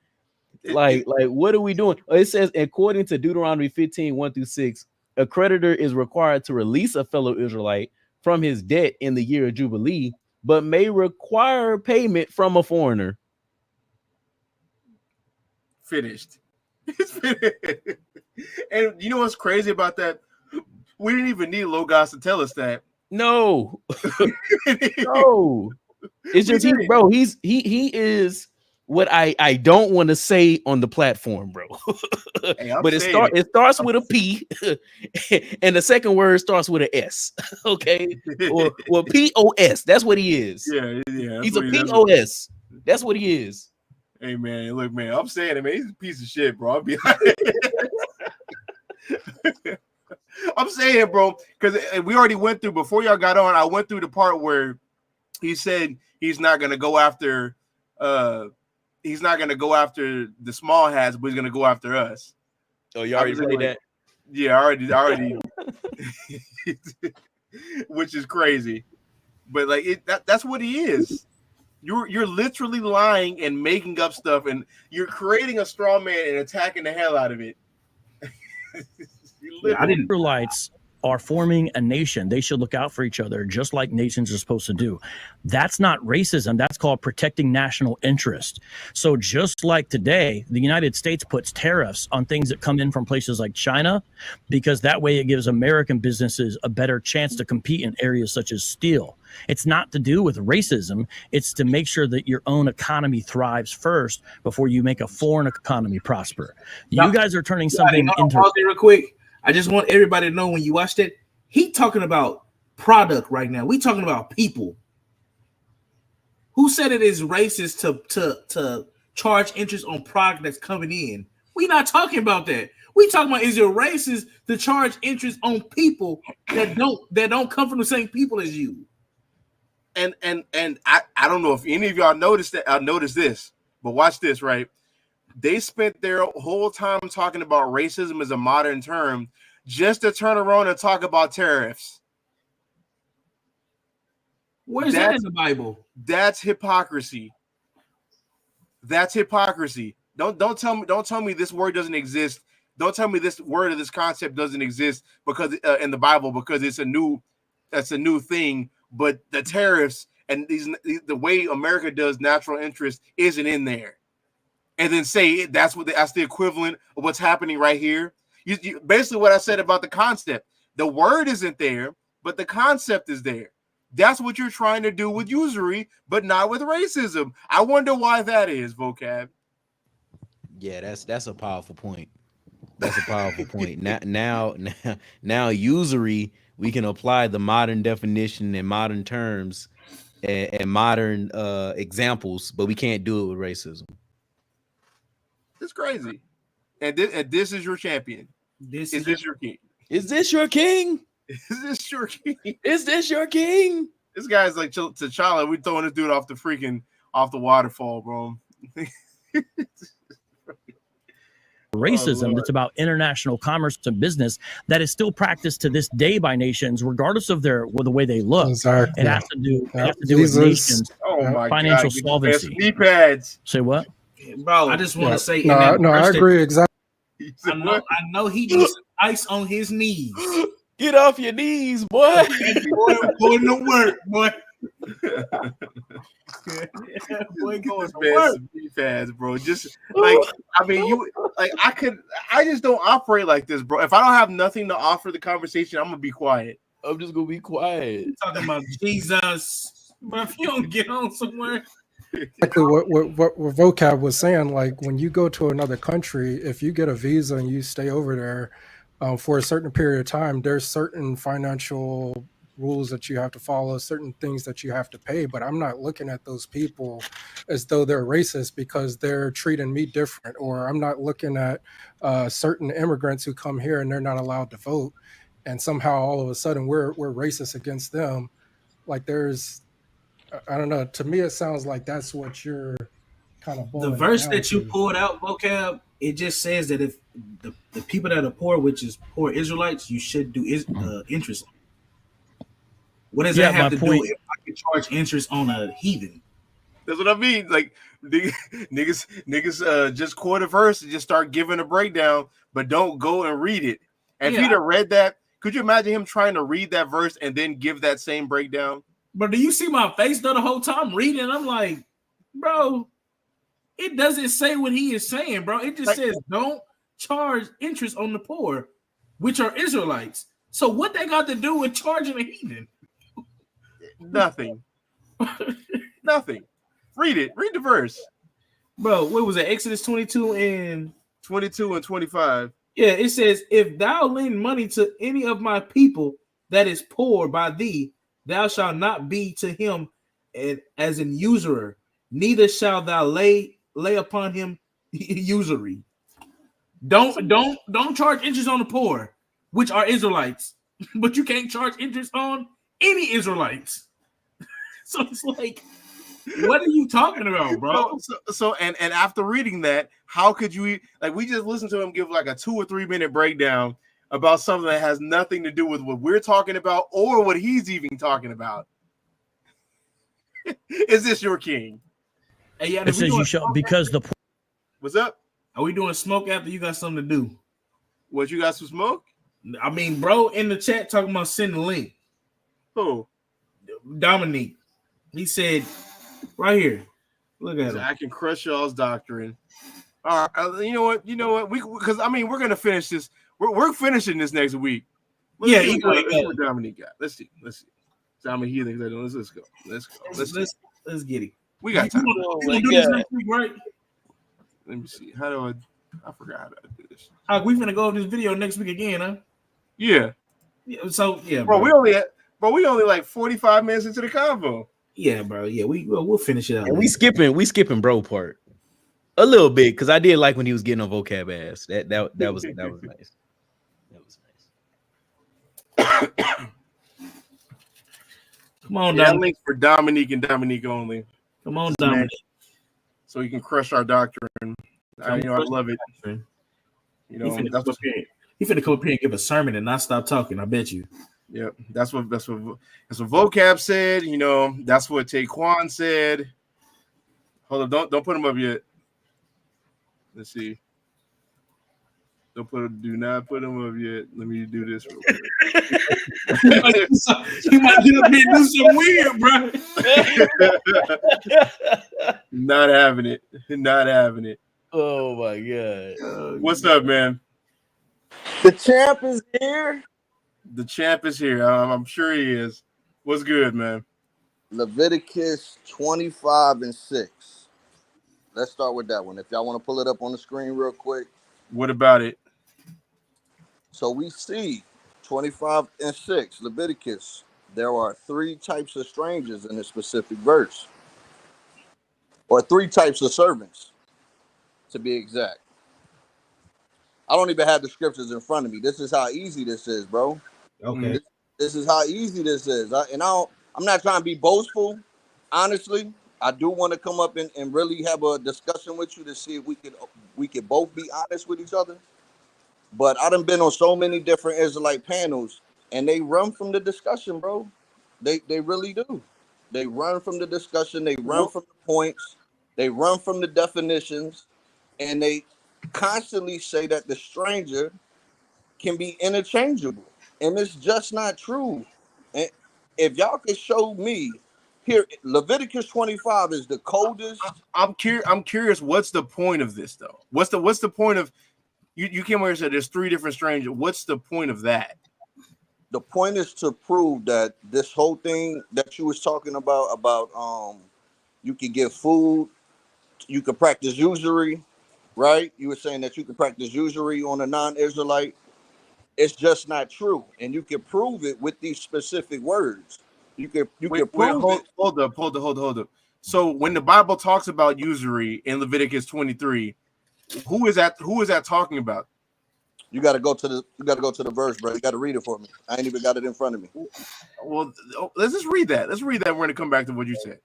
Like, what are we doing? It says, according to Deuteronomy 15, 1 through 6, a creditor is required to release a fellow Israelite from his debt in the year of Jubilee, but may require payment from a foreigner. Finished. It's finished. And you know what's crazy about that? We didn't even need Logos to tell us that. No. No. It's just he is what I don't want to say on the platform, bro. Hey, but it starts with a P and the second word starts with an S. Okay. Or POS. That's what he is. Yeah. He's a POS. That's what he is. Hey man, look, man, I'm saying it, man. He's a piece of shit, bro. I'll be I'm saying, bro, because we already went through before y'all got on. I went through the part where he said he's not gonna go after the small hats, but he's gonna go after us. Oh, you already played that? Yeah, I already which is crazy. But that's what he is. You're literally lying and making up stuff, and you're creating a straw man and attacking the hell out of it. Israelites are forming a nation. They should look out for each other, just like nations are supposed to do. That's not racism. That's called protecting national interest. So just like today, the United States puts tariffs on things that come in from places like China, because that way it gives American businesses a better chance to compete in areas such as steel. It's not to do with racism. It's to make sure that your own economy thrives first before you make a foreign economy prosper. You guys are turning something into... Pause there real quick. I just want everybody to know when you watch that, he talking about product right now. We talking about people. Who said it is racist to charge interest on product that's coming in? We not talking about that. We talking about, is it racist to charge interest on people that don't come from the same people as you? And I don't know if any of y'all noticed that. I noticed this, but watch this, right? They spent their whole time talking about racism as a modern term just to turn around and talk about tariffs. Where's that in the Bible? That's hypocrisy. That's hypocrisy. Don't tell me this word doesn't exist. Don't tell me this word or this concept doesn't exist because in the Bible because it's a new thing. But the tariffs and the way America does natural interest isn't in there, and then say that's the equivalent of what's happening right here. You basically what I said about the concept. The word isn't there, but the concept is there. That's what you're trying to do with usury, but not with racism. I wonder why that is, Vocab. Yeah, that's a powerful point. That's a powerful point. Now, usury, we can apply the modern definition in modern terms and modern examples, but we can't do it with racism. It's crazy. And this is your champion. Is this your king? Is this your king? Is this your king? Is this your king? This guy's like T'Challa. We throwing this dude off the waterfall, bro. Racism that's about international commerce and business that is still practiced to this day by nations, regardless of the way they look. Exactly. It has to do with nations' financial solvency. Knee pads. Say what? Bro, I just want to say. No, I agree exactly. I know he needs ice on his knees. Get off your knees, boy. Boy, no work, boy. Boy, going some knee pads, bro. Just like I mean, I just don't operate like this, bro. If I don't have nothing to offer the conversation, I'm gonna be quiet. I'm just gonna be quiet. You're talking about Jesus, but if you don't get on somewhere. Exactly what Vocab was saying. Like when you go to another country, if you get a visa and you stay over there for a certain period of time, there's certain financial rules that you have to follow, certain things that you have to pay. But I'm not looking at those people as though they're racist because they're treating me different, or I'm not looking at certain immigrants who come here and they're not allowed to vote, and somehow all of a sudden we're racist against them. Like there's, I don't know. To me, it sounds like that's what you're kind of. The verse that you pulled out, Vocab, it just says that if the people that are poor, which is poor Israelites, you should do interest. What does that have to do if I can charge interest on a heathen? That's what I mean. Like niggas just quote a verse and just start giving a breakdown, but don't go and read it. And if he'd have read that, could you imagine him trying to read that verse and then give that same breakdown? But do you see my face though the whole time reading? I'm like, bro, it doesn't say what he is saying, bro. It just says don't charge interest on the poor, which are Israelites. So what they got to do with charging a heathen? Nothing. Nothing. Read it. Read the verse. Bro, what was it? Exodus 22 and 25. Yeah, it says, if thou lend money to any of my people that is poor by thee, thou shalt not be to him as an usurer, neither shalt thou lay upon him usury. Don't charge interest on the poor, which are Israelites, but you can't charge interest on any Israelites. So it's like, what are you talking about, bro? So and after reading that, how could you we just listened to him give like a 2 or 3 minute breakdown about something that has nothing to do with what we're talking about or what he's even talking about. Is this your king? Hey, yeah, it says you shall because the. What's up? Are we doing smoke after you got something to do? What, you got some smoke? I mean, bro, in the chat talking about send the link. Who? Dominique. He said, right here. Look at it. I can crush y'all's doctrine. All right, you know what? Because I mean, we're gonna finish this. We're finishing this next week. Let's see what Dominique got. Let's see. Dominique, he thinks let's go. Let's get it. We got time. You do this next week, right? Let me see. How do I forgot how to do this. We're gonna go over this video next week again, huh? Yeah. So yeah, bro. We only like 45 minutes into the convo. Yeah, bro. Yeah, we'll finish it out. And we skipping bro part a little bit because I did like when he was getting on vocab ass. That was nice. That was nice. Come on, Dominique. Link for Dominique and Dominique only. Come on, Dominique. So you can crush our doctrine. I love it. You finna come up here and give a sermon and not stop talking. I bet you. Yep, that's what Vocab said. You know, that's what Taquan said. Hold up, don't put him up yet. Let's see. Do not put them up yet. Let me do this real quick. He might get up here and do some weird, bro. Not having it. Not having it. Oh my god. What's up, man? The champ is here. The champ is here. I'm sure he is. What's good, man? Leviticus 25:6. Let's start with that one. If y'all want to pull it up on the screen real quick. What about it? So we see 25:6, Leviticus. There are 3 types of strangers in a specific verse. Or 3 types of servants, to be exact. I don't even have the scriptures in front of me. This is how easy this is, bro. Okay. This is how easy this is. I'm not trying to be boastful. Honestly, I do want to come up and really have a discussion with you to see if we could both be honest with each other. But I done been on so many different Israelite panels, and they run from the discussion, bro. They really do. They run from the discussion. They run from the points. They run from the definitions, and they constantly say that the stranger can be interchangeable, and it's just not true. And if y'all could show me here, Leviticus 25 is the coldest. I'm curious. What's the point of this, though? What's the point of you came over and said there's 3 different strangers? What's the point of that? The point is to prove that this whole thing that you was talking about you could give food, you could practice usury, right? You were saying that you could practice usury on a non-Israelite. It's just not true, and you can prove it with these specific words. You can prove it. Hold up. So when the Bible talks about usury in Leviticus 23, who is that talking about? You got to go to the verse, bro. You got to read it for me. I ain't even got it in front of me. Well, let's just read that. Let's read that. We're gonna come back to what you said.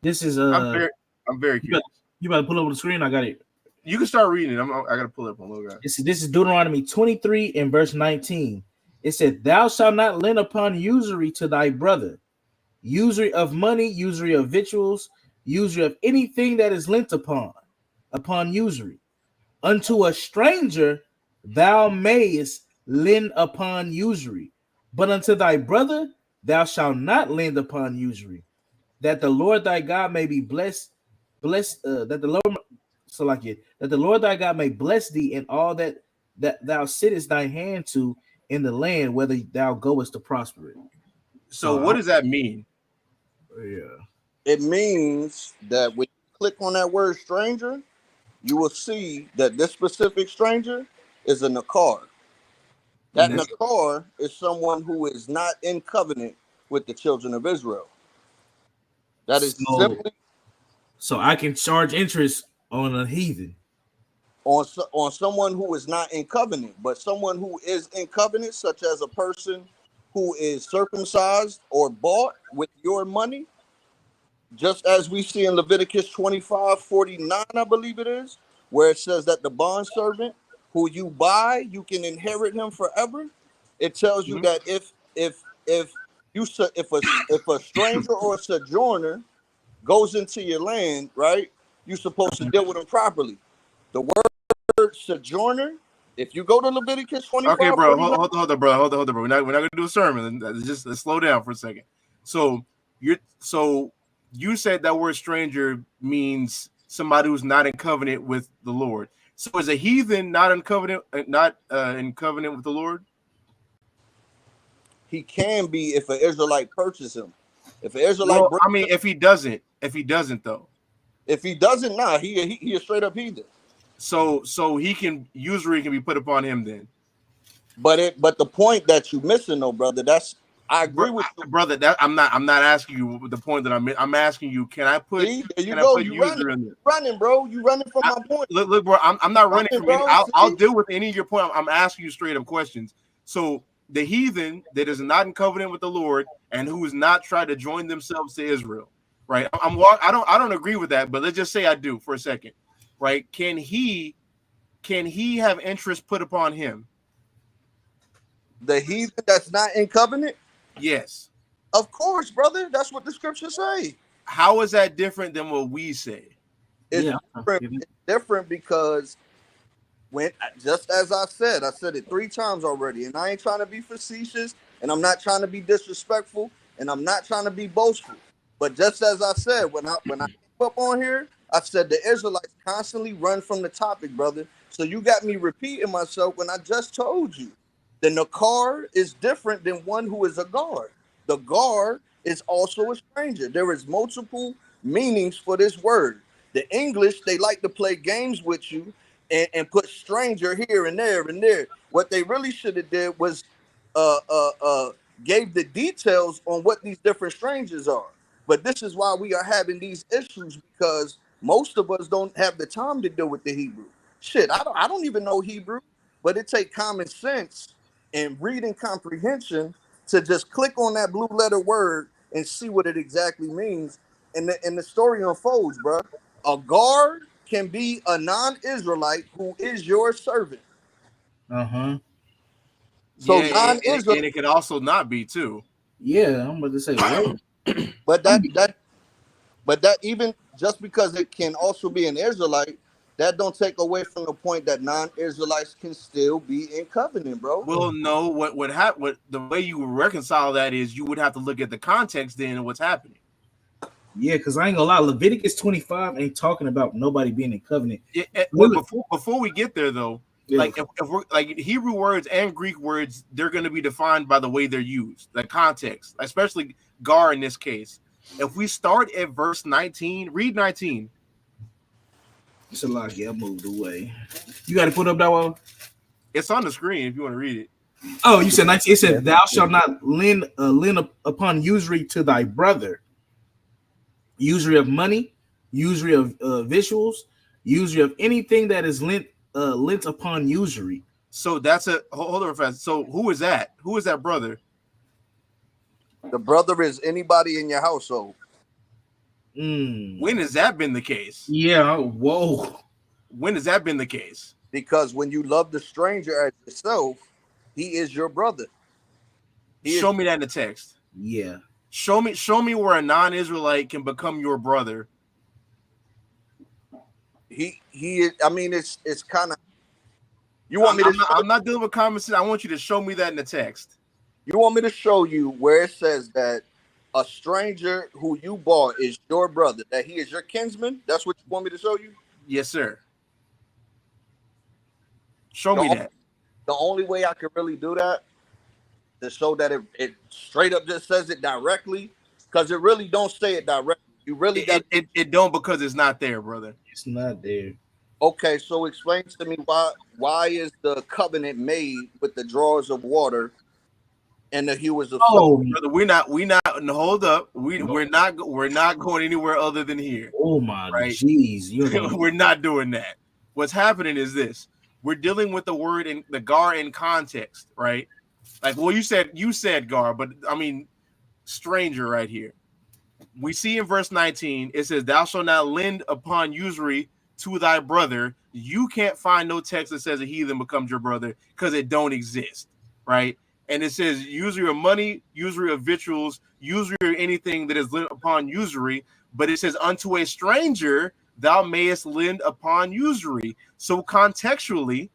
This is I'm very curious. You better pull up on the screen. I got it. You can start reading it. I gotta pull it up on little guy. This is Deuteronomy 23 and verse 19. It said, "Thou shalt not lend upon usury to thy brother, usury of money, usury of victuals, usury of anything that is lent upon usury. Unto a stranger thou mayest lend upon usury, but unto thy brother thou shalt not lend upon usury, that the Lord thy God may be blessed. That the Lord thy God may bless thee in all that thou sittest thy hand to in the land, whether thou goest to prosper it." So what does that mean? Yeah, it means that when you click on that word stranger, you will see that this specific stranger is a nakar. That nakar is someone who is not in covenant with the children of Israel. That is simply so I can charge interest on a heathen, on someone who is not in covenant, but someone who is in covenant, such as a person who is circumcised or bought with your money, just as we see in Leviticus 25:49, I believe it is, where it says that the bondservant who you buy, you can inherit him forever. It tells you that if a stranger or a sojourner goes into your land, right, you're supposed to deal with him properly. The word sojourner, if you go to Leviticus 25, okay, bro, hold on, bro. We're not gonna do a sermon. Let's slow down for a second. So you said that word stranger means somebody who's not in covenant with the Lord. So is a heathen not in covenant with the Lord? He can be if an Israelite purchases him. If an Israelite, if he doesn't, though. If he doesn't, he a straight up heathen. So usury can be put upon him then. But the point that you missing though, brother, I agree with you, brother. That I'm not asking you the point that I'm asking you. Can I put? See, there you go. You running, bro. You running from my point. Look, bro. I'm not running from any. I'll deal with any of your point. I'm asking you straight up questions. So the heathen that is not in covenant with the Lord and who is not trying to join themselves to Israel, right? I don't agree with that, but let's just say I do for a second, right? Can he have interest put upon him? The heathen that's not in covenant? Yes. Of course, brother. That's what the scriptures say. How is that different than what we say? It's different because when, just as I said it 3 times already, and I ain't trying to be facetious, and I'm not trying to be disrespectful, and I'm not trying to be boastful. But just as I said, when I came up on here, I said the Israelites constantly run from the topic, brother. So you got me repeating myself when I just told you. The Nakar is different than one who is a guard. The guard is also a stranger. There is multiple meanings for this word. The English, they like to play games with you and put stranger here and there and there. What they really should have did was uh, uh, uh, gave the details on what these different strangers are. But this is why we are having these issues, because most of us don't have the time to deal with the Hebrew. Shit, I don't even know Hebrew, but it takes common sense and reading comprehension to just click on that blue letter word and see what it exactly means. And the story unfolds, bro. A guard can be a non-Israelite who is your servant. Uh-huh. So Yeah, and non-Israel, it could also not be too. Yeah, I'm about to say what? but that even just because it can also be an Israelite, that don't take away from the point that non-Israelites can still be in covenant, bro. Well, no, what the way you would reconcile that is you would have to look at the context then and what's happening. Yeah, because I ain't gonna lie, Leviticus 25 ain't talking about nobody being in covenant. Well, before we get there though, Yeah. like if we're like Hebrew words and Greek words, they're going to be defined by the way they're used, the context, especially gar in this case. If we start at verse 19, read 19. It's a lot. Yeah, I moved away. You got to put up that one. It's on the screen if you want to read it. Oh, you said 19. It said, "Thou shalt not lend upon usury to thy brother. Usury of money, usury of visuals, usury of anything that is lent upon usury." So that's a hold on fast. So who is that? Who is that brother? The brother is anybody in your household. When has that been the case? Yeah. Whoa. When has that been the case? Because when you love the stranger as yourself, he is your brother. Show me that in the text. Yeah. Show me where a non-Israelite can become your brother. He I mean, it's kind of. You want me to? I'm not dealing with common sense. I want you to show me that in the text. You want me to show you where it says that a stranger who you bought is your brother, that he is your kinsman? That's what you want me to show you? Yes, sir. Show me that. The only way I could really do that to show that it straight up just says it directly, because it really don't say it directly. You really it don't, because it's not there, brother. It's not there. Okay, so explain to me why is the covenant made with the drawers of water and the hewers of stone? Brother, we're not hold up. We're not going anywhere other than here. Oh my jeez. We're not doing that. What's happening is this. We're dealing with the word in the gar in context, right? Like, well, you said gar, but I mean stranger right here. We see in verse 19, it says, "Thou shalt not lend upon usury to thy brother." You can't find no text that says a heathen becomes your brother, because it don't exist, right? And it says usury of money, usury of victuals, usury of anything that is lent upon usury. But it says unto a stranger thou mayest lend upon usury. So contextually,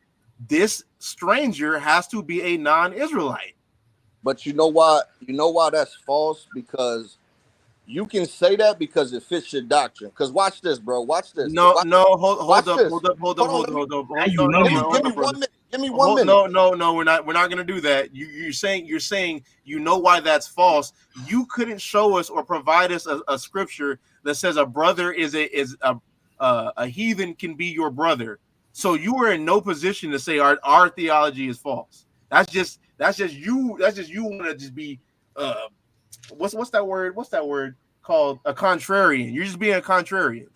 this stranger has to be a non-Israelite. But you know why that's false? Because you can say that because it fits your doctrine. Because watch this, bro. Watch this. Hold up. Give me 1 minute. No, we're not gonna do that. You're saying you know why that's false. You couldn't show us or provide us a scripture that says a brother is a heathen can be your brother. So you were in no position to say our theology is false. That's just you want to just be what's that word called? A contrarian. You're just being a contrarian.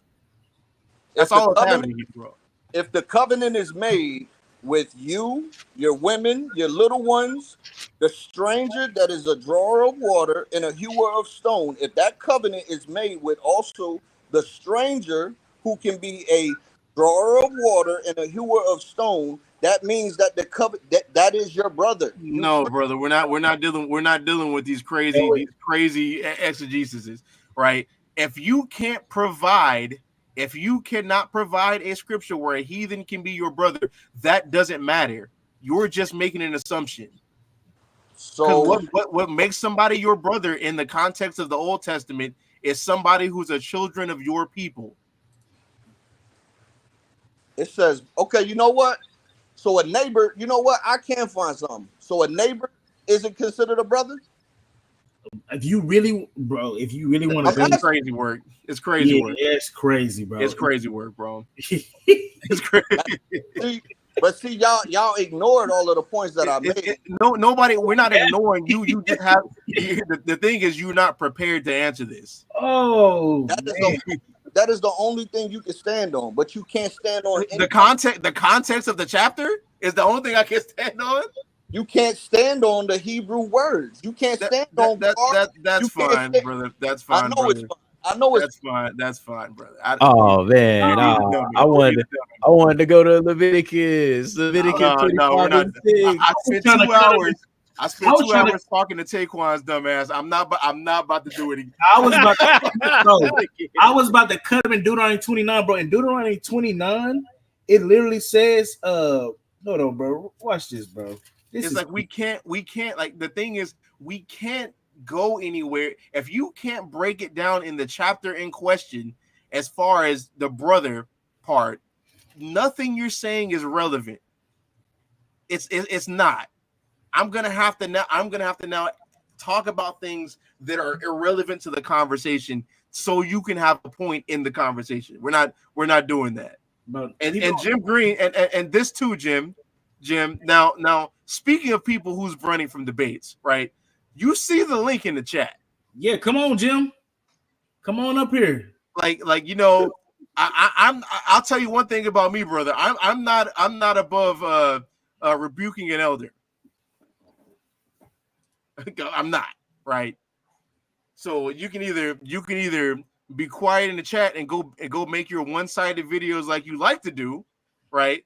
That's all that's happening here, bro. If the covenant is made with you, your women, your little ones, the stranger that is a drawer of water and a hewer of stone, if that covenant is made with also the stranger who can be a drawer of water and a hewer of stone, that means that the covenant that is your brother. No, brother, we're not dealing with these crazy exegesis, right? If you can't provide If you cannot provide a scripture where a heathen can be your brother, that doesn't matter. You're just making an assumption. So what makes somebody your brother in the context of the Old Testament is somebody who's a children of your people. it says, okay, you know what? So a neighbor, you know what? I can find something. So a neighbor isn't considered a brother? If you really want to, It's crazy work. It's crazy work. It's crazy, bro. It's crazy work, bro. It's crazy. But see, y'all ignored all of the points that I made. Nobody. We're not ignoring you. You just have the thing is you're not prepared to answer this. Oh, that is the only thing you can stand on, but you can't stand on the context. The context of the chapter is the only thing I can stand on. You can't stand on the Hebrew words. You can't stand on that's fine, brother. That's fine. I know it's fine. I know it's fine. That's fine, brother. I wanted to go to Leviticus. Leviticus 25 and 6. I spent 2 hours. I spent 2 hours talking to Taquan's dumbass. I'm not about to do it again. I was about to cut him in Deuteronomy 29, bro. In Deuteronomy 29, it literally says, hold on, bro. Watch this, bro. It's like we can't like the thing is we can't go anywhere if you can't break it down in the chapter in question as far as the brother part. Nothing you're saying is relevant. It's not. I'm gonna have to now talk about things that are irrelevant to the conversation so you can have a point in the conversation. We're not doing that. And Jim Green and this too, Jim. Now speaking of people who's running from debates, right? You see the link in the chat. Yeah, come on, Jim. Come on up here. Like you know, I'll tell you one thing about me, brother. I'm not above rebuking an elder. I'm not, right? So you can either be quiet in the chat and go make your one-sided videos like you like to do, right?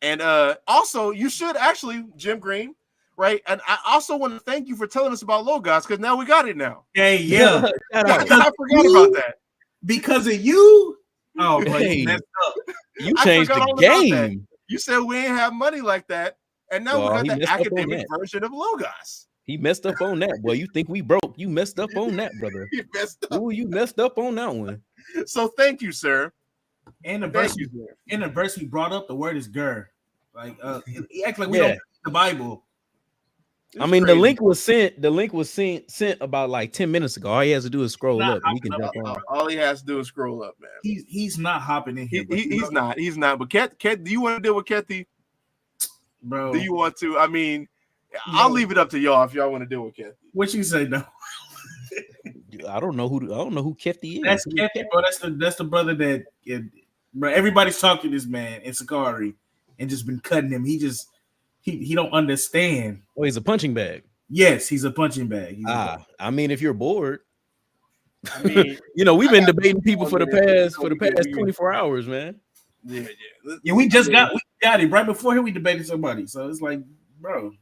And also you should actually, Jim Green, right? And I also want to thank you for telling us about Logos because now we got it now. Hey, yeah. I forgot about that. Because of you? Oh, but Hey, you messed up. You changed the game. You said we ain't have money like that. And now Well, we he got the messed up on academic that. version of Logos. He messed up on that. Boy, you think we broke. You messed up on that, brother. You messed up. Ooh, you messed up on that one. So thank you, sir. In the verse we brought up, the word is ger. Like he acts like we don't read the Bible. I mean, the link was sent. The link was sent about like 10 minutes ago. All he has to do is scroll up, and we can jump on. All he has to do is scroll up, man. He's not hopping in here. He's not. But Ket, do you want to deal with Kethy? Bro, do you want to? I mean, I'll leave it up to y'all if y'all want to deal with Kethy. What you say, no? I don't know who Kethy is. That's Kethy, bro. That's the brother that bro. Everybody's talking to this man in Sicarii and just been cutting him. He don't understand. Oh, he's a punching bag. Yes, he's a punching bag. I mean, if you're bored, I mean, we've been debating people for the past 24 hours, man. Yeah. We got it right before here. We debated somebody, so it's like, bro.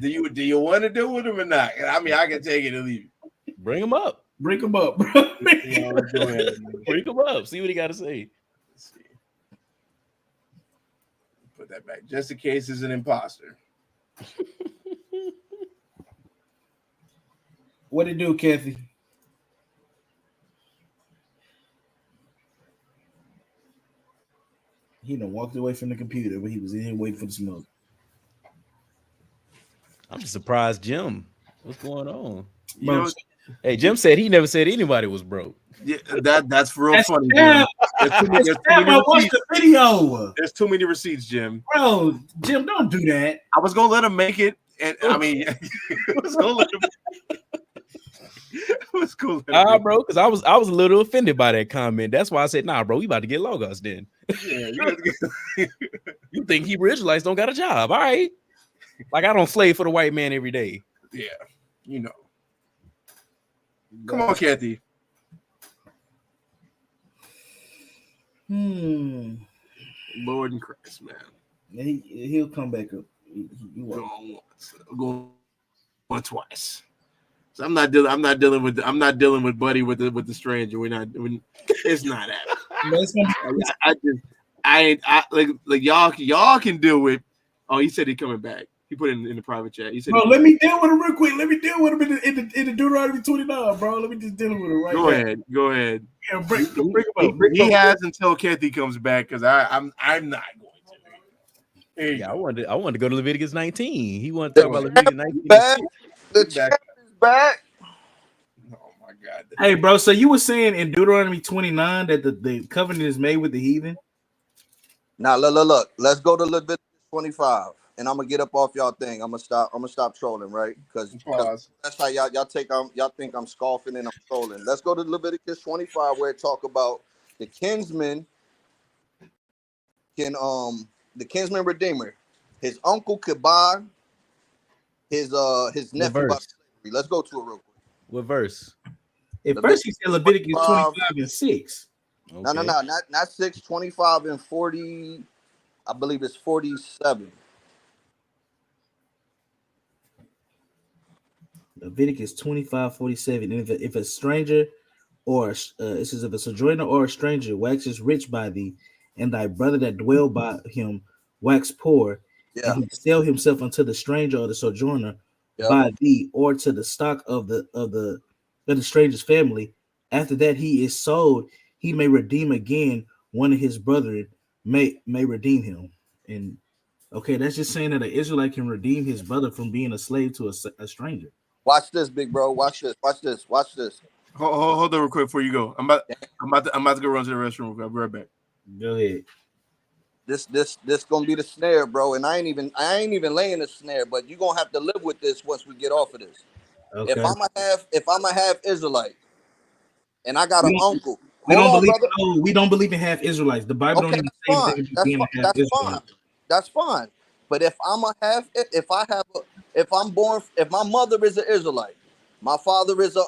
Do you want to deal with him or not? I mean, I can take it or leave it. Bring him up. Bring him up, bro. Bring him up. See what he got to say. Let's see. Put that back just in case he's an imposter. What it do, Kathy? He done walked away from the computer, but he was in here waiting for the smoke. I'm just surprised, Jim. What's going on? Hey, Jim said he never said anybody was broke. Yeah, that's real funny. I watched the video. There's too many receipts, Jim. Bro, Jim, don't do that. I was gonna let him make it, and I mean, I was gonna let him. was cool. Bro, because I was a little offended by that comment. That's why I said, nah, bro, we about to get Logos then. Yeah, you think Hebrew Israelites don't got a job? All right. Like I don't slave for the white man every day. Yeah, Come on, Kathy. Lord and Christ, man. He'll come back up. Go twice. So I'm not dealing with Buddy with the stranger. It's not happening. I like y'all can deal with. Oh, he said he's coming back. He put it in the private chat. He said, bro, let me deal with him real quick. Let me deal with him in the Deuteronomy 29, bro. Let me just deal with him right now. Go ahead. Yeah, bring him up. He has until Kathy comes back because I'm not going to. Yeah, I wanted to go to Leviticus 19. He wanted to talk about Leviticus 19. The chat is back. Oh my God. Hey, bro. So you were saying in Deuteronomy 29 that the covenant is made with the heathen? Now look. Let's go to Leviticus 25, and I'm gonna get up off y'all thing. I'm gonna stop trolling, right? Because that's how y'all think I'm scoffing and I'm trolling. Let's go to Leviticus 25 where it talk about the kinsman the kinsman redeemer. His uncle could buy his nephew by slavery. Let's go to it real quick. What verse? At first he said Leviticus 25 and 6. Okay. No, not 6, 25 and 40. I believe it's 47. Leviticus 25, 47. And if a stranger or it says if a sojourner or a stranger waxes rich by thee, and thy brother that dwell by him wax poor, and he sell himself unto the stranger or the sojourner by thee, or to the stock of the stranger's family, after that he is sold, he may redeem again one of his brethren may redeem him. And okay, that's just saying that an Israelite can redeem his brother from being a slave to a stranger. Watch this, big bro. Watch this. Hold on real quick before you go. I'm about to go run to the restroom. I'll be right back. Go ahead. This gonna be the snare, bro. And I ain't even laying the snare, but you're gonna have to live with this once we get off of this. Okay. If I'm a half Israelite and I got an uncle. We don't believe in half Israelites. The Bible don't even say anything about being a half Israelite. That's fine. But if I'm a half, if my mother is an Israelite, my father is a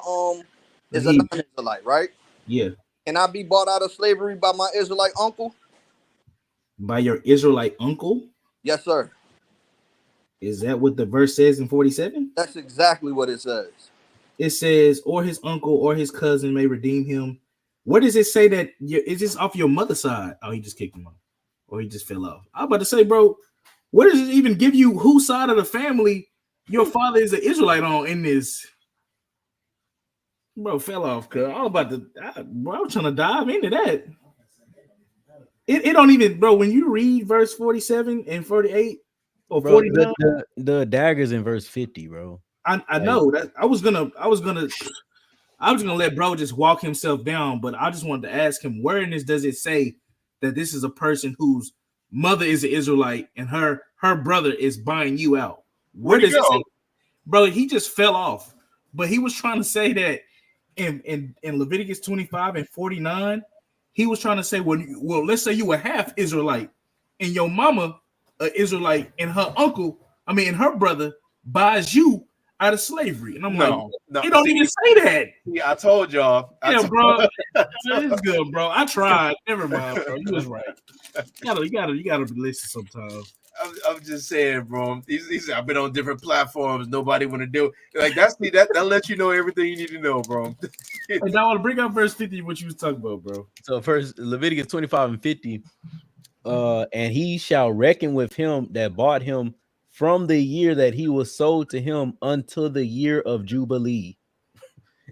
non-Israelite, right? Yeah. Can I be bought out of slavery by my Israelite uncle? By your Israelite uncle? Yes, sir. Is that what the verse says in 47? That's exactly what it says. It says, or his uncle or his cousin may redeem him. Where does it say that? Is this off your mother's side? Oh, he just kicked him off. Or he just fell off. I'm about to say, bro, where does it even give you whose side of the family your father is an Israelite on in this? Bro, fell off, cuz. I was trying to dive into that. It don't even, bro, when you read verse 47 and 48 or 49. The daggers in verse 50, bro. I know that I was gonna let bro just walk himself down, but I just wanted to ask him, where in this does it say that this is a person whose mother is an Israelite and her brother is buying you out? Where does it say? Bro, he just fell off. But he was trying to say that in Leviticus 25 and 49, he was trying to say, well, let's say you a half Israelite and your mama an Israelite and her brother buys you out of slavery. And I'm he don't even say that. Yeah, I told y'all. Bro. It's good, bro. I tried. Never mind, bro. You was right. You gotta listen sometimes. I'm just saying, bro. I've been on different platforms. Nobody want to do like that lets you know everything you need to know, bro. And I want to bring up verse 50, what you was talking about, bro. So first Leviticus 25 and 50. And he shall reckon with him that bought him from the year that he was sold to him until the year of Jubilee.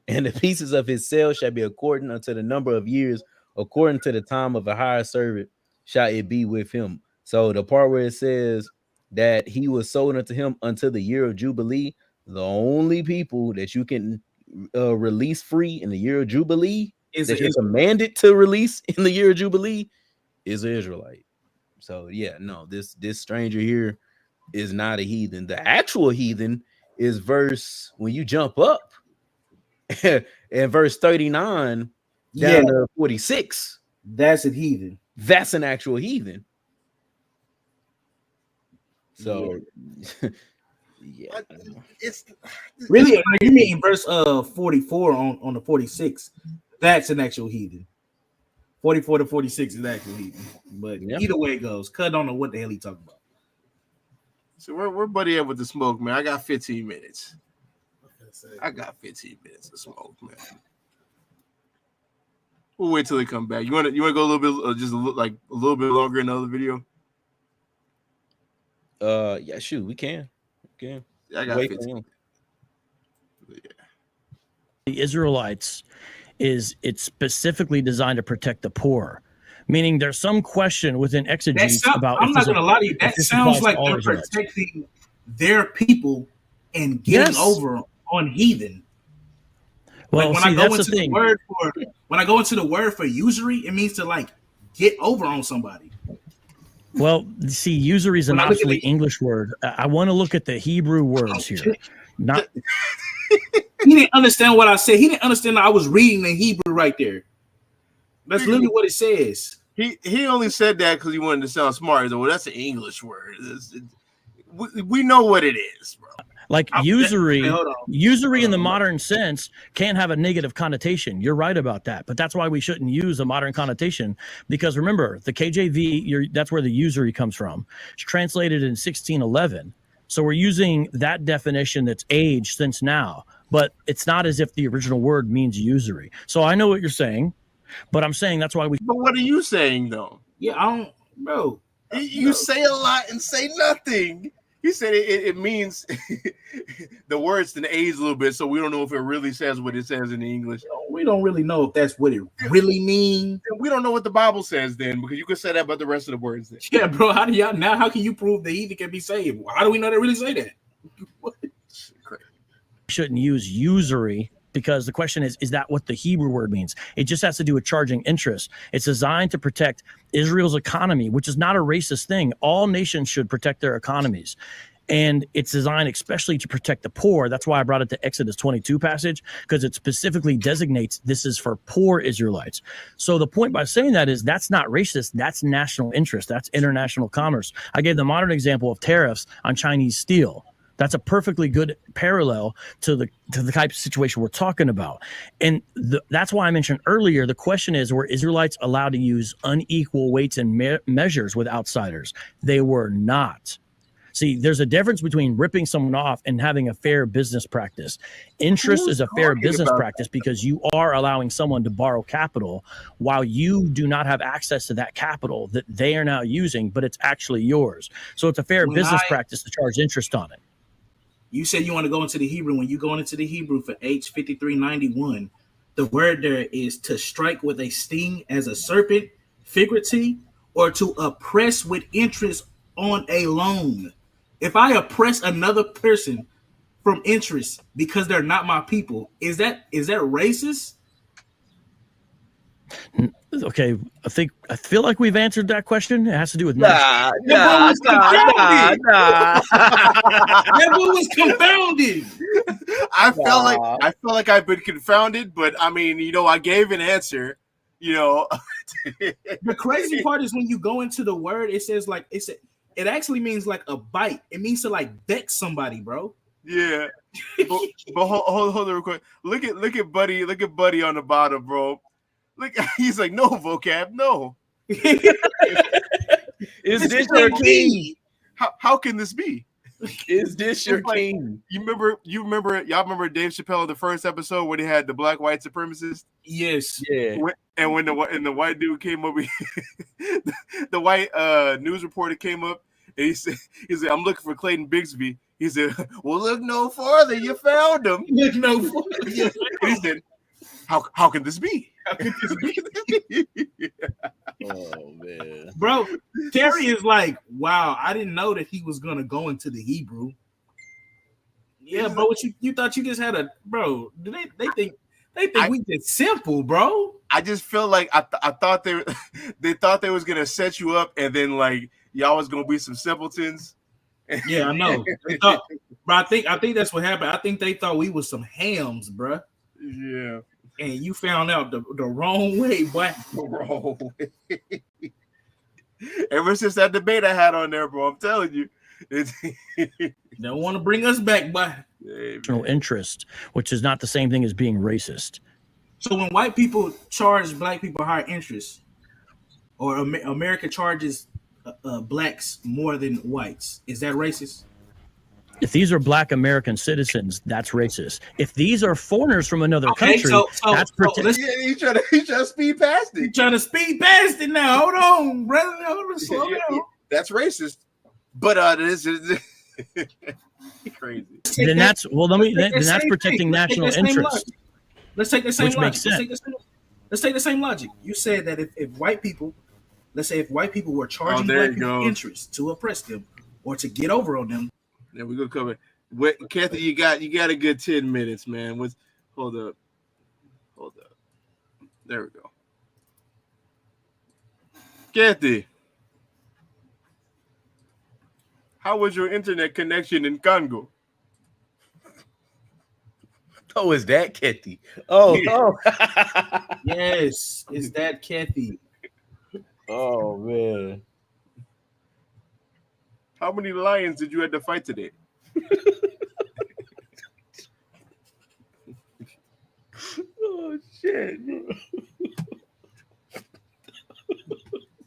And the pieces of his sale shall be according unto the number of years, according to the time of a hired servant shall it be with him. So the part where it says that he was sold unto him until the year of Jubilee, the only people that you can release free in the year of Jubilee that you're commanded to release in the year of Jubilee is an Israelite. So yeah, no, this stranger here is not a heathen. The actual heathen is when you jump up in verse 39 down to 46. That's a heathen. That's an actual heathen. So yeah. It's really, you mean verse 44 on the 46. That's an actual heathen. 44 to 46 is actual heathen. But either way it goes, Cud don't know what the hell he talking about. So we're buddy up with the smoke, man. I got 15 minutes. I got 15 minutes of smoke, man. We'll wait till they come back. You want to go a little bit, just a little bit longer in another video? Yeah, shoot, we can. Yeah, I got 15. Yeah. The Israelites it's specifically designed to protect the poor, meaning there's some question within exegetes about. I'm not going to lie to you. That sounds like they're protecting their people and getting over on heathen. Well, like when I go into the word for usury, it means to like get over on somebody. Well, see, usury is an obsolete English word. I want to look at the Hebrew words here. Not. He didn't understand what I said. He didn't understand that I was reading the Hebrew right there. That's literally what it says. He only said that because he wanted to sound smart. He said, well, that's an English word. We know what it is, bro. Like usury in the modern sense can't have a negative connotation. You're right about that, but that's why we shouldn't use a modern connotation, because remember the KJV, that's where the usury comes from. It's translated in 1611. So we're using that definition that's aged since now, but it's not as if the original word means usury. So I know what you're saying, but I'm saying that's why we. But what are you saying though? Yeah, I don't, bro. You say a lot and say nothing. He said it means the words can age a little bit, so we don't know if it really says what it says in the English. We don't really know if that's what it really means. We don't know what the Bible says then, because you could say that about the rest of the words then. Yeah, bro. How can you prove that heathen can be saved? How do we know they really say that? We shouldn't use usury, because the question is that what the Hebrew word means? It just has to do with charging interest. It's designed to protect Israel's economy, which is not a racist thing. All nations should protect their economies. And it's designed especially to protect the poor. That's why I brought it to Exodus 22 passage, because it specifically designates this is for poor Israelites. So the point by saying that is that's not racist. That's national interest. That's international commerce. I gave the modern example of tariffs on Chinese steel. That's a perfectly good parallel to the type of situation we're talking about. And that's why I mentioned earlier, the question is, were Israelites allowed to use unequal weights and measures with outsiders? They were not. See, there's a difference between ripping someone off and having a fair business practice. Interest is a fair business practice because you are allowing someone to borrow capital while you do not have access to that capital that they are now using, but it's actually yours. So it's a fair business practice to charge interest on it. You said you want to go into the Hebrew. When you go into the Hebrew for H5391, the word there is to strike with a sting as a serpent, figurative, or to oppress with interest on a loan. If I oppress another person from interest because they're not my people, is that racist? Okay, I feel like we've answered that question. It has to do with nah. That one was confounded. I felt like I've been confounded, but I mean, I gave an answer. The crazy part is when you go into the word, it says it actually means like a bite. It means to like vex somebody, bro. Yeah, but hold on real quick. Look at Buddy on the bottom, bro. Look, he's like, no, Vocab, no. Is this your king? How can this be? Is this your king? Y'all remember Dave Chappelle, the first episode where they had the black white supremacists? Yes. Yeah. When the white dude came up, the white news reporter came up and he said, I'm looking for Clayton Bigsby. He said, well, look no farther, you found him. Look no farther. And he said, how can this be? Oh man, bro, Terry is like, wow, I didn't know that he was gonna go into the Hebrew. Yeah, bro, what you thought you just had a bro? Do they think we just simple, bro? I just feel like I thought they thought they was gonna set you up, and then like y'all was gonna be some simpletons. Yeah, I know. They thought, bro, I think that's what happened. I think they thought we was some hams, bro. Yeah. And you found out the wrong way, boy. The wrong way. Ever since that debate I had on there, bro, I'm telling you. They don't want to bring us back, boy. National interest, which is not the same thing as being racist. So when white people charge black people higher interest, or America charges blacks more than whites, is that racist? If these are Black American citizens, that's racist. If these are foreigners from another country, that's he's trying to speed past it. He's trying to speed past it now. Hold on, brother. Hold on, slow down. That's racist. But this is crazy. Then that's protecting national interest. Let's take the same Which makes logic. sense. Let's take the same logic. You said that if white people, let's say if white people were charging there Black you people go. interest to oppress them or to get over on them. There we go. Cover. Kathy, you got a good 10 minutes, man. Hold up. There we go. Kathy, how was your internet connection in Congo? Oh, is that Kathy? Oh, Yeah. oh. Yes, is that Kathy? Oh man. How many lions did you have to fight today? Oh shit.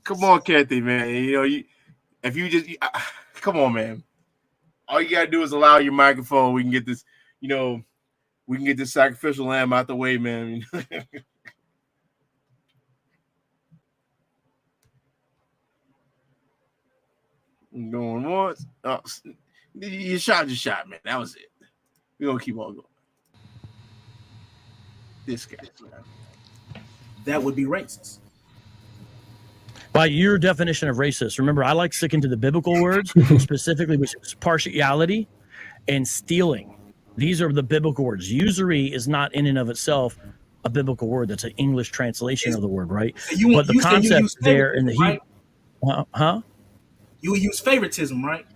Come on, Kathy, man. Come on, man. All you gotta do is allow your microphone. We can get this, we can get this sacrificial lamb out the way, man. Going once. Oh, you shot your shot, man. That was it. We're gonna keep on going. This guy. That would be racist. By your definition of racist, remember, I like sticking to the biblical words, specifically, which is partiality and stealing. These are the biblical words. Usury is not in and of itself a biblical word. That's an English translation of the word, right? But the concept there in the right? You would use favoritism, right?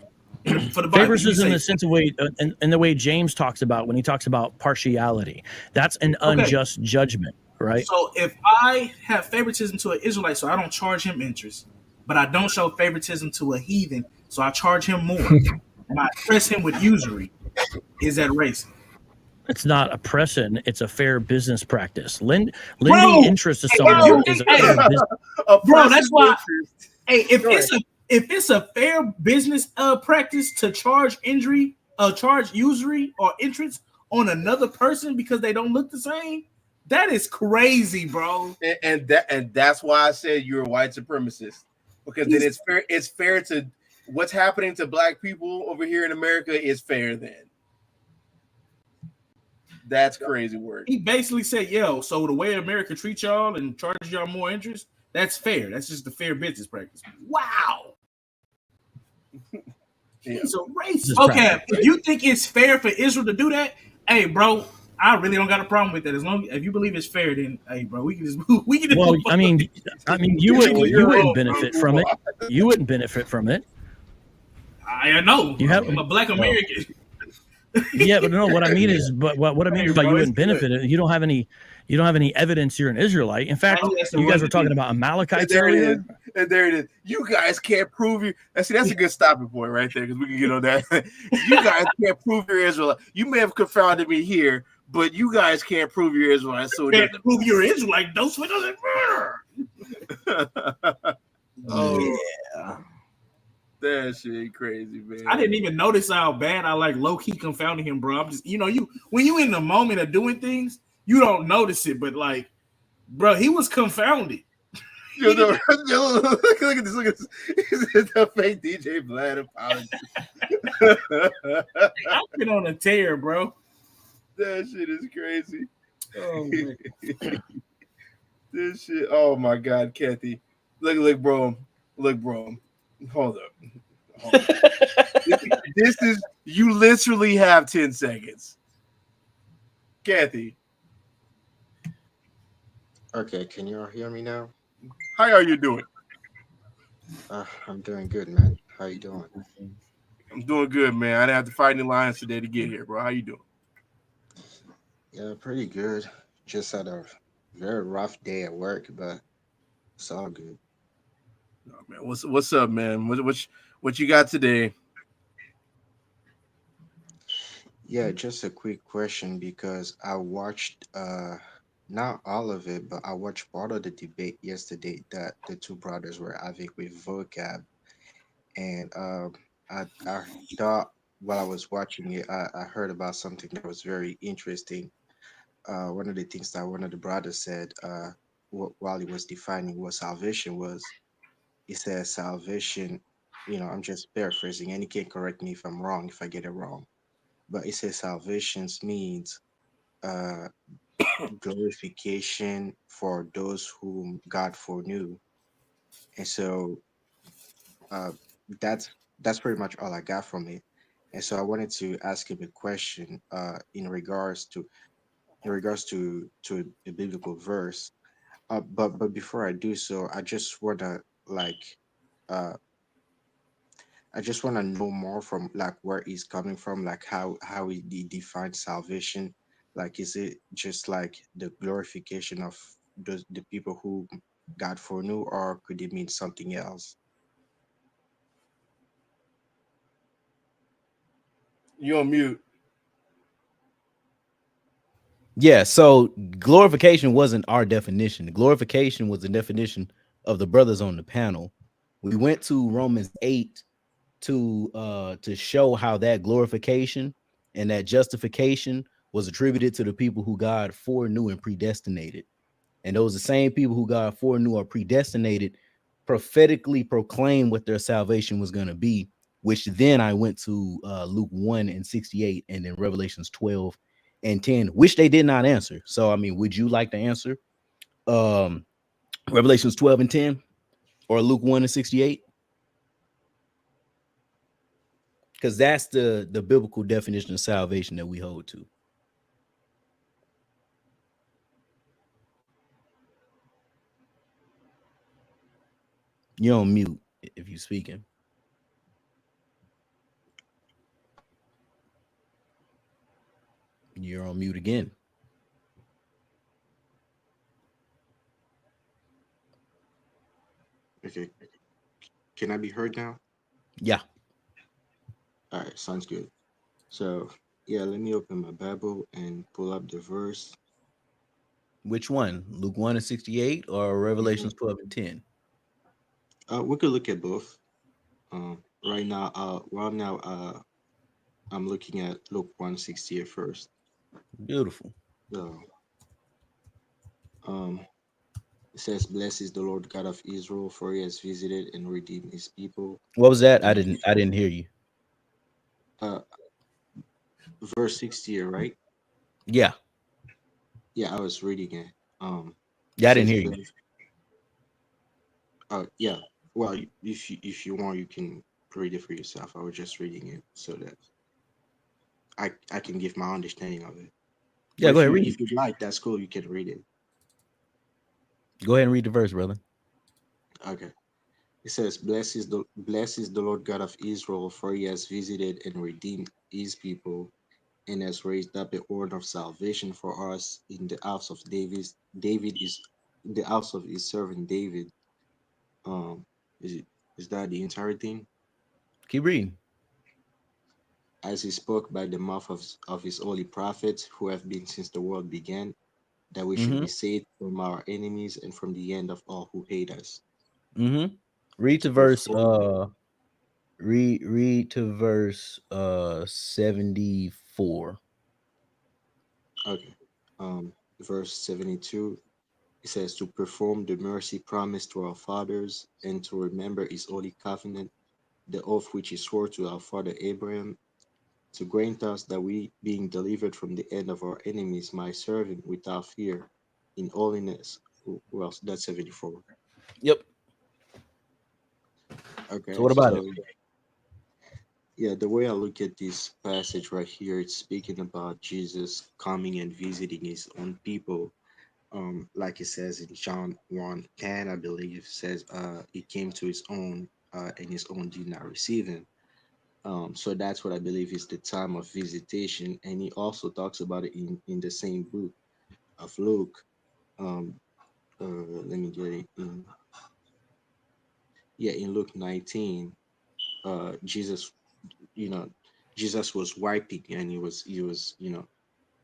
For the Bible, favoritism in the sense of way, in the way James talks about when he talks about partiality. That's an unjust judgment, right? So if I have favoritism to an Israelite, so I don't charge him interest, but I don't show favoritism to a heathen, so I charge him more, and I oppress him with usury, is that racist? It's not oppression; it's a fair business practice. Lending interest to someone is a fair business. Bro, that's why. Hey, if it's a fair business practice to charge usury or interest on another person because they don't look the same, that is crazy, bro. And that's why I said you're a white supremacist, because then it's fair to what's happening to Black people over here in America is fair. Then that's crazy word. He basically said, "Yo, so the way America treats y'all and charges y'all more interest, that's fair. That's just the fair business practice." Wow. He's a racist. Okay, if you think it's fair for Israel to do that, hey, bro, I really don't got a problem with that. As long if you believe it's fair, then hey, bro, we can just move. Well, I mean, you wouldn't benefit from it. You wouldn't benefit from it. I know. I'm a Black American. Yeah, but no. What I mean is, what I mean by you wouldn't benefit it. You don't have any evidence you're an Israelite. In fact, you guys were talking about Amalekites earlier. And there it is. You guys can't prove you. That's a good stopping point right there, because we can get on that. You guys can't prove you're Israelite. You may have confounded me here, but you guys can't prove you're Israelite. So can't prove you're Israelite. Don't switch on it. Oh yeah. That shit crazy, man. I didn't even notice how bad I low key confounded him, bro. I'm just when you in the moment of doing things, you don't notice it, but bro, he was confounded. Look at this. Look at this. It's a fake DJ Vlad apology. I've been on a tear, bro. That shit is crazy. Oh man. This shit. Oh my God, Kathy. Look, bro. Hold up. This is you literally have 10 seconds. Kathy. Okay, can you all hear me now? How are you doing? I'm doing good, man. How you doing? I'm doing good, man. I didn't have to fight any lions today to get here, bro. How you doing? Yeah, pretty good. Just had a very rough day at work, but it's all good. Oh, man, what's up, man? What you got today? Yeah, just a quick question because I watched not all of it, but I watched part of the debate yesterday that the two brothers were having with Vocab, and I thought while I was watching it, I heard about something that was very interesting. One of the things that one of the brothers said while he was defining what salvation was, he says salvation, I'm just paraphrasing, and he can correct me if I'm wrong, if I get it wrong. But he says salvations means uh, glorification for those whom God foreknew. And so uh, that's pretty much all I got from it. And so I wanted to ask him a question in regards to a biblical verse. But before I do so, like uh I just want to know more from like where he's coming from, like how he defines salvation. Like, is it just like the glorification of the people who God foreknew, or could it mean something else? You on mute. Yeah, so glorification wasn't our definition. Glorification was the definition of the brothers on the panel. We went to Romans 8 to show how that glorification and that justification was attributed to the people who God foreknew and predestinated. And those the same people who God foreknew or predestinated prophetically proclaimed what their salvation was going to be, which then I went to Luke 1 and 68 and then Revelations 12 and 10, which they did not answer. So, I mean, would you like to answer um, Revelations 12 and 10 or Luke 1 and 68? Because that's the biblical definition of salvation that we hold to. You're on mute if you're speaking. You're on mute again. Okay, can I be heard now? Yeah. All right, sounds good. So yeah, let me open my Bible and pull up the verse. Which one? Luke 1 and 68 or Revelations 12 and 10? We could look at both. Right now, I'm looking at Luke 168 first. Beautiful. So, it says, "Blessed is the Lord God of Israel, for He has visited and redeemed His people." What was that? I And didn't hear you. Verse 60, right? Yeah. Yeah, I was reading it. Yeah, It I didn't says, hear you. Yeah. Well, if you want, you can read it for yourself. I was just reading it so that I can give my understanding of it. Yeah, But go ahead, read it. if you'd like, that's cool. You can read it. Go ahead and read the verse, brother. Okay. It says, blessed is the Lord God of Israel, for He has visited and redeemed His people, and has raised up a horn of salvation for us in the house of David. David is in the house of His servant David. Um, is that the entire thing? Keep reading. As He spoke by the mouth of His holy prophets, who have been since the world began, that we should Mm-hmm. be saved from our enemies and from the hand of all who hate us. Mm-hmm. Read to To verse perform, read to verse 74. okay. Verse 72. It says, to perform the mercy promised to our fathers and to remember His holy covenant, the oath which He swore to our father Abraham, to grant us that we, being delivered from the hand of our enemies, might serve Him without fear in holiness. Who else? That's 74. Yep. So Okay, what about it? so yeah, the way I look at this passage right here, it's speaking about Jesus coming and visiting His own people. Like it says in John 1:10, I believe, says He came to His own, and His own did not receive Him. So that's what I believe is the time of visitation. And He also talks about it in the same book of Luke. Um, Let me get it in. Yeah, in Luke 19, Jesus, you know, Jesus was wiping, and he was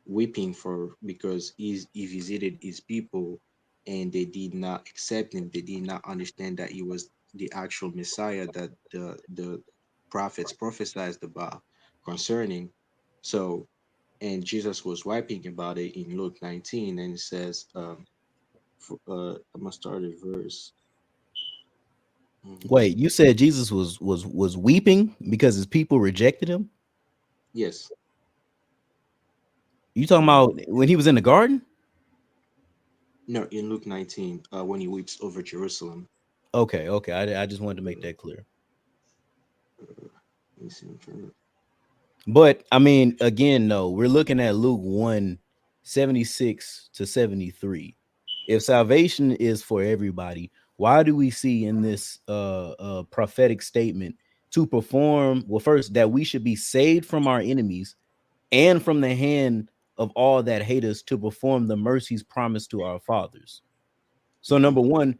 weeping for, because he visited His people, and they did not accept Him. They did not understand that He was the actual Messiah that the prophets prophesied about, concerning. So, and Jesus was wiping about it in Luke 19, and it says, I'm gonna start at verse. Wait, you said Jesus was weeping because his people rejected him? Yes. You talking about when he was in the garden? No, in Luke 19, when he weeps over Jerusalem. Okay, okay. I just wanted to make that clear. Let me see. But I mean, again, no, we're looking at Luke 1, 76 to 73. If salvation is for everybody, why do we see in this prophetic statement to perform, well, first, that we should be saved from our enemies and from the hand of all that hate us, to perform the mercies promised to our fathers? So, number one,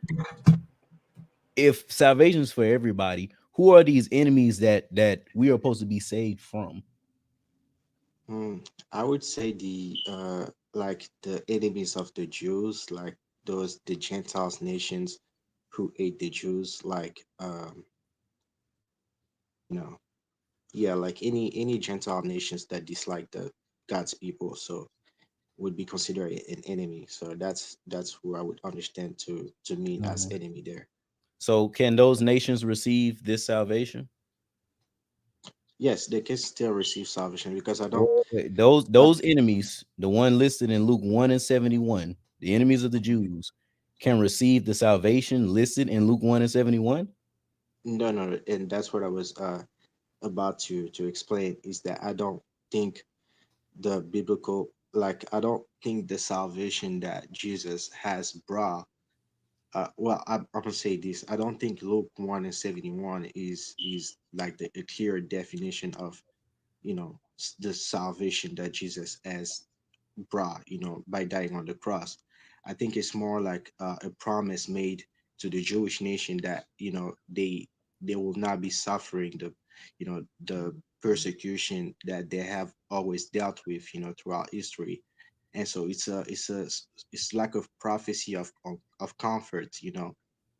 if salvation is for everybody, who are these enemies that we are supposed to be saved from? I would say the like the enemies of the Jews, like those the Gentiles nations who hate the Jews, like you know, yeah, like any Gentile nations that dislike the God's people, so would be considered an enemy. So that's who I would understand to mean as enemy there. So can those nations receive this salvation? Yes, they can still receive salvation because I don't. Wait, those enemies, the one listed in Luke 1 and 71, the enemies of the Jews, can receive the salvation listed in Luke 1 and 71? No, and that's what I was about to explain is that I don't think the biblical, like I don't think the salvation that Jesus has brought. Well, I'm gonna say this. I don't think Luke 1 and 71 is like a clear definition of the salvation that Jesus has brought, by dying on the cross. I think it's more like a promise made to the Jewish nation that they will not be suffering the persecution that they have always dealt with, throughout history. And so it's like a prophecy of comfort,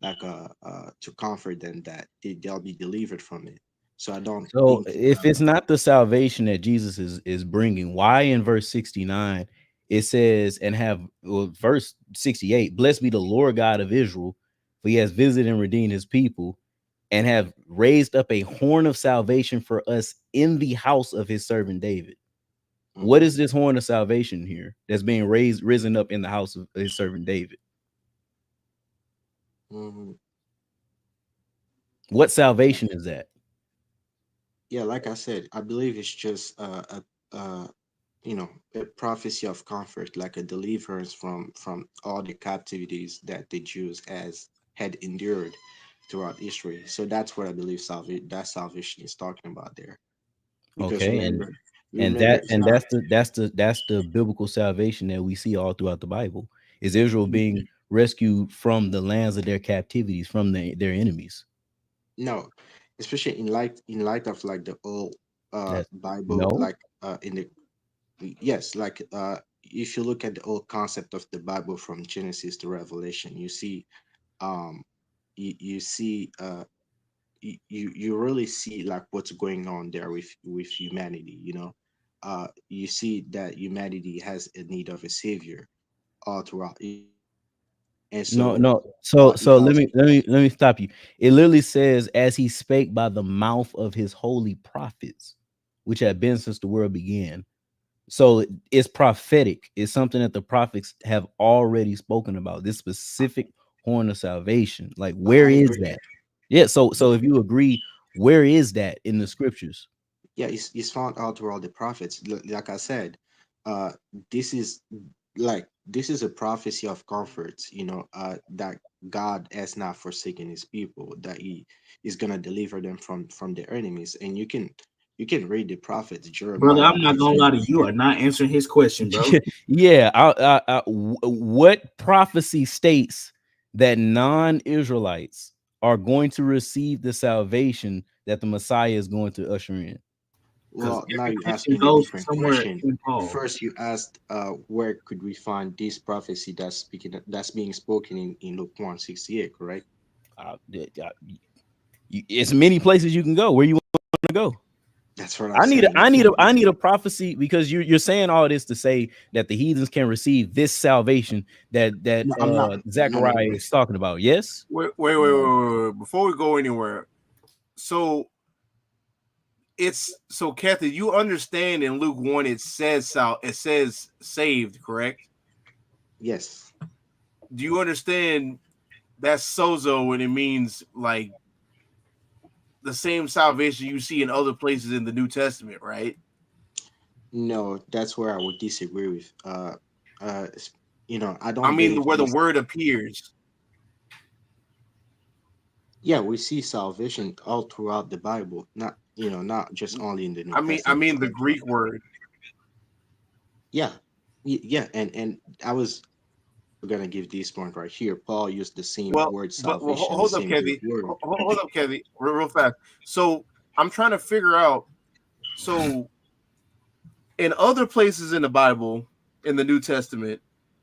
like to comfort them that they'll be delivered from it. So I don't So think. if it's not the salvation that Jesus is bringing, why in verse 69 it says, and have, well, verse 68, blessed be the Lord God of Israel, for he has visited and redeemed his people, and have raised up a horn of salvation for us in the house of his servant David. What is this horn of salvation here that's being risen up in the house of his servant David? What salvation is that? Yeah, like I said, I believe it's just a prophecy of comfort, like a deliverance from all the captivities that the Jews has had endured throughout history. So that's what I believe salvation is talking about there. Because Okay, remember, it's not. that's the biblical salvation that we see all throughout the Bible. Is Israel being rescued from the lands of their captivities, from their enemies? No, especially in light of like the old That's Bible, no. like in the yes, like if you look at the old concept of the Bible from Genesis to Revelation, you see um you see you really see like what's going on there with humanity, you see that humanity has a need of a savior all throughout and No, so no. So it so has. let me stop you. It literally says, as he spake by the mouth of his holy prophets, which had been since the world began. So it's prophetic. It's something that the prophets have already spoken about. This specific horn of salvation. Like, where I is agree. that? Yeah. So if you agree, where is that in the scriptures? Yeah, it's found out through all the prophets. Like I said, uh this is this is a prophecy of comfort, that God has not forsaken his people, that he is gonna deliver them from their enemies. And you can read the prophets Brother, Jeremiah, I'm not gonna lie Isaiah. to you. You are not answering his question, bro. Yeah. What prophecy states that non-Israelites are going to receive the salvation that the Messiah is going to usher in? Because Well, now every you're question asking a goes different somewhere question. in Paul. First, you asked where could we find this prophecy that's being spoken in Luke 1:68, correct? It's many places you can go. Where you want to go? That's what I need a prophecy, because you're saying all this to say that the heathens can receive this salvation that Zechariah is talking about. Yes. Wait. Before we go anywhere, so Kathy, you understand in Luke 1 it says saved, correct? Yes. Do you understand that's sozo and it means like the same salvation you see in other places in the New Testament, right? No, that's where I would disagree with. You know, I don't. I mean, where the word appears. Yeah, we see salvation all throughout the Bible, not just only in the New Testament. I mean the Greek word. Yeah, and I was gonna give this point right here. Paul used the same word salvation. Hold up, Kevin. Hold up, Kevin. Real fast. So I'm trying to figure out. So in other places in the Bible, in the New Testament,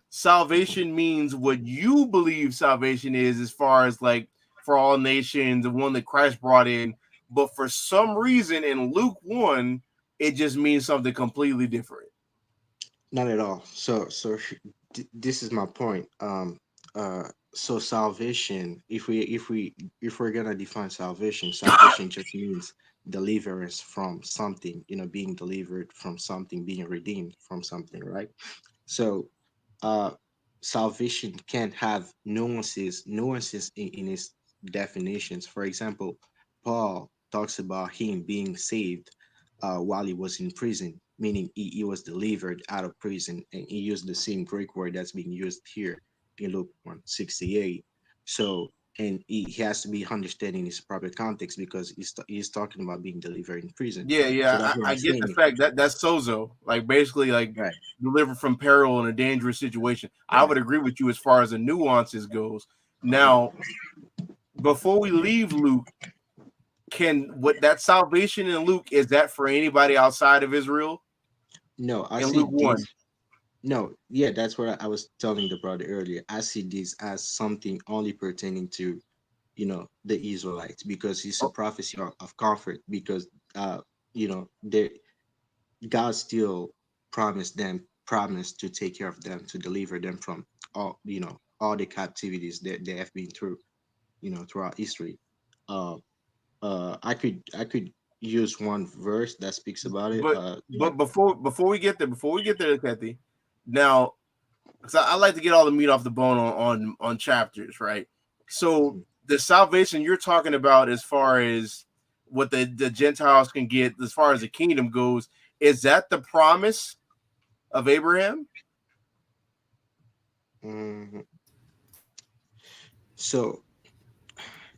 salvation means what you believe salvation is, as far as like for all nations, the one that Christ brought in. But for some reason in Luke 1, it just means something completely different. Not at all. So this is my point. So salvation, if we're gonna define salvation just means deliverance from something, being delivered from something, being redeemed from something, right? So salvation can have nuances in its definitions. For example, Paul talks about him being saved while he was in prison, meaning he was delivered out of prison, and he used the same Greek word that's being used here in Luke 1:68. So, and he has to be understood in his proper context, because he's talking about being delivered in prison. Yeah. So I get the fact that that's sozo, like basically like delivered from peril in a dangerous situation. Right. I would agree with you as far as the nuances goes. Now, before we leave Luke, what that salvation in Luke, is that for anybody outside of Israel? No, I in see Luke 1. No, yeah, that's what I was telling the brother earlier. I see this as something only pertaining to, the Israelites, because it's a prophecy of comfort, because God still promised to take care of them, to deliver them from all the captivities that they have been through, throughout history. I could use one verse that speaks about it. But before we get there, Kathy, now, because I like to get all the meat off the bone on chapters, right? So the salvation you're talking about, as far as what the Gentiles can get, as far as the kingdom goes, is that the promise of Abraham? Mm-hmm. So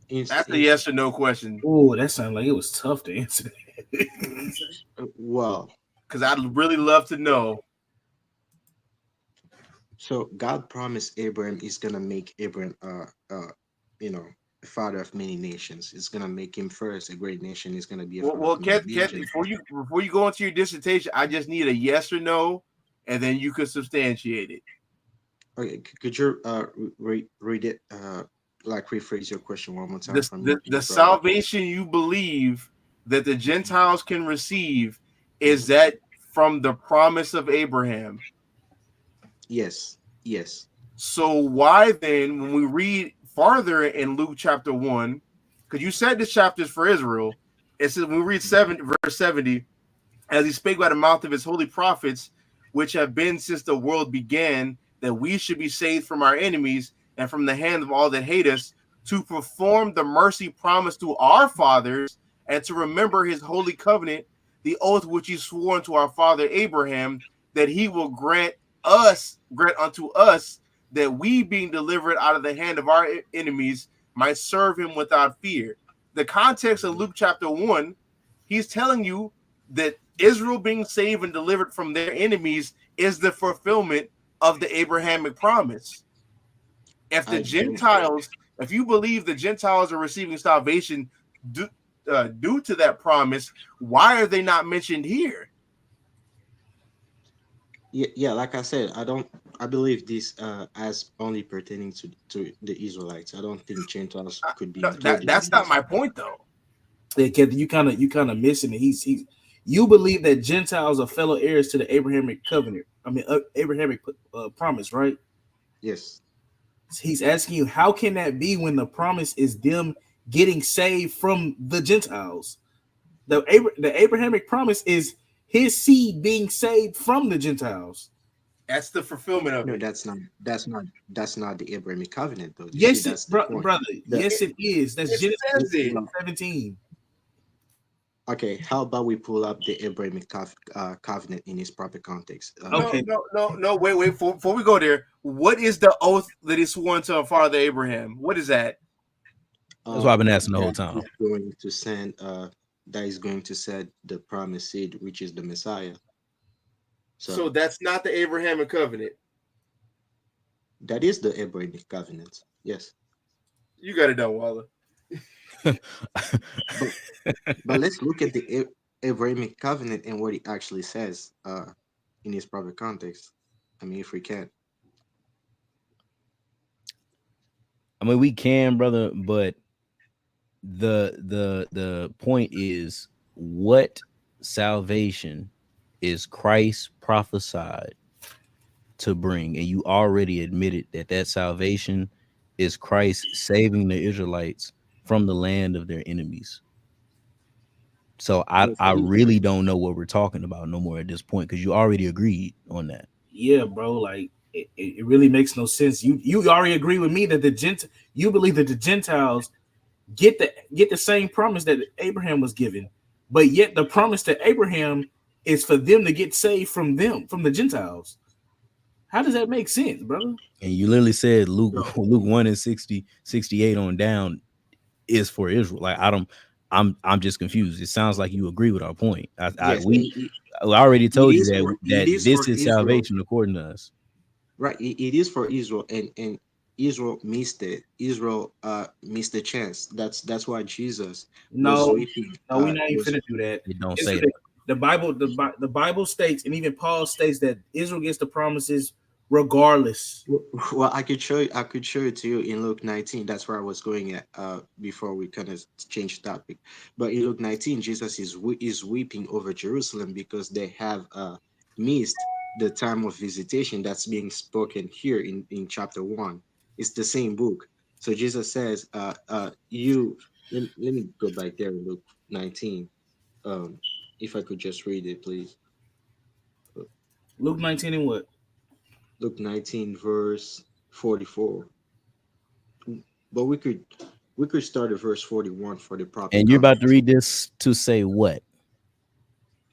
that's a yes or no question. Oh, that sounded like it was tough to answer. Well, because I'd really love to know. So God promised Abraham He's gonna make Abraham a father of many nations. It's gonna make him first a great nation. He's gonna be a Kathy, before you go into your dissertation, I just need a yes or no, and then you could substantiate it. Okay, could you read it, like rephrase your question one more time? The salvation you believe that the Gentiles can receive, is that from the promise of Abraham? Yes. So why then, when we read farther in Luke chapter 1, because you said this chapter is for Israel, it says, when we read verse 70, as he spake by the mouth of his holy prophets, which have been since the world began, that we should be saved from our enemies and from the hand of all that hate us, to perform the mercy promised to our fathers, and to remember his holy covenant, the oath which he swore unto our father Abraham, that he will grant unto us, that we, being delivered out of the hand of our enemies, might serve him without fear. The context of Luke chapter 1, he's telling you that Israel being saved and delivered from their enemies is the fulfillment of the Abrahamic promise. If you believe the Gentiles are receiving salvation due to that promise, why are they not mentioned here? Yeah, like I said, I believe this as only pertaining to the Israelites. I don't think Gentiles could be included. That's not my point, though. Yeah, Kevin, you kind of missing it. you believe that Gentiles are fellow heirs to the Abrahamic covenant. I mean, Abrahamic promise, right? Yes. He's asking you, how can that be when the promise is them getting saved from the Gentiles? The Abrahamic promise is his seed being saved from the Gentiles. That's the fulfillment of No, it. that's not the Abrahamic covenant, though. Yes, that's brother. Yes, it is. That's Genesis 17. Okay, how about we pull up the Abrahamic covenant in its proper context? Okay. No. Wait. Before we go there, what is the oath that is sworn to our father Abraham? What is that? That's what I've been asking the whole time. That is going to send the promised seed, which is the Messiah. So that's not the Abrahamic covenant. That is the Abrahamic covenant. Yes. You got it done, Waller. But let's look at the Abrahamic covenant and what it actually says in its proper context. I mean, if we can. I mean, we can, brother, but the point is, what salvation is Christ prophesied to bring? And you already admitted that salvation is Christ saving the Israelites from the land of their enemies. So I really don't know what we're talking about no more at this point, because you already agreed on that. Yeah, bro. Like it really makes no sense. You already agree with me that you believe that the Gentiles get the same promise that Abraham was given, but yet the promise to Abraham is for them to get saved from the Gentiles. How does that make sense, brother? And you literally said Luke 1 and 68 on down is for Israel. Like I'm just confused. It sounds like you agree with our point. I already told you that this is salvation according to us. Right. It is for Israel, and Israel missed it. Israel missed the chance. That's why Jesus was weeping. No, we're not even finna do that. They don't say that. The Bible states, and even Paul states, that Israel gets the promises regardless. Well, I could show it to you in Luke 19. That's where I was going at before we kind of change topic. But in Luke 19, Jesus is weeping over Jerusalem because they have missed the time of visitation that's being spoken here in chapter 1. It's the same book. So Jesus says, let me go back there in Luke 19. If I could just read it, please. Luke 19 and what? Luke 19 verse 44. But we could start at verse 41 for the proper. And you're about to read this to say what?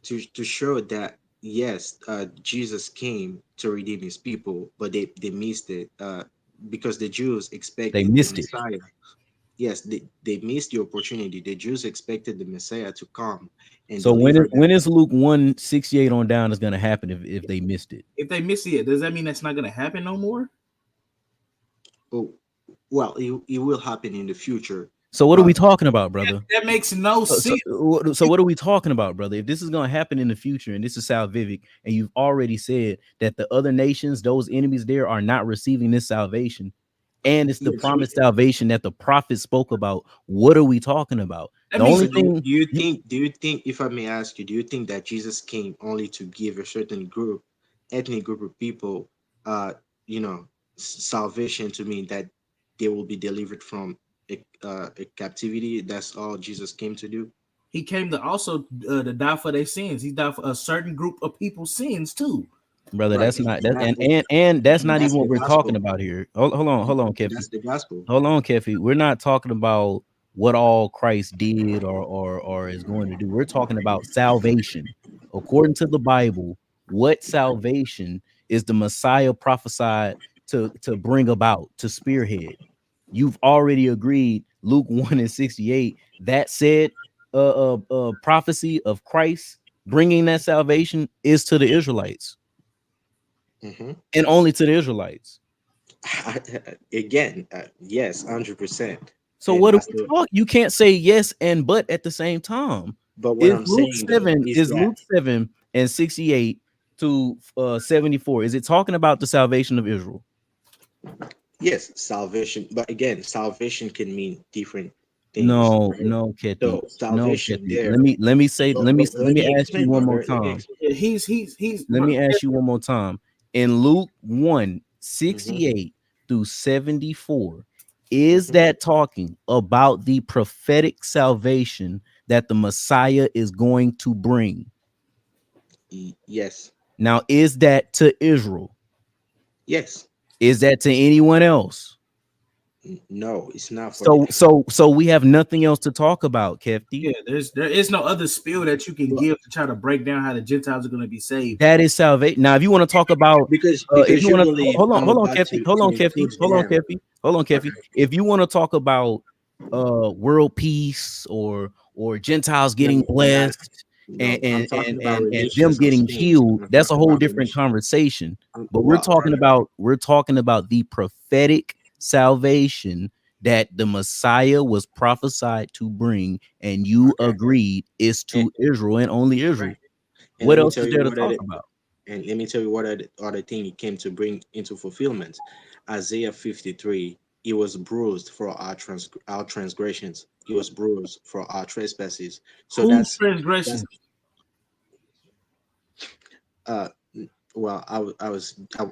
To show that yes, Jesus came to redeem his people, but they missed it because the Jews expected they missed the Messiah. Yes, they missed the opportunity. The Jews expected the Messiah to come. And so when is Luke 1:68 on down is going to happen if they missed it? If they miss it, does that mean that's not going to happen no more? Oh, well, it will happen in the future. So what are we talking about, brother? That makes no sense. So what are we talking about, brother? If this is going to happen in the future, and this is salvific, and you've already said that the other nations, those enemies there, are not receiving this salvation, and it's the promised salvation that the prophet spoke about, what are we talking about? The only thing. Do you think, if I may ask you, do you think that Jesus came only to give a certain ethnic group of people, salvation, to mean that they will be delivered from a captivity? That's all Jesus came to do. He came to also to die for their sins. He died for a certain group of people's sins too. Brother, that's not that, and that's not even what we're talking about here. Hold on, Kefi. That's the gospel. Hold on, Kefi. We're not talking about what all Christ did or is going to do. We're talking about salvation. According to the Bible, what salvation is the Messiah prophesied to bring about, to spearhead? You've already agreed, Luke 1:68, that said prophecy of Christ bringing that salvation is to the Israelites. And only to the Israelites. Again, yes, 100%. So what do we talk? You can't say yes and but at the same time. But what I'm Luke saying is Luke 7 and 68 to 74. Is it talking about the salvation of Israel? Yes, salvation. But again, salvation can mean different things. No, Right? no, Kethy. So salvation there. Let me say, let me ask you explain, one more brother. Let me time. explain. He's. Let me ask you one more time. In Luke 1, 68 Mm-hmm. through 74, is Mm-hmm. that talking about the prophetic salvation that the Messiah is going to bring? Yes. Now, is that to Israel? Yes. Is that to anyone else? No, it's not for the. So we have nothing else to talk about, Kefti. Yeah, there is no other spiel that you can give to try to break down how the Gentiles are going to be saved. That is salvation. Now, if you want to talk about because if you you want to believe hold I'm on, about Kefti, to hold on, Kefti, include hold on, them. Kefti, hold on, Kefti. Okay. If you want to talk about world peace or Gentiles getting No, blessed no, I'm talking about and them remissions of getting sins. healed, I'm that's a talking whole about different remission. conversation. But Well, we're talking about the prophetic salvation that the Messiah was prophesied to bring, and you agreed is to Israel and only Israel. right. And What let me else tell is you there to what talk about? And let me tell you what other thing he came to bring into fulfillment. Isaiah 53, he was bruised for our transgressions. He was bruised for our trespasses. So Whose that's transgression? uh well,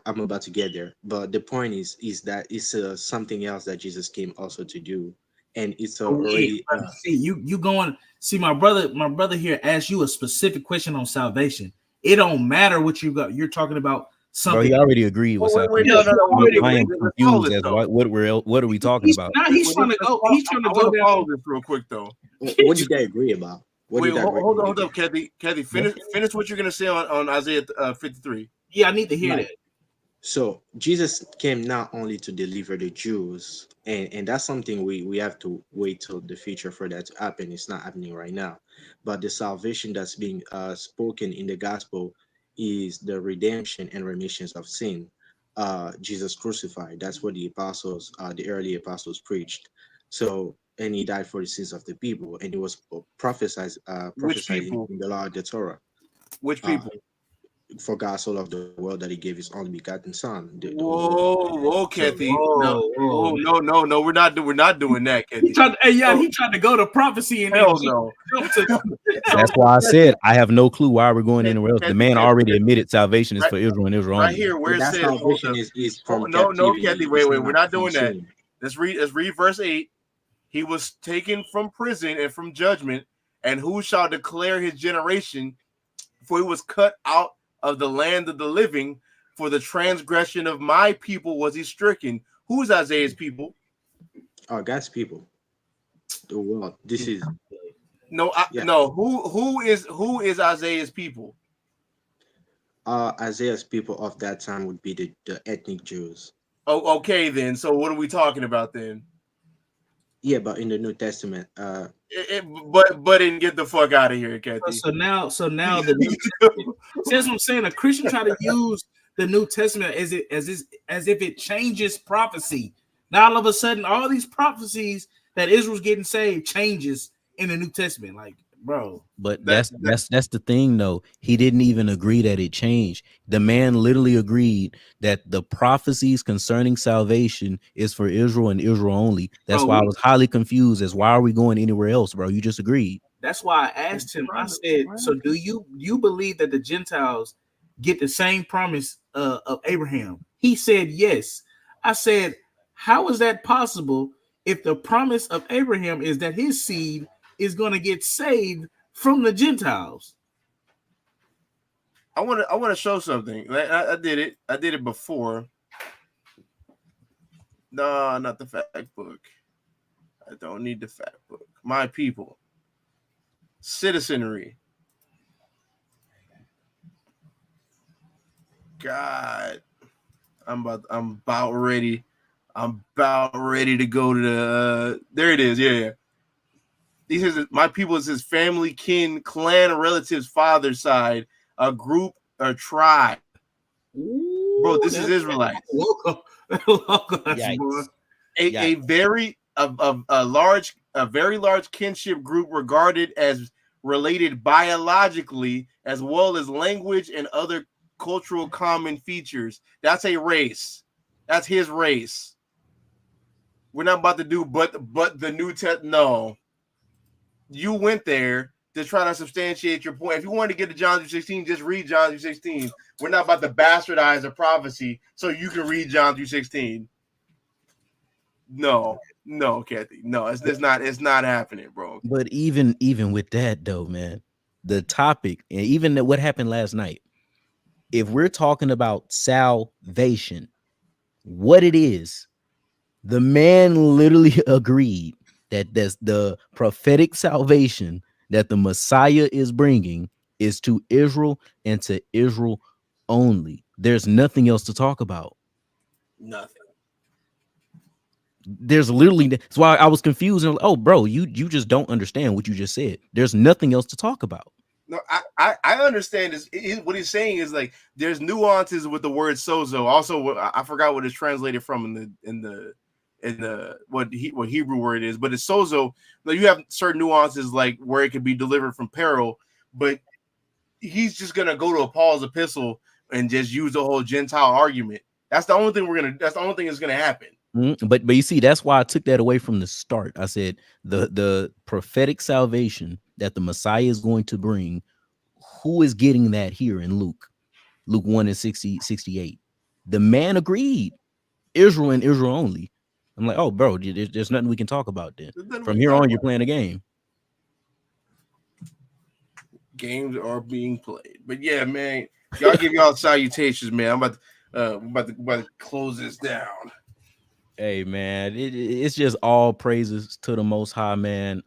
I'm about to get there, but the point is that it's something else that Jesus came also to do, and it's Oh, yeah, already see you going. See, my brother here asked you a specific question on salvation. It don't matter what you got. You're talking about Bro, something. he already agreed with Wait, salvation. no. I am Let's follow confused this as though. what are we talking about? Now he's trying to go. He's trying to I go want to down. follow this real quick though. what did they agree about? What Wait, did they agree? hold up, Kathy. Finish what you're gonna say on Isaiah 53. Yeah, I need to hear Right. that. So Jesus came not only to deliver the Jews, and that's something we have to wait till the future for that to happen. It's not happening right now, but the salvation that's being spoken in the gospel is the redemption and remissions of sin. Jesus crucified. That's what the early apostles preached. So, and he died for the sins of the people, and it was Which prophesied people? in the law of the Torah. Which Uh, people? for God so loved the world that he gave his only begotten son. The world. Whoa, So Kathy. No, no. We're not doing that, He Kathy. tried. Hey, yeah, he tried to go to prophecy and then Hell no. jump to. That's why I said I have no clue why we're going anywhere else. The man already Kathy, admitted salvation is for Israel and Israel right only. here where it that says, hold salvation up. is Oh, from no, captivity. Kathy. It's Wait. We're not not from doing that. sin. Let's read verse 8. He was taken from prison and from judgment, and who shall declare his generation? For he was cut out of the land of the living. For the transgression of my people was he stricken. Who's Isaiah's people? God's people, the world. This is No, yeah. no. Who is Isaiah's people? Isaiah's people of that time would be the ethnic Jews. Oh, okay then. So what are we talking about then? Yeah, but in the New Testament, But didn't get the fuck out of here, Kathy. So now the New Testament. See, that's what I'm saying. A Christian try to use the New Testament as if it changes prophecy. Now all of a sudden, all these prophecies that Israel's getting saved changes in the New Testament. Like, bro. But that's the thing though. He didn't even agree that it changed. The man literally agreed that the prophecies concerning salvation is for Israel and Israel only. That's why I was highly confused as why are we going anywhere else, bro? You just agreed. That's why I asked him. I said, "So do you believe that the Gentiles get the same promise of Abraham?" He said, "Yes." I said, "How is that possible if the promise of Abraham is that his seed is going to get saved from the Gentiles?" I want to show something. I did it. I did it before. No, not the fact book. I don't need the fact book. My people. Citizenry. God, I'm about ready. I'm about ready to go to the. There it is. Yeah. These is my people. Is his family, kin, clan, relatives, father's side, a group, a tribe. Bro, this is Israelites. A very large kinship group regarded as related biologically as well as language and other cultural common features. That's a race. That's his race. We're not about to do but the New Testament. No, you went there to try to substantiate your point. If you wanted to get to John 3:16, just read John 3:16. We're not about to bastardize a prophecy so you can read John 3:16. No, Kathy. No, it's not happening, bro. But even with that though, man, the topic and even what happened last night, if we're talking about salvation, what it is, the man literally agreed that that's the prophetic salvation that the Messiah is bringing is to Israel and to Israel only. There's nothing else to talk about. Nothing. There's literally, that's why I was confused. And oh, bro, you just don't understand what you just said. There's nothing else to talk about. No, I understand this. What he's saying is like there's nuances with the word sozo. Also, I forgot what it's translated from in the what Hebrew word is, but it's sozo. Now you have certain nuances like where it could be delivered from peril, but he's just gonna go to a Paul's epistle and just use the whole Gentile argument. That's the only thing that's the only thing that's gonna happen. But you see, that's why I took that away from the start. I said the prophetic salvation that the Messiah is going to bring. Who is getting that here in Luke 1 and 68? The man agreed, Israel and Israel only. I'm like, oh, bro, there's nothing we can talk about then. From here on, you're playing a game. Games are being played, but yeah, man, y'all give y'all salutations, man. I'm about to close this down. Hey, man, it's just all praises to the Most High, man.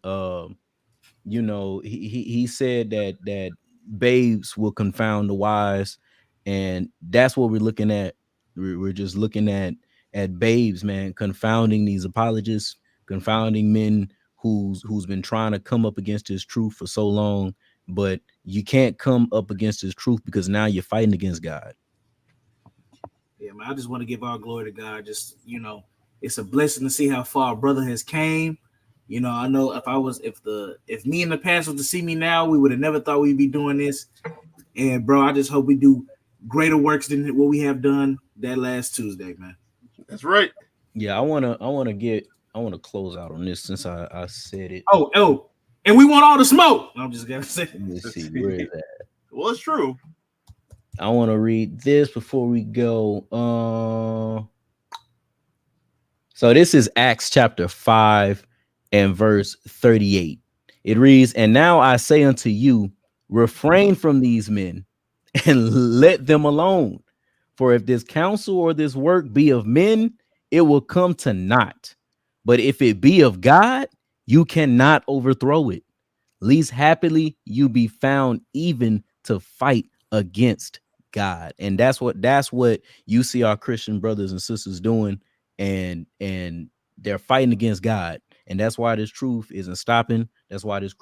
You know, he said that babes will confound the wise, and that's what we're looking at. We're just looking at babes, man, confounding these apologists, confounding men who's been trying to come up against his truth for so long, but you can't come up against his truth because now you're fighting against God. Yeah, man, I just want to give all glory to God. Just, you know, it's a blessing to see how far a brother has came. You know, I know if me and the past was to see me now, we would have never thought we'd be doing this. And bro, I just hope we do greater works than what we have done that last Tuesday, man. That's right. Yeah, I want to close out on this since I said it. Oh, and we want all the smoke. I'm just gonna say. Let's see, where is that? Well, it's true. I want to read this before we go. So this is Acts chapter 5 and verse 38. It reads, "And now I say unto you, refrain from these men and let them alone. For if this counsel or this work be of men, it will come to naught. But if it be of God, you cannot overthrow it. Least happily you be found even to fight against God." And that's what you see our Christian brothers and sisters doing, and they're fighting against God. And that's why this truth isn't stopping. That's why this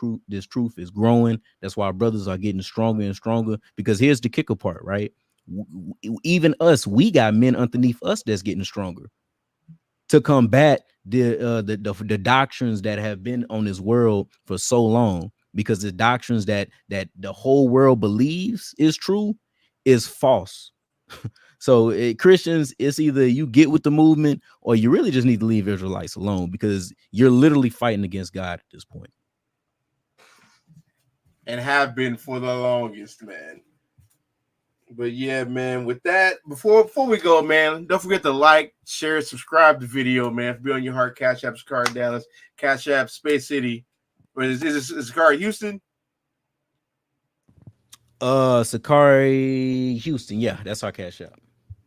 truth is growing. That's why our brothers are getting stronger and stronger. Because here's the kicker part, right? Even us, we got men underneath us that's getting stronger to combat the doctrines that have been on this world for so long. Because the doctrines that the whole world believes is true is false. So Christians, it's either you get with the movement or you really just need to leave Israelites alone, because you're literally fighting against God at this point. And have been for the longest, man. But yeah, man, with that, before we go, man, don't forget to like, share, subscribe to the video, man. If be on your heart, Cash App, Sicarii Dallas, Cash App, Space City. Or is Sicarii Houston? Sicarii Houston. Yeah, that's our Cash App.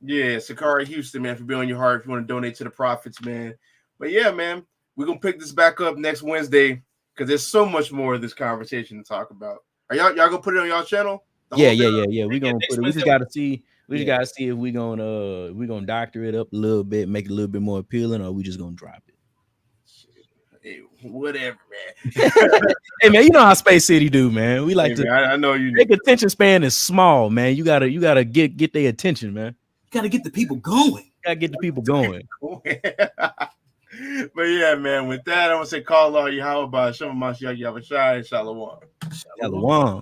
Yeah, Sicarii Houston, man. If you be on your heart, if you want to donate to the prophets, man. But yeah, man, we're gonna pick this back up next Wednesday because there's so much more of this conversation to talk about. Are y'all gonna put it on y'all channel? Yeah. We're gonna put it. We just gotta see. We just gotta see if we're gonna doctor it up a little bit, make it a little bit more appealing, or we just gonna drop it. Hey, whatever, man. Hey, man, you know how Space City do, man. We like man, I know you. Their attention span is small, man. You gotta get their attention, man. You gotta get the people going. Gotta get the people going. But yeah, man. With that, I want to say, call all you how about Shema Mashiach Yahweh Shai, Shalom. Shalom.